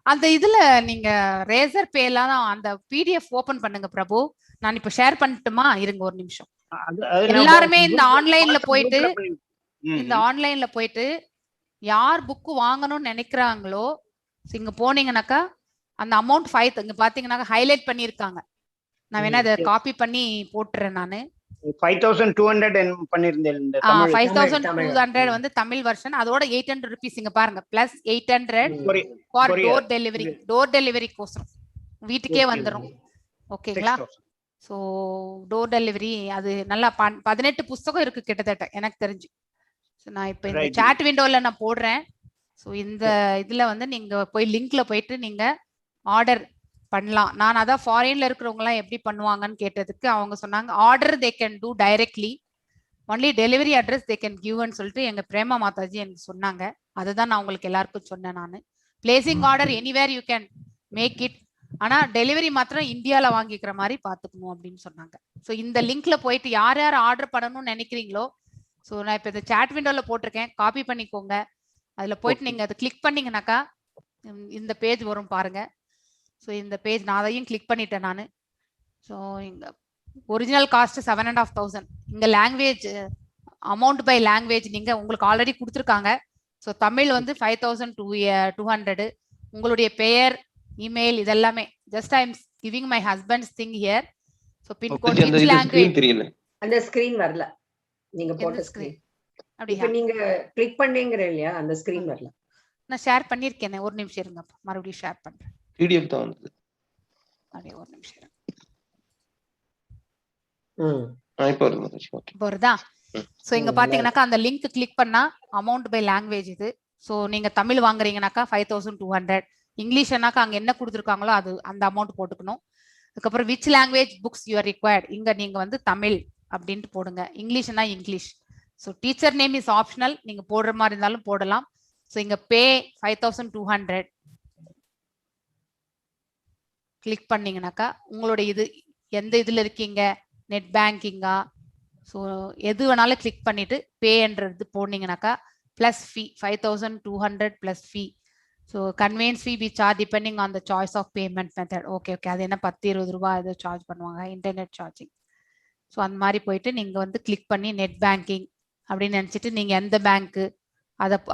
அந்த இதுல நீங்க ரேசர் பேலாம் அந்த பிடிஎஃப் ஓபன் பண்ணுங்க பிரபு. நான் இப்ப ஷேர் பண்ணட்டுமா? இருங்க ஒரு நிமிஷம். எல்லாருமே இந்த ஆன்லைன்ல போயிட்டு யார் புக்கு வாங்கணும்னு நினைக்கிறாங்களோ இங்க போனீங்கன்னாக்கா அந்த அமௌண்ட் 5 இங்க பாத்தீங்கன்னாக்கா ஹைலைட் பண்ணிருக்காங்க. நான் வேணா அதை காப்பி பண்ணி போட்டுறேன் நானு. 5200 பண்ணிருந்தேன் இந்த தமிழ். 5200 வந்து தமிழ் வெர்ஷன். அதோட 800 rupees இங்க பாருங்க plus 800 for door delivery. Door delivery கோசரம் வீட்டுக்கே வந்துரும். ஓகேங்களா? ஸோ டோர் டெலிவரி அது நல்லா 18 புஸ்தகம் இருக்கு கிட்டத்தட்ட எனக்கு தெரிஞ்சு. ஸோ நான் இப்போ இந்த சாட் விண்டோல நான் போடுறேன். ஸோ இந்த இதுல வந்து நீங்க போய் லிங்க்ல போயிட்டு நீங்க ஆர்டர் பண்ணலாம். நான் அதான் ஃபாரின்ல இருக்கிறவங்க எல்லாம் எப்படி பண்ணுவாங்கன்னு கேட்டதுக்கு அவங்க சொன்னாங்க order they can do directly, only delivery address they can கிவ்னு சொல்லிட்டு எங்க பிரேமா மாதாஜி எனக்கு சொன்னாங்க. அதுதான் நான் உங்களுக்கு எல்லாருக்கும் சொன்னேன். நான் placing order anywhere you can make it, ஆனா டெலிவரி மாத்திரம் இந்தியால வாங்கிக்கிற மாதிரி பாத்துக்கணும் அப்படின்னு சொன்னாங்க. ஸோ இந்த லிங்க்ல போயிட்டு யார் யார் ஆர்டர் பண்ணணும்னு நினைக்கிறீங்களோ, ஸோ நான் இப்போ இந்த சாட் விண்டோல போட்டிருக்கேன், காப்பி பண்ணிக்கோங்க. அதுல போயிட்டு நீங்க அதை கிளிக் பண்ணீங்கன்னாக்கா இந்த பேஜ் வரும் பாருங்க. ஸோ இந்த பேஜ் நான் அதையும் கிளிக் பண்ணிட்டேன் நான். ஸோ இங்க ஒரிஜினல் காஸ்ட் 7,500. இங்க லாங்குவேஜ் அமௌண்ட் பை லாங்குவேஜ் நீங்க உங்களுக்கு ஆல்ரெடி கொடுத்துருக்காங்க. ஸோ தமிழ் வந்து 5,200. உங்களுடைய பெயர், இமெயில் இதெல்லாமே just I am giving my husband's thing here. So pincode which language தெரியல. அந்த ஸ்கிரீன் வரல. நீங்க போட்ட ஸ்கிரீன் அப்படியே நீங்க கிளிக் பண்ணீங்கற இல்லையா, அந்த ஸ்கிரீன் வரல. நான் ஷேர் பண்ணிருக்கேன். ஒரு நிமிஷம் இருங்க, மறுபடியும் ஷேர் பண்றேன். PDF தான் வந்தது. அப்படியே ஒரு நிமிஷம். இப்போ வருது. ஓகே. வருதா? ஸோ இங்க பாத்தீங்கன்னாக்கா அந்த லிங்க் கிளிக் பண்ணா அமௌண்ட் பை லாங்குவேஜ் இது. ஸோ நீங்க தமிழ் வாங்குறீங்கன்னாக்கா 5,200. இங்கிலீஷ்னாக்கா அங்க என்ன கொடுத்துருக்காங்களோ அது அந்த அமௌண்ட் போட்டுக்கணும். அதுக்கப்புறம் which language books you are required, இங்க நீங்க வந்து தமிழ் அப்படின்ட்டு போடுங்க. இங்கிலீஷ்னா English. So teacher name is optional, நீங்க போடுற மாதிரி இருந்தாலும் போடலாம். ஸோ இங்க பே 5,200 கிளிக் பண்ணீங்கன்னாக்கா உங்களுடைய இது எந்த இதுல இருக்கீங்க, நெட் பேங்கிங்கா, ஸோ எது வேணாலும் கிளிக் பண்ணிட்டு பேன்றது போனீங்கன்னாக்கா plus fee 5,200 plus fee. So convenience fee be charge depending on the choice of payment method. Okay okay, அது என்ன 10-20 ரூபாய் ஏதோ சார்ஜ் பண்ணுவாங்க, இன்டர்நெட் சார்ஜிங். ஸோ அந்த மாதிரி போயிட்டு நீங்க வந்து கிளிக் பண்ணி நெட் பேங்கிங் அப்படின்னு நினைச்சிட்டு நீங்க எந்த பேங்க்கு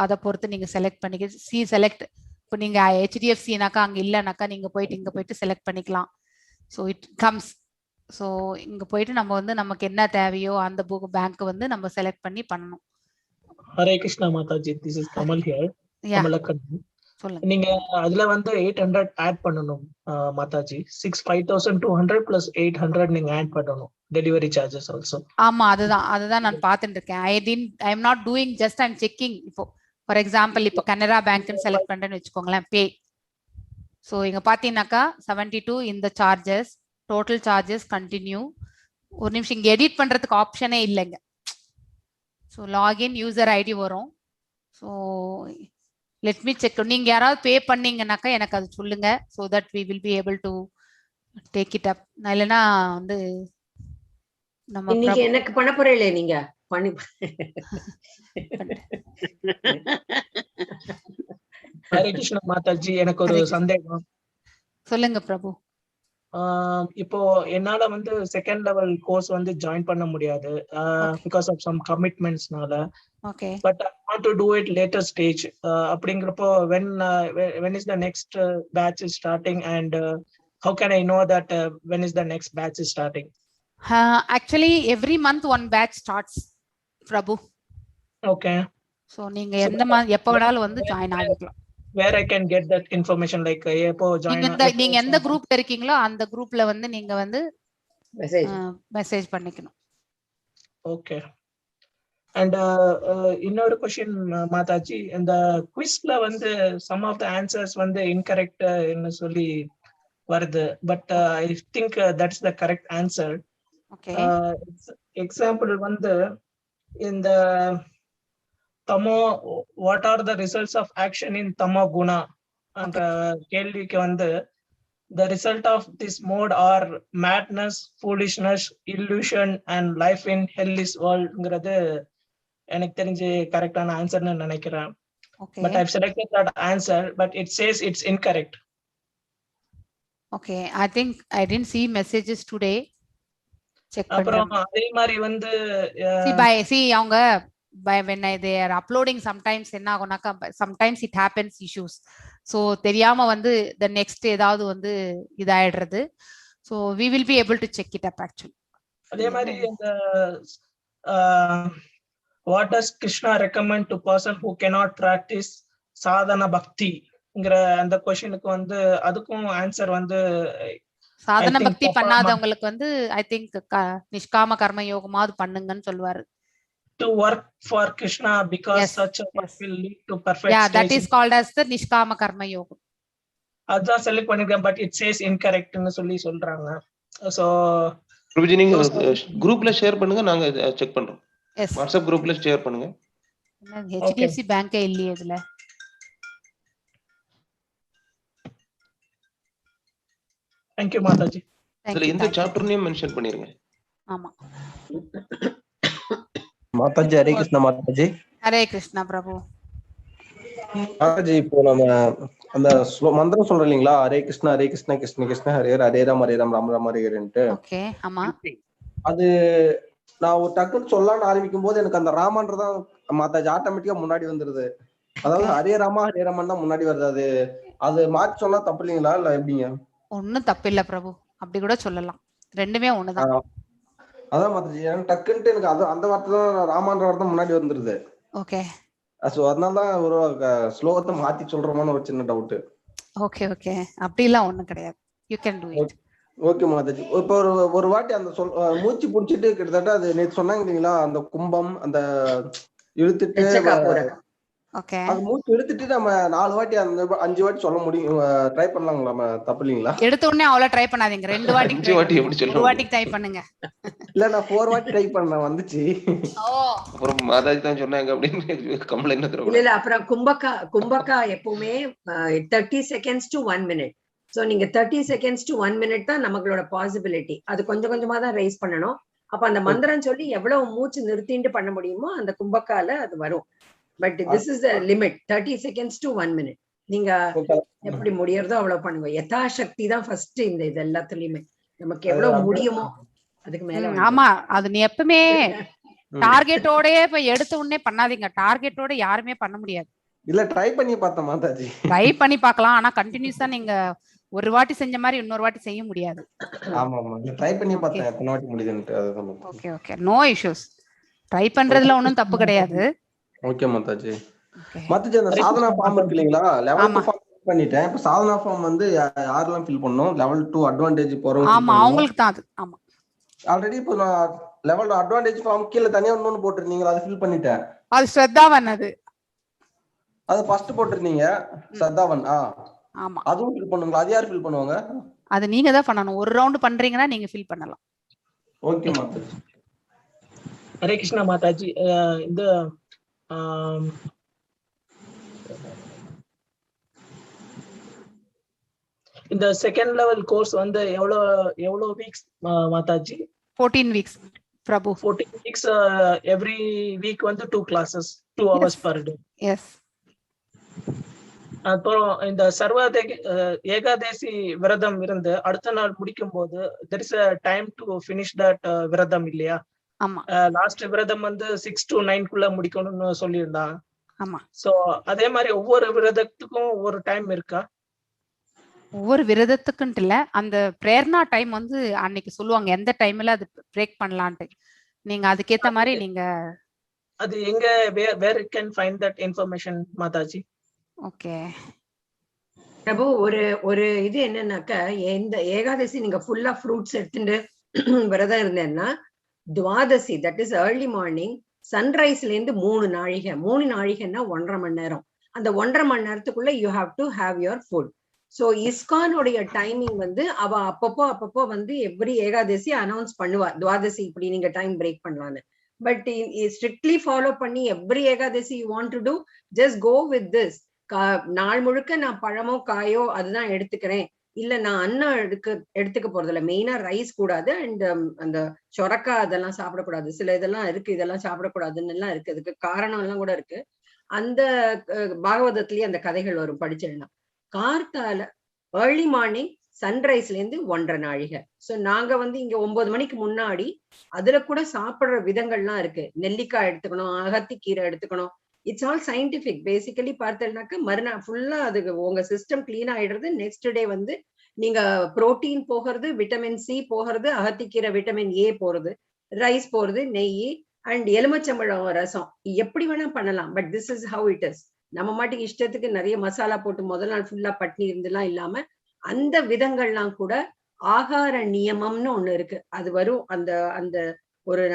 அதை பொறுத்து நீங்க செலக்ட் பண்ணிக்க செலக்ட். இப்போ நீங்க HDFCனாக்கா அங்க இல்லைனாக்கா நீங்க போயிட்டு இங்க போயிட்டு செலக்ட் பண்ணிக்கலாம். So it comes. ஸோ இங்க போயிட்டு நம்ம வந்து நமக்கு என்ன தேவையோ அந்த பேங்க் வந்து நம்ம செலக்ட் பண்ணி பண்ணணும். Hare Krishna Mataji, this is Kamal here. Kamalakannan. சொல்லுங்க. நீங்க அதுல வந்து 800 ஆட் பண்ணணும் மாதாஜி. 5,200 பிளஸ் 800 நீங்க ஆட் பண்ணணும். Delivery charges also. ஆமா, அதுதான் நான் பார்த்துட்டு இருக்கேன். I am not doing, just I M checking. இப்போ ஃபார் எக்ஸாம்பிள் இப்போ கனரா பேங்க்னு செலக்ட் பண்றேன்னு வச்சுக்கோங்களேன், பே. ஸோ இங்க பாத்தீங்கன்னாக்கா 72 இந்த சார்ஜஸ், டோட்டல் சார்ஜஸ், கண்டினியூ. ஒரு நிமிஷம், இங்க எடிட் பண்றதுக்கு ஆப்ஷனே இல்லைங்க. ஸோ லாகின் யூசர் ஐடி வரும். So let me check. நீங்க யாராவது பே பண்ணீங்கன்னாக்கா எனக்கு அது சொல்லுங்க. So that we will be able to take it up. இல்லைன்னா வந்து நம்ம இன்னைக்கு எனக்கு பண்ண போறீங்களே நீங்க பண்ணி. ஹரே கிருஷ்ணா மாதாஜி, எனக்கு ஒரு சந்தேகம். சொல்லுங்க பிரபு. இப்போ என்னால வந்து செகண்ட் லெவல் கோர்ஸ் வந்து ஜாயின் பண்ண முடியாது பிகாஸ் ஆஃப் சம் கமிட்மெண்ட்ஸ்னால. Okay. But I want to do it later stage. அப்படிங்கிறப்போ when is the next batch is starting and how can I know that when is the next batch is starting? Actually every month one batch starts, Prabhu. Okay. So நீங்க எப்ப வேணாலும் வந்து join ஆகிக்கலாம். Where I can get that information, like எப்போ join நீங்க எந்த குரூப்ல இருக்கீங்களோ அந்த குரூப்ல வந்து நீங்க வந்து மெசேஜ் பண்ணிக்கணும். ஓகே. அண்ட் இன்னொரு क्वेश्चन மாதாஜி, இந்த குவிஸ்ல வந்து some of the answers வந்து incorrect ன்னு சொல்லி வருது. But I think that's the correct answer. Okay. Example வந்து இந்த தமோ, what are the results of action in தமோ குணா அந்த கேள்விக்கு வந்து the result of this mode are madness, foolishness, illusion and life in hellish worldங்கிறது எனக்கு தெரிஞ்சு கரெக்டான ஆன்சர்னு நினைக்கிறேன். But I've selected that answer but it says it's incorrect. Okay, I think I didn't see messages today. Check அப்புறம் அதே மாதிரி வந்து அவங்க when they are uploading sometimes என்ன ஆகும்னாக்கா sometimes it happens issues. So தெரியாம வந்து த நெக்ஸ்ட் ஏதாவது வந்து இதாயிடுறது. So we will be able to check it up actually. அதே மாதிரி இந்த what does Krishna recommend to person who cannot practise sadhana பக்திங்கிற அந்த கொஸ்டினுக்கு வந்து அதுக்கும் ஆன்சர் வந்து சாதன பக்தி பண்ணாதவங்களுக்கு வந்து ஐ திங்க் நிஷ்காம கர்ம யோகமாவது பண்ணுங்கன்னு சொல்லுவாரு. to work for Krishna because Yes, such a work yes. will lead to perfect Yeah, that stage. is called as the நிஷ்காம கர்ம யோகம். அதான் செலக்ட் பண்ணிருக்கேன், பட் இட் சேஸ் இன்கரெக்ட்னு சொல்றாங்க. சோ பிரபுஜி நீங்க குரூப்ல ஷேர் பண்ணுங்க, நாங்க செக் பண்றோம். எஸ், வாட்ஸ்அப் குரூப்ல ஷேர் பண்ணுங்க. HDFC பேங்கே இல்லையே இதுல. Thank you Mataji. இதுல இந்த சாப்டர் நேம் மென்ஷன் பண்ணிருங்க. ஆமா. மாதாஜி ஹரே கிருஷ்ணா. மாதாஜி ஹரே கிருஷ்ணா பிரபு. மாதாஜி இப்போ நம்ம அந்த மந்திரம் சொல்றோம் இல்லைங்களா, ஹரே கிருஷ்ணா கிருஷ்ண கிருஷ்ண ஹரே ஹரே ராம் ராம் ராம் ஹரே ஹரேன்ட்டு. ஓகே, ஆமா. அது நான் ஒரு டக்குன்னு சொல்லலாம்னு ஆரம்பிக்கும் போது எனக்கு அந்த ராமன்றதான் மாதாஜி ஆட்டோமேட்டிக்கா முன்னாடி வந்துருது. அதாவது ஹரே ராமன் தான் முன்னாடி வருது. அது அது மாற்றி சொன்னா தப்பு இல்லைங்களா, இல்ல எப்படிங்க? ஒன்னும் தப்பு இல்ல பிரபு, அப்படி கூட சொல்லலாம். ரெண்டுமே ஒண்ணுதான். அதான் மாதாஜி எனக்கு டக்குன்ட்டு எனக்கு அது அந்த வார்த்தை தான் ராமன்ற வார்த்தை முன்னாடி வந்துருது. ஓகே. சோ அதனாலதான் ஒரு ஸ்லோகத்தை மாத்தி சொல்றோமான்னு ஒரு சின்ன டவுட். ஓகே ஓகே, அப்படிலாம் ஒண்ணும் கிடையாது. You can to it. Okay Mataji. இப்போ ஒரு வாட்டி அந்த மூச்சு புடிச்சிட்டு கிட்டத்தட்ட அது நேத்து சொன்னாங்க இல்லைங்களா, அந்த கும்பம் அந்த இழுத்துட்டு ஓகே, அது மூச்சு இழுத்துட்டு நம்ம 4 வாட்டி அந்த 5 வாட்டி சொல்ல முடியும், ட்ரை பண்ணலாங்களா? நம்ம தப்பு இல்லைங்களா? எடுத்த உடனே அவ்வளவு ட்ரை பண்ணாதீங்க, 2 வாட்டி 5 வாட்டி எப்படி சொல்லுங்க? 1 வாட்டி ட்ரை பண்ணுங்க. இல்ல நான் 4 வாட்டி ட்ரை பண்ணேன், வந்துச்சு. ஓ, அப்புறம் மாதாஜி தான் சொன்னாங்க அப்படின்னு கம்ப்ளைண்ட் தரணும். இல்ல அப்புறம் கும்பக்கா எப்பவுமே 30 seconds to 1 minute. சோ நீங்க 30 seconds to 1 minute தான் நம்மளோட பாசிபிலிட்டி. அது கொஞ்சம் கொஞ்சமா தான் ரைஸ் பண்ணணும். அப்ப அந்த மந்திரம் சொல்லி எவ்வளவு மூச்சு நிறுத்திட்டு பண்ண முடியுமோ அந்த கும்பக்கால அது வரும். But this is the limit, 30 seconds to 1 minute. நீங்க எப்படி முடியறதோ அவ்வளவு பண்ணுங்க. யதாசக்தி தான் ஃபர்ஸ்ட் இந்த இது எல்லாத்துலயுமே. நமக்கு எவ்வளவு முடியுமோ அதுக்கு மேல. ஆமா, அது நீ எப்பவுமே டார்கெட்டோட இப்ப எடுத்த உடனே பண்ணாதீங்க. டார்கெட்டோட யாருமே பண்ண முடியாது. இல்ல ட்ரை பண்ணி பார்த்தேன் மாதாஜி. ட்ரை பண்ணி பார்க்கலாம், ஆனா கண்டினியூஸா நீங்க ஒரு வாட்டி செஞ்ச மாதிரி இன்னொரு வாட்டி செய்ய முடியாது. ஆமா ஆமா, ட்ரை பண்ணி பார்த்தேன் எத்தனை வாட்டி முடியுதுன்னு. அதுதான். Okay okay, no issues. Try பண்றதுல ஒண்ணும் தப்பு கிடையாது. ஓகே மாதாஜி. மாதாஜி அந்த சாதனா ஃபார்ம் இருக்கு இல்லீங்களா, லெவல் 2 ஃபார்ம் பண்ணிட்டேன். இப்ப சாதனா ஃபார்ம் வந்து யாரெல்லாம் ஃபில் பண்ணனும்? லெவல் 2 அட்வான்டேஜ் போறவங்க. ஆமா, அவங்களுக்கு தான் அது. ஆமா, ஆல்ரெடி இப்போ நான் லெவல் 2 அட்வான்டேஜ் ஃபார்ம் கீழ தனியா இன்னொன்னு போட்டுருந்தீங்க, அது ஃபில் பண்ணிட்டேன். அது ஸ்ரத்தாவன். அது ஃபர்ஸ்ட் போட்டுருந்தீங்க ஸ்ரத்தாவன். ஆமா, அதுவும் ஃபில் பண்ணுங்க. அது யார் ஃபில் பண்ணுவாங்க? அது நீங்க தான் பண்ணணும். ஒரு ரவுண்ட் பண்றீங்கன்னா நீங்க ஃபில் பண்ணலாம். ஓகே மாதாஜி. ஹரே கிருஷ்ணா மாதாஜி. இந்த இந்த செகண்ட் லெவல் கோர்ஸ் வந்து எவ்வளவு weeks Mataji? 14 weeks Prabhu. 14 weeks. Every week வந்து 2 classes, 2 hours per day. Yes. அப்புறம் இந்த ஏகாதேசி விரதம் இருந்து அடுத்த நாள் முடிக்கும் போது there is a time to finish that விரதம் இல்லையா? ஆமா, லாஸ்ட் விரதம் வந்து 6 to 9 குள்ள முடிக்கணும்னு சொல்லியிருந்தாங்க. ஆமா. சோ அதே மாதிரி ஒவ்வொரு விரதத்துக்கும் ஒவ்வொரு டைம் இருக்கா? ஒவ்வொரு விரதத்துக்குன்ட்டு இல்ல, அந்த பிரேர்னா டைம் வந்து அன்னைக்கு சொல்லுவாங்க எந்த டைம்ல அது பிரேக் பண்ணலான்ட்டு. நீங்க அதுக்கேத்த மாதிரி நீங்க அது எங்க where you can find that information மாதாஜி? ஓகே பிரபு, ஒரு இது என்னன்னாக்கா, இந்த ஏகாதசி நீங்க ஃபுல்லா ஃப்ரூட்ஸ் எடுத்துட்டு விரதம் இருந்தேன்னா துவாதசி, தட் இஸ் ஏர்லி மார்னிங், சன்ரைஸ்ல இருந்து 3 நாழிகைன்னா 1.5 மணி நேரம். அந்த 1.5 மணி நேரத்துக்குள்ள you have to have your food. So இஸ்கானுடைய டைமிங் வந்து அவ அப்பப்போ வந்து எவ்ரி ஏகாதசி அனௌன்ஸ் பண்ணுவா, துவாதசி இப்படி நீங்க டைம் பிரேக் பண்ணலான்னு. பட் ஸ்ட்ரிக்ட்லி ஃபாலோ பண்ணி every Ekadashi you want to do, just go with this. நாள் முழுக்க நான் பழமோ காயோ அதுதான் எடுத்துக்கிறேன், இல்ல நான் அன்னம் எடுத்துக்க போறது இல்ல, மெயினா ரைஸ் கூடாது, அண்ட் அந்த சொரக்கா அதெல்லாம் சாப்பிடக்கூடாது, சில இதெல்லாம் இருக்கு, இதெல்லாம் சாப்பிடக்கூடாதுன்னு எல்லாம் இருக்கு. அதுக்கு காரணம் எல்லாம் கூட இருக்கு. அந்த பாகவதத்திலேயே அந்த கதைகள் வரும், படிச்சிடலாம். கார்த்தால ஏர்லி மார்னிங் சன்ரைஸ்ல இருந்து 1.5 நாழிகை. சோ நாங்க வந்து இங்க 9 மணிக்கு முன்னாடி அதுல கூட சாப்பிடுற விதங்கள்லாம் இருக்கு. நெல்லிக்காய் எடுத்துக்கணும், அகத்திக்கீரை எடுத்துக்கணும், இட்ஸ் ஆல் சயின்டிபிக். பேசிக்கலி பார்த்தேன்னாக்க மறுநாள் ஃபுல்லா அது உங்க சிஸ்டம் கிளீன் ஆயிடுறது. நெக்ஸ்ட் டே வந்து நீங்க புரோட்டீன் போகிறது, விட்டமின் சி போகிறது, அகத்திக்கீரை விட்டமின் ஏ போறது, ரைஸ் போறது, நெய் அண்ட் எலுமிச்சம்பழம் ரசம். எப்படி வேணா பண்ணலாம். But this is how it is. நம்ம மாட்டுக்கு இஷ்டத்துக்கு நிறைய மசாலா போட்டு முதல் நாள் ஃபுல்லா பட்னி இருந்துலாம் இல்லாம அந்த விதங்கள்லாம் கூட ஆகார நியமம்னு ஒண்ணு இருக்கு. அது வரும் அந்த அந்த ஒரு